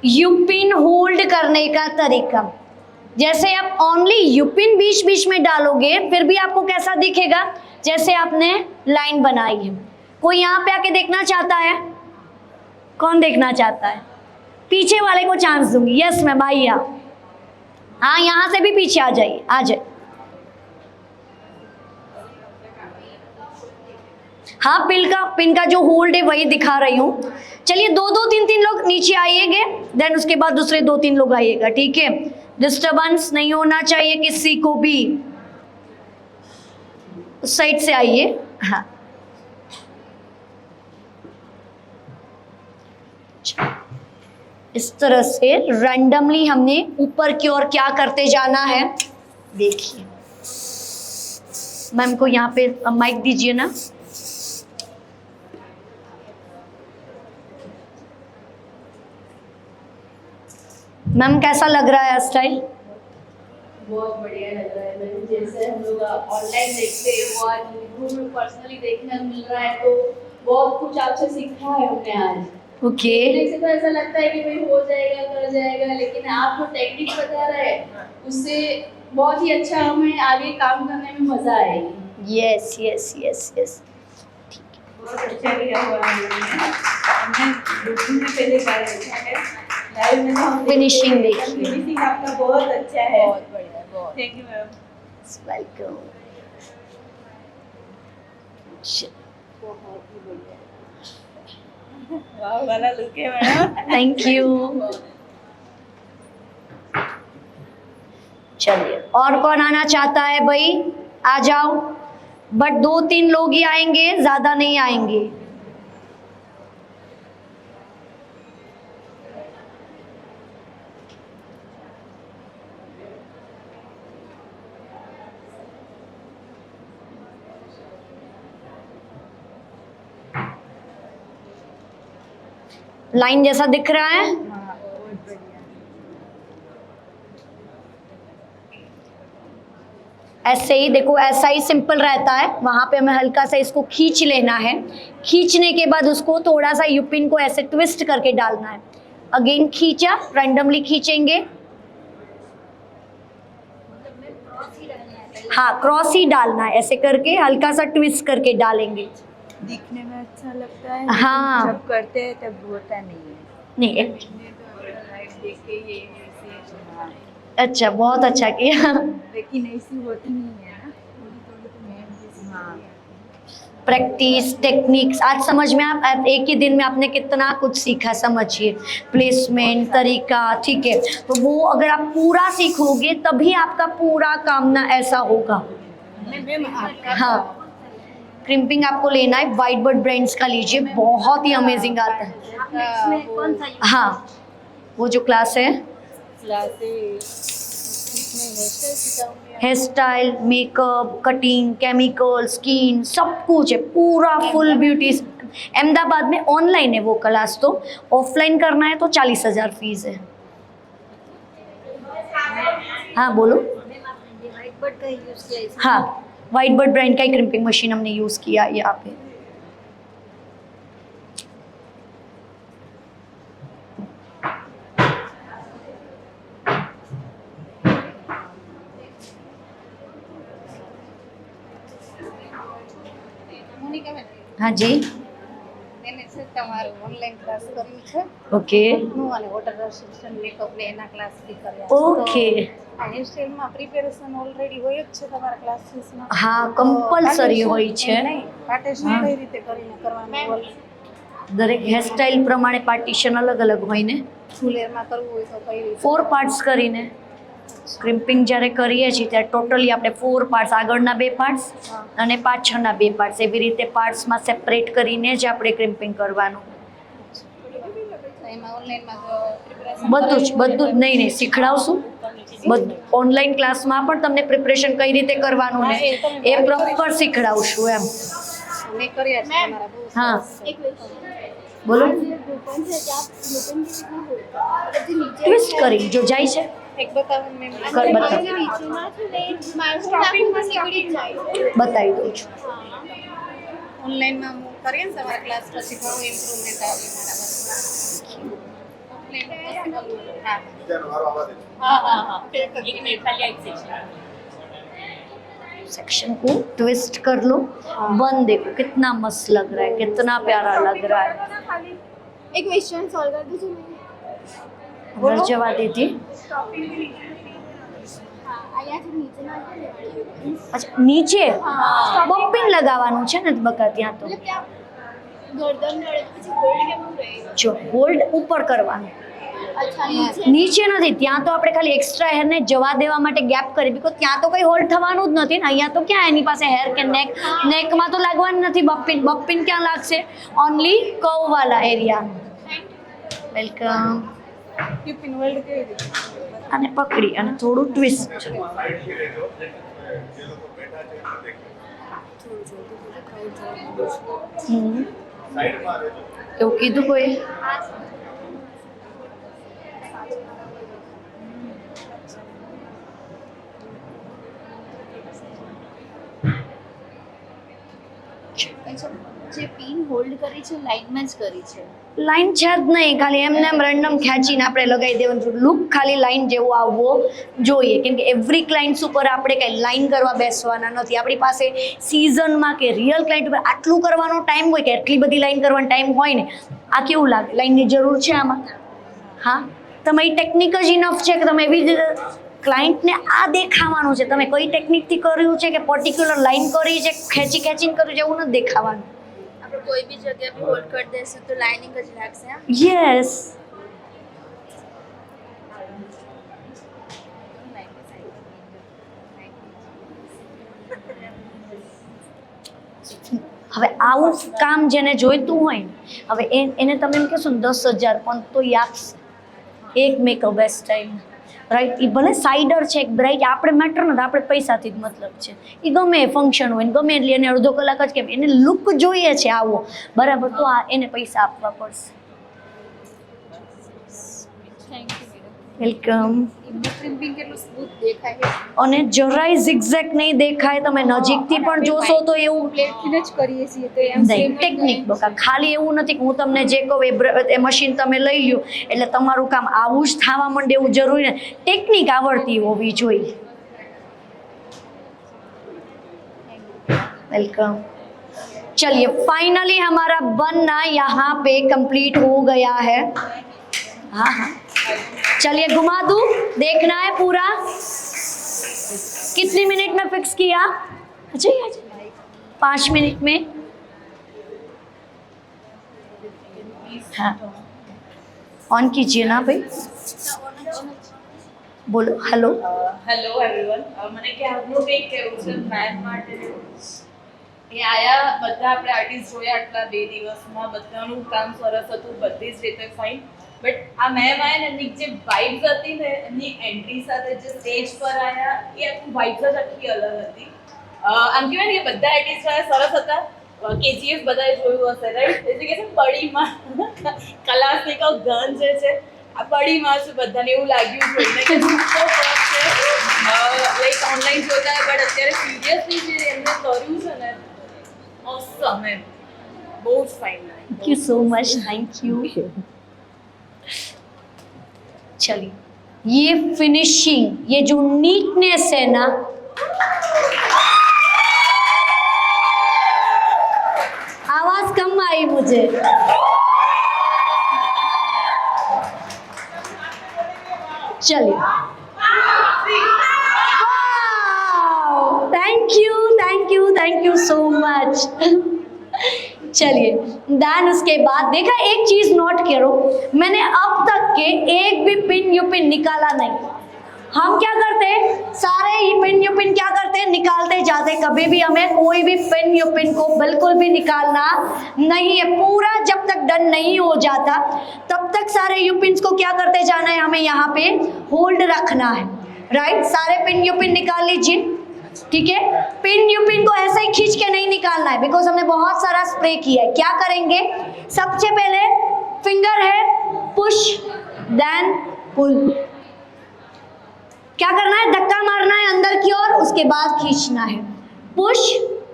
यू पिन होल्ड करने का तरीका। जैसे आप ओनली यू पिन बीच बीच में डालोगे फिर भी आपको कैसा दिखेगा, जैसे आपने लाइन बनाई है। कोई यहाँ पे आके देखना चाहता है? कौन देखना चाहता है? पीछे वाले को चांस दूंगी। यस मैम, आइए आप। हाँ, यहाँ से भी पीछे आ जाइए, आ जाए। हाँ, पिन का जो होल्ड है वही दिखा रही हूँ। चलिए, दो दो तीन तीन लोग नीचे आइएगा, देन उसके बाद दूसरे 2-3 लोग आइएगा, ठीक है? डिस्टर्बेंस नहीं होना चाहिए किसी को भी। उस साइड से आइए। हाँ, इस तरह से रैंडमली हमने ऊपर की ओर क्या करते जाना है, देखिए। मैम को यहाँ पे माइक दीजिए ना। मैम, कैसा लग रहा है स्टाइल? बहुत बढ़िया लग रहा है मैम। जैसे हम लोग ऑनलाइन देखते हैं वो आज यूट्यूब में पर्सनली देखने मिल रहा है, तो बहुत कुछ आपसे सीखा है हमने आज। ओके। देखने से तो ऐसा लगता है कि भाई हो जाएगा, कर जाएगा, लेकिन आप जो टेक्निक बता रहे हैं उससे बहुत ही अच्छा हमें आगे काम करने में मजा आएगी। Yes yes yes yes. बहुत अच्छा किया हुआ है हमने। हमने YouTube में पहले बार देखा है, लाइव में तो हम Finishing देखते हैं। देखिए। फिनिशिंग आपका बहुत अच्छा है। बहुत बढ़िया, बहुत। Thank you ma'am. वेलकम। बहुत ही बढ़िया। वाह वाला लुक है मैडम। Thank you. चलिए, और कौन आना चाहता है भाई? आ जाओ, बट 2-3 लोग ही आएंगे, ज्यादा नहीं आएंगे। लाइन जैसा दिख रहा है? हाँ, बहुत बढ़िया। ऐसे ही देखो, ऐसा ही सिंपल रहता है। वहां पे हमें हल्का सा इसको खींच लेना है। खींचने के बाद उसको थोड़ा सा यूपिन को ऐसे ट्विस्ट करके डालना है। अगेन खींचा, रैंडमली खींचेंगे। हाँ, क्रॉस ही डालना है, ऐसे करके हल्का सा ट्विस्ट करके डालेंगे। दिखने में अच्छा लगता है, हाँ। जब करते हैं तब होता नहीं है। नहीं, मैंने तो लाइव देख के ये ऐसे सुना है। अच्छा, बहुत अच्छा किया। लेकिन ऐसी होती नहीं है ना, थोड़ी तो मैम जैसी। हाँ, प्रैक्टिस, टेक्निक्स, आज समझ में आप एक ही दिन में आपने कितना कुछ सीखा, समझिए। प्लेसमेंट, तरीका, ठीक है। तो वो अगर आप पूरा सीखोगे तभी आपका पूरा काम ना ऐसा होगा। मैम आपका हाँ, क्रिम्पिंग आपको लेना है, वाइट बर्ड ब्रांड्स का लीजिए, बहुत ही अमेजिंग आता है। हाँ, वो जो क्लास है, hair style, makeup, cutting, chemical, skin, सब कुछ है, पूरा फुल ब्यूटी। अहमदाबाद में ऑनलाइन है वो क्लास, तो ऑफलाइन करना है तो 40,000 फीस है। हाँ बोलो। हाँ, वाइट बर्ड ब्रांड का ही क्रिम्पिंग मशीन हमने यूज़ किया यहाँ पे। हाँ जी, मैंने से તમારું ઓનલાઈન ક્લાસ કરી છે ઓકે નું અને વોટર રેસિસ્ટન્ટ મેકઅપ ને એના ક્લાસ બી કર્યા ઓકે। હેર સ્ટાઈલમાં પ્રિપેરેશન ઓલરેડી હોય જ છે તમારા ક્લાસીસમાં હા, કમ્પલસરી હોય છે। પાર્ટેશન કઈ રીતે કરીને કરવાનું દરેક હેરસ્ટાઈલ પ્રમાણે પાર્ટીશન અલગ અલગ હોય ને, ફૂલ હેરમાં કરવું હોય તો કઈ રીતે 4 પાર્ટ્સ કરીને ક્રિમ્પિંગ જ્યારે કરીએ છીએ ત્યારે ટોટલી આપણે 4 પાર્ટ્સ, આગળના 2 પાર્ટ્સ અને પાછળના 2 પાર્ટ્સ, એવી રીતે પાર્ટ્સમાં સેપરેટ કરીને જ આપણે ક્રિમ્પિંગ કરવાનું। એમાં ઓનલાઈનમાં પ્રિપેરેશન બધું જ નહીં શીખડાવશું। બધું ઓનલાઈન ક્લાસમાં પણ તમને પ્રિપરેશન કઈ રીતે કરવાનું ને એ પ્રોપર શીખડાવશું એમ। મેં કર્યા છે તમારા બહુ हाँ, સરસ છે। બોલો। ટ્વિસ્ટ કરી જો જાય છે એક બતાવો મેમ કર બતાવ, બતાવી દઉં છું। ઓનલાઈનમાં હું કરીએ ને તમારા ક્લાસ પછી ઘણું ઇમ્પ્રુવમેન્ટ આવે મારા બસ। હા सेक्शन को ट्विस्ट कर लो। वन देखो कितना मस्त लग रहा है, कितना प्यारा लग रहा है। एक क्वेश्चन सॉल्व कर दीजिए अंदर जवा दीजिए। नीचे ना अच्छा, नीचे बम्पिंग लगाવાનું છે ને બકા ત્યાં તો मतलब क्या गर्दन गळे तो પછી होल्ड કેવું રહે? જો હોલ્ડ ઉપર કરવાનું, अच्छा नीचे નીચે નથી। ત્યાં તો આપણે ખાલી એક્સ્ટ્રા હેરને જવા દેવા માટે ગેપ કરી, બીકોઝ ત્યાં તો કઈ હોલ્ડ થવાનું જ નથી ને। અહીંયા તો ક્યાં એની પાસે હેર કે નેકમાં તો લાગવાનું નથી બપ્પિન। બપ્પિન ક્યાં लागશે? ઓનલી કર્વ વાલા એરિયા। વેલકમ। ટિફિન વર્લ્ડ કેવી રીતે અને પકડી અને થોડું ટ્વિસ્ટ। એવું કીધું કોઈ? જે પિન હોલ્ડ કરી છે લાઈનમાં જ કરી છે. લાઈન છે જ નહીં, ખાલી એમને એમ રેન્ડમ ખેંચીને આપણે લગાવી દેવાનું. લુક ખાલી લાઈન જેવો આવવો જોઈએ, કેમ કે એવરી ક્લાયન્ટ્સ ઉપર આપણે કંઈ લાઈન કરવા બેસવાના નથી. આપણી પાસે સિઝનમાં કે રિયલ ક્લાયન્ટ ઉપર આટલું કરવાનો ટાઈમ હોય કે એટલી બધી લાઈન કરવાનો ટાઈમ હોય ને, આ કેવું લાગે? લાઈનની જરૂર છે આમાં? હા, તમારી ટેકનિક જ ઇનફ છે કે તમે એવી રીતે ક્લાયન્ટને આ દેખાવાનું છે તમે કઈ ટેકનિકથી કર્યું છે કે પર્ટિક્યુલર લાઈન કરી છે, ખેંચીને કર્યું છે, એવું નથી દેખાવાનું. આપણે કોઈ બી જગ્યાએ બી હોલ્ડ કરી દઈશું તો લાઇનિંગ જ લાગશે. યસ. હવે આવું કામ જેને જોઈતું હોય ને, હવે એને તમે એમ કહેશો ને 10,000 પણ તો આપશે એક મેકઅપ બેસ્ટ સ્ટાઇલ, રાઈટ? એ ભલે સાઇડર છે એક બ્રાઇટ, આપણે મેટર નથી, આપણે પૈસાથી જ મતલબ છે. એ ગમે એ ફંક્શન હોય ને ગમે એટલે એને અડધો કલાક જ કેમ એને લુક જોઈએ છે આવો, બરાબર? તો આ એને પૈસા આપવા પડશે. Thank you madam. વેલકમ. એમનું ક્રિમ્પિંગ કેટલું સ્મૂથ દેખાય છે. અને જરાય ઝિગઝેગ નહીં દેખાય, તમે નજીકથી પણ જોશો તો એવું પ્લેટથી જ કરીએ છીએ તો એમ નહીં. ટેકનિક બકા, ખાલી એવું નથી કે હું તમને જે કહું એ મશીન તમે લઈ લ્યો એટલે તમારું કામ આવું જ થવા માંડે એવું જરૂરી ને. ટેકનિક આવડતી હોવી જોઈએ. वेलकम. चलिए फाइनली हमारा बनना यहाँ पे कंप्लीट हो गया है. हाँ हाँ, चलिए घुमा दूँ, देखना है पूरा. कितनी मिनट में फिक्स किया? अच्छा 5 मिनट में. हाँ, ऑन कीजिए ना भाई. બોલો. Hello hello everyone. મને કે આપણું કંઈક કહેવું છે મેમ માટે. એ આયા બધા આપણે આર્ટિસ્ટ જોયા આટલા 2 દિવસમાં, બધાનું કામ સરસ હતું, બધી જ રીતે ફાઇન. બટ આ મેમ આયા ને એમની જે વાઇબ્સ હતી ને, એમની એન્ટ્રી સાથે જે સ્ટેજ પર આયા એ આખું વાઇબ્સ જ આખી અલગ હતી. આમ કહેવાય ને કે બધા આર્ટિસ્ટ સરસ હતા. કેજીએફ બધાએ જોયું હશે, રાઈટ? એટલે કે છે પડીમાં કલાસ્નિકો ગન જે છે આ પડીમાં છે, બધાને એવું લાગ્યું જોઈને કે સુપર છે. લાઈક ઓનલાઈન જોતા બટ અત્યારે સિરિયસલી જે એમને કર્યું છે ને, ઓસમ એમ, બહુ જ fine. Thank you so much. Thank you. चलिए ये फिनिशिंग, ये जो नीटनेस है ना, आवाज कम आई मुझे. चलिए थैंक यू सो मच. चलिए देन उसके बाद देखा, एक चीज नोट करो, मैंने अब तक के एक भी पिन यू पिन निकाला नहीं. हम क्या करते हैं, सारे ये पिन यू पिन क्या करते हैं, निकालते जाते. कभी भी हमें कोई भी पिन यू पिन को बिल्कुल भी निकालना नहीं है. पूरा जब तक डन नहीं हो जाता तब तक सारे यू पिन को क्या करते जाना है, हमें यहाँ पे होल्ड रखना है, राइट? सारे पिन यू पिन निकाल लीजिए, ठीक है? पिन यू पिन को ऐसे ही खींच के नहीं निकालना है, बिकॉज हमने बहुत सारा स्प्रे किया है. क्या करेंगे, सबसे पहले फिंगर है पुश देन पुल. क्या करना है, धक्का मारना है अंदर की ओर, उसके बाद खींचना है. पुश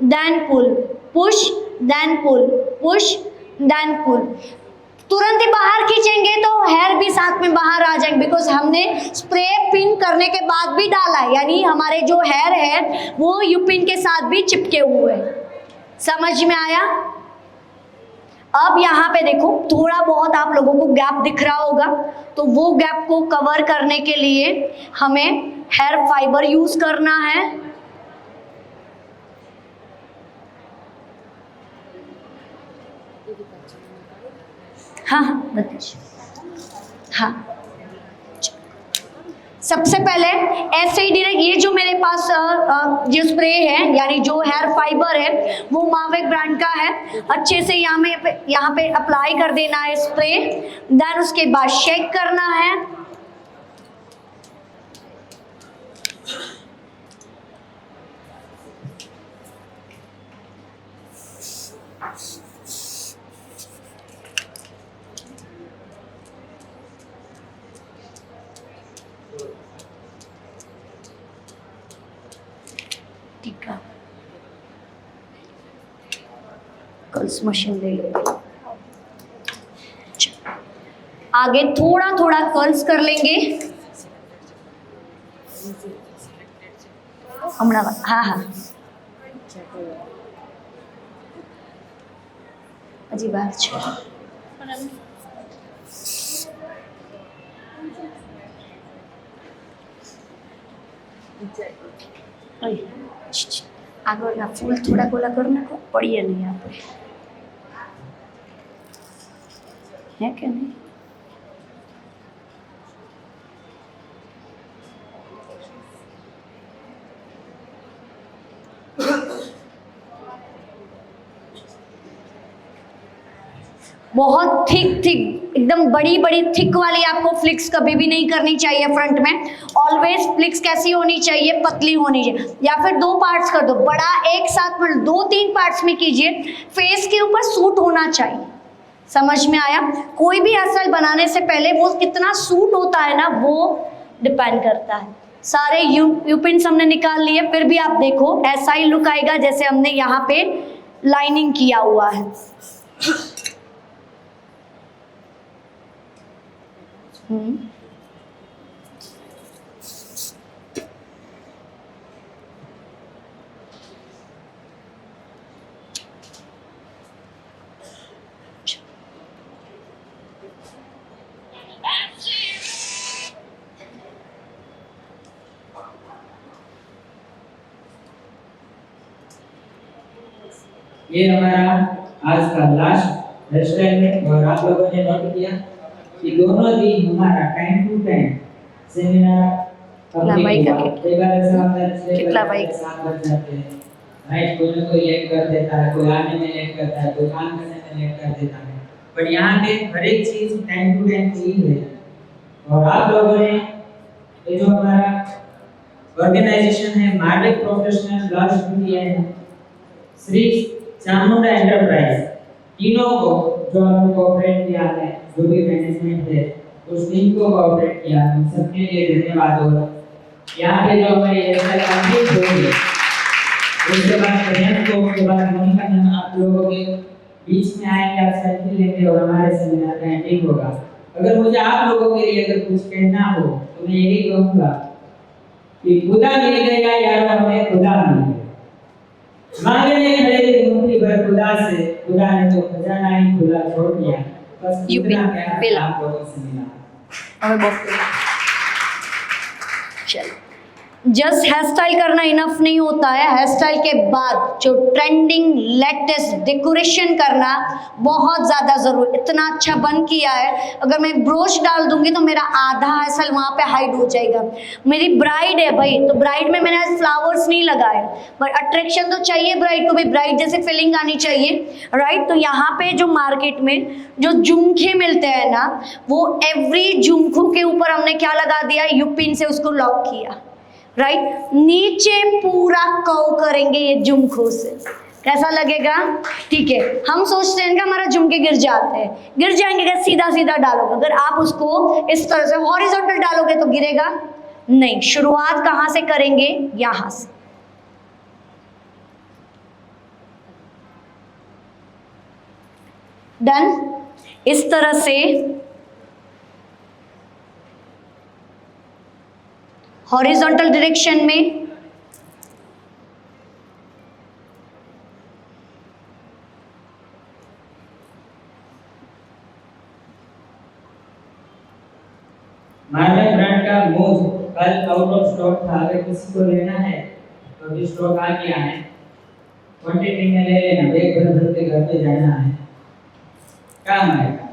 देन पुल, पुश देन पुल, पुश देन पुल. तुरंत ही बाहर खींचेंगे तो हेयर भी साथ में बाहर आ जाएंगे, बिकॉज हमने स्प्रे पिन करने के बाद भी डाला है, यानी हमारे जो हेयर है वो यू पिन के साथ भी चिपके हुए हैं. समझ में आया? अब यहाँ पे देखो थोड़ा बहुत आप लोगों को गैप दिख रहा होगा, तो वो गैप को कवर करने के लिए हमें हेयर फाइबर यूज करना है. हाँ हाँ बताइए. हाँ, सबसे पहले ऐसे ही डायरेक्ट ये जो मेरे पास जो स्प्रे है यानी जो हेयर फाइबर है वो मावेक ब्रांड का है. अच्छे से यहाँ पे अप्लाई कर देना है स्प्रे. देन उसके बाद शेक करना है. कर्ल्स मशीन ले लेंगे। आगे थोड़ा थोड़ा कर्ल्स कर लेंगे। हाँ हाँ હજી વાર છે। આગળના ફૂલ થોડા ગોલા કરી નાખો, પડીએ નહીં આપણે, હે કે નહીં? बहुत थिक थिक एकदम बड़ी बड़ी थिक वाली आपको फ्लिक्स कभी भी नहीं करनी चाहिए फ्रंट में। ऑलवेज फ्लिक्स कैसी होनी चाहिए? पतली होनी चाहिए, या फिर 2 पार्ट्स कर दो, बड़ा एक साथ में 2-3 पार्ट्स में कीजिए। फेस के ऊपर सूट होना चाहिए। समझ में आया? कोई भी हेयर स्टाइल बनाने से पहले वो कितना सूट होता है ना, वो डिपेंड करता है। सारे यू पिन्स हमने निकाल लिए, फिर भी आप देखो ऐसा ही लुक आएगा जैसे हमने यहाँ पे लाइनिंग किया हुआ है। ये हमारा आज का लास्ट हेयर स्टाइल है, और आप लोगों ने नोट किया कि दोनों दिन हमारा time to time seminar complete हुआ। कई बार ऐसा होता है 7 बज जाते हैं, राइट? कोई लेट कर देता है, कोई आने में लेट करता है, कोई काम करने में लेट कर देता है, पर यहाँ पे हर एक चीज टाइम टू टाइम चीज है। और आप लोगों ने ये जो हमारा ऑर्गेनाइजेशन है मार्केट प्रोफेशनल लॉ स्टूडियो है, श्री चामुंडा एंटरप्राइज, तीनों को जो हमने कोऑपरेट किया है, जो भी मैनेजमेंट है उस टीम को कोऑपरेट किया, हम सबके लिए धन्यवाद। और यहाँ पे जो हमारी एसआई कंप्लीट होगी, उसके बाद प्रियंक को, उसके बाद मोनिका मैम आप लोगों के बीच में आएंगे, आप सेल्फी लेंगे और हमारे सेमिनार का एंडिंग होगा। अगर मुझे आप लोगों के लिए अगर कुछ कहना हो तो मैं यही कहूँगा कि खुदा मिल गया यार, हमें खुदा मिल गया। मांगने खड़े थे मुट्ठी भर खुदा से, खुदा ने तो खजाना ही खुला छोड़ दिया। बस इतना प्यार आप लोगों से मिला। और बहुत चल जस्ट हेयर स्टाइल करना इनफ नहीं होता है, हेयर स्टाइल के बाद जो ट्रेंडिंग लेटेस्ट डेकोरेशन करना बहुत ज़्यादा ज़रूरी। इतना अच्छा बन किया है, अगर मैं ब्रोच डाल दूंगी तो मेरा आधा हेयर वहाँ पे हाइड हो जाएगा। मेरी ब्राइड है भाई, तो ब्राइड में मैंने आज फ्लावर्स नहीं लगाए, बट अट्रैक्शन तो चाहिए ब्राइड को भी, ब्राइड जैसे फीलिंग आनी चाहिए, राइट? तो यहाँ पे जो मार्केट में जो झुमके मिलते हैं ना, वो एवरी झुमकों के ऊपर हमने क्या लगा दिया, यूपिन से उसको लॉक किया, राइट? नीचे पूरा कर्व करेंगे ये झुमकों से। कैसा लगेगा? ठीक है, हम सोचते हैं कि हमारा झुमके गिर जाते हैं, गिर जाएंगे अगर सीधा सीधा डालोगे। अगर आप उसको इस तरह से हॉरिजॉन्टल डालोगे तो गिरेगा नहीं। शुरुआत कहाँ से करेंगे? यहाँ से। डन? इस तरह से हॉरिजॉन्टल डायरेक्शन में मार्वेल ब्रांड का मूव कल आउट ऑफ स्टॉक था, अगर किसी को लेना है तो अभी स्टॉक आ गया है, क्वांटिटी में ले लेना, बैग भर भर के घर पे जाना है, काम आएगा।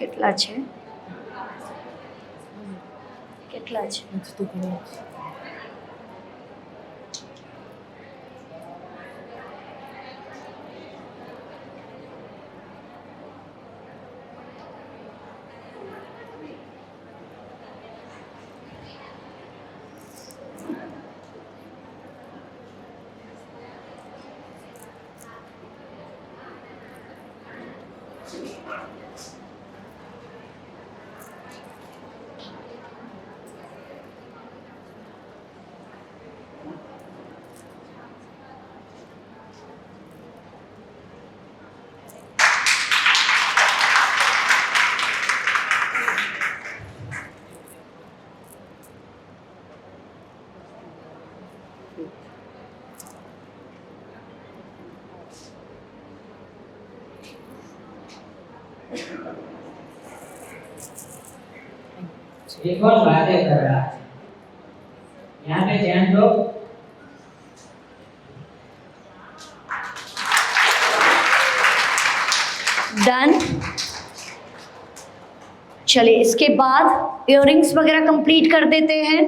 કેટલા છે કેટલા છે ये कौन बातें कर रहा है? यहाँ पे ध्यान दो। डन। चलिए इसके बाद इयररिंग्स वगैरह कंप्लीट कर देते हैं।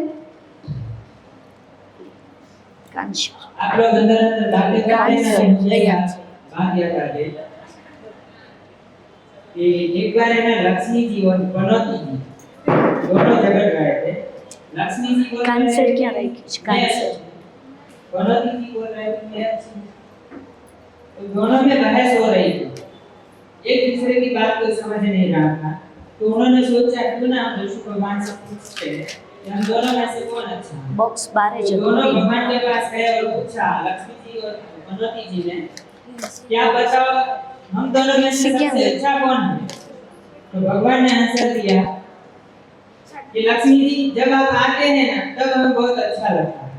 आप लोग अंदर अंदर बातें कर रहे हैं, मुझे बात याद आ गई कि एक बार है ना लक्ष्मी जी और बनौती जी दोनों झगड़ रहे थे। लक्ष्मी जी बोल रहे कैंसर क्या रही कैंसर बनौती जी बोल रहे थे मैं अच्छी। तो दोनों में बहस हो रही थी, एक दूसरे की बात को समझ नहीं रहा था। तो उन्होंने सोचा क्यों ना हम विष्णु भगवान से पूछते हैं कि हम दोनों में से कौन अच्छा है। बॉक्स बाहर तो दोनों भगवान के पास गए और पूछा लक्ष्मी जी और बनौती जी ने, क्या बताओ हम दोनों में से सबसे अच्छा कौन है। तो भगवान ने आंसर दिया कि लक्ष्मी जी जब आप आते हैं ना तब हमें बहुत अच्छा लगता है,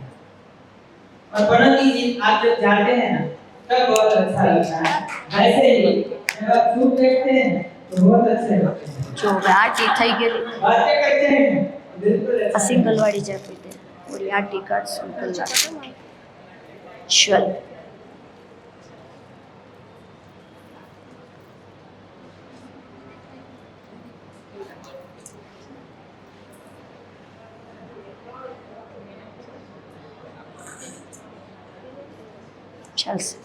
और बनौती जी आप जब जाते हैं ना तब बहुत अच्छा लगता है। ऐसे ही जब आप चुप बैठते हैं तो बहुत अच्छे लगते हैं। जो आटी થઈ ગયેલી बातें करते हैं बिल्कुल अच्छा સિંગલવાળી જ આપી દે ઓલી આટી કાર્ડ સિંગલ ચલ ચાલશે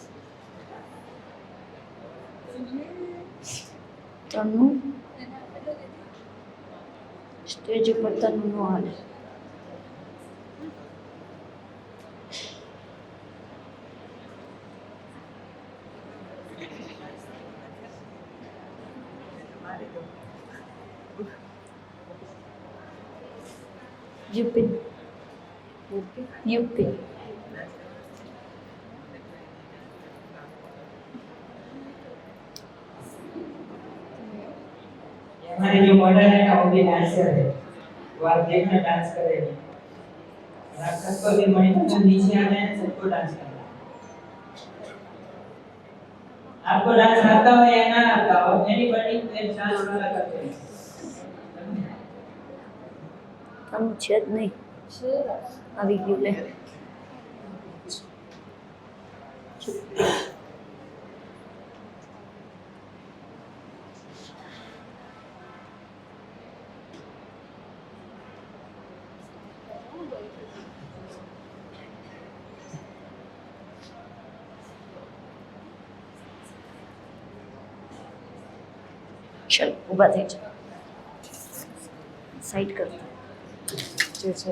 તનું સ્ટેજ ઉપર તનું નો હાલે यूपी यूपी हमारे जो मॉडल है ना वो भी डांसर है, वो आप देखना डांस करेंगे। और आप सबको भी मणिपुर नीचे आना है, सबको डांस करना है। आपको डांस आता हो या ना आता हो, एनीबॉडी कैन डांस वाला करते हैं। તનું છે જ નહીં આવી ગયું લે चल ऊभा થઈ જા સાઈડ કર જે છે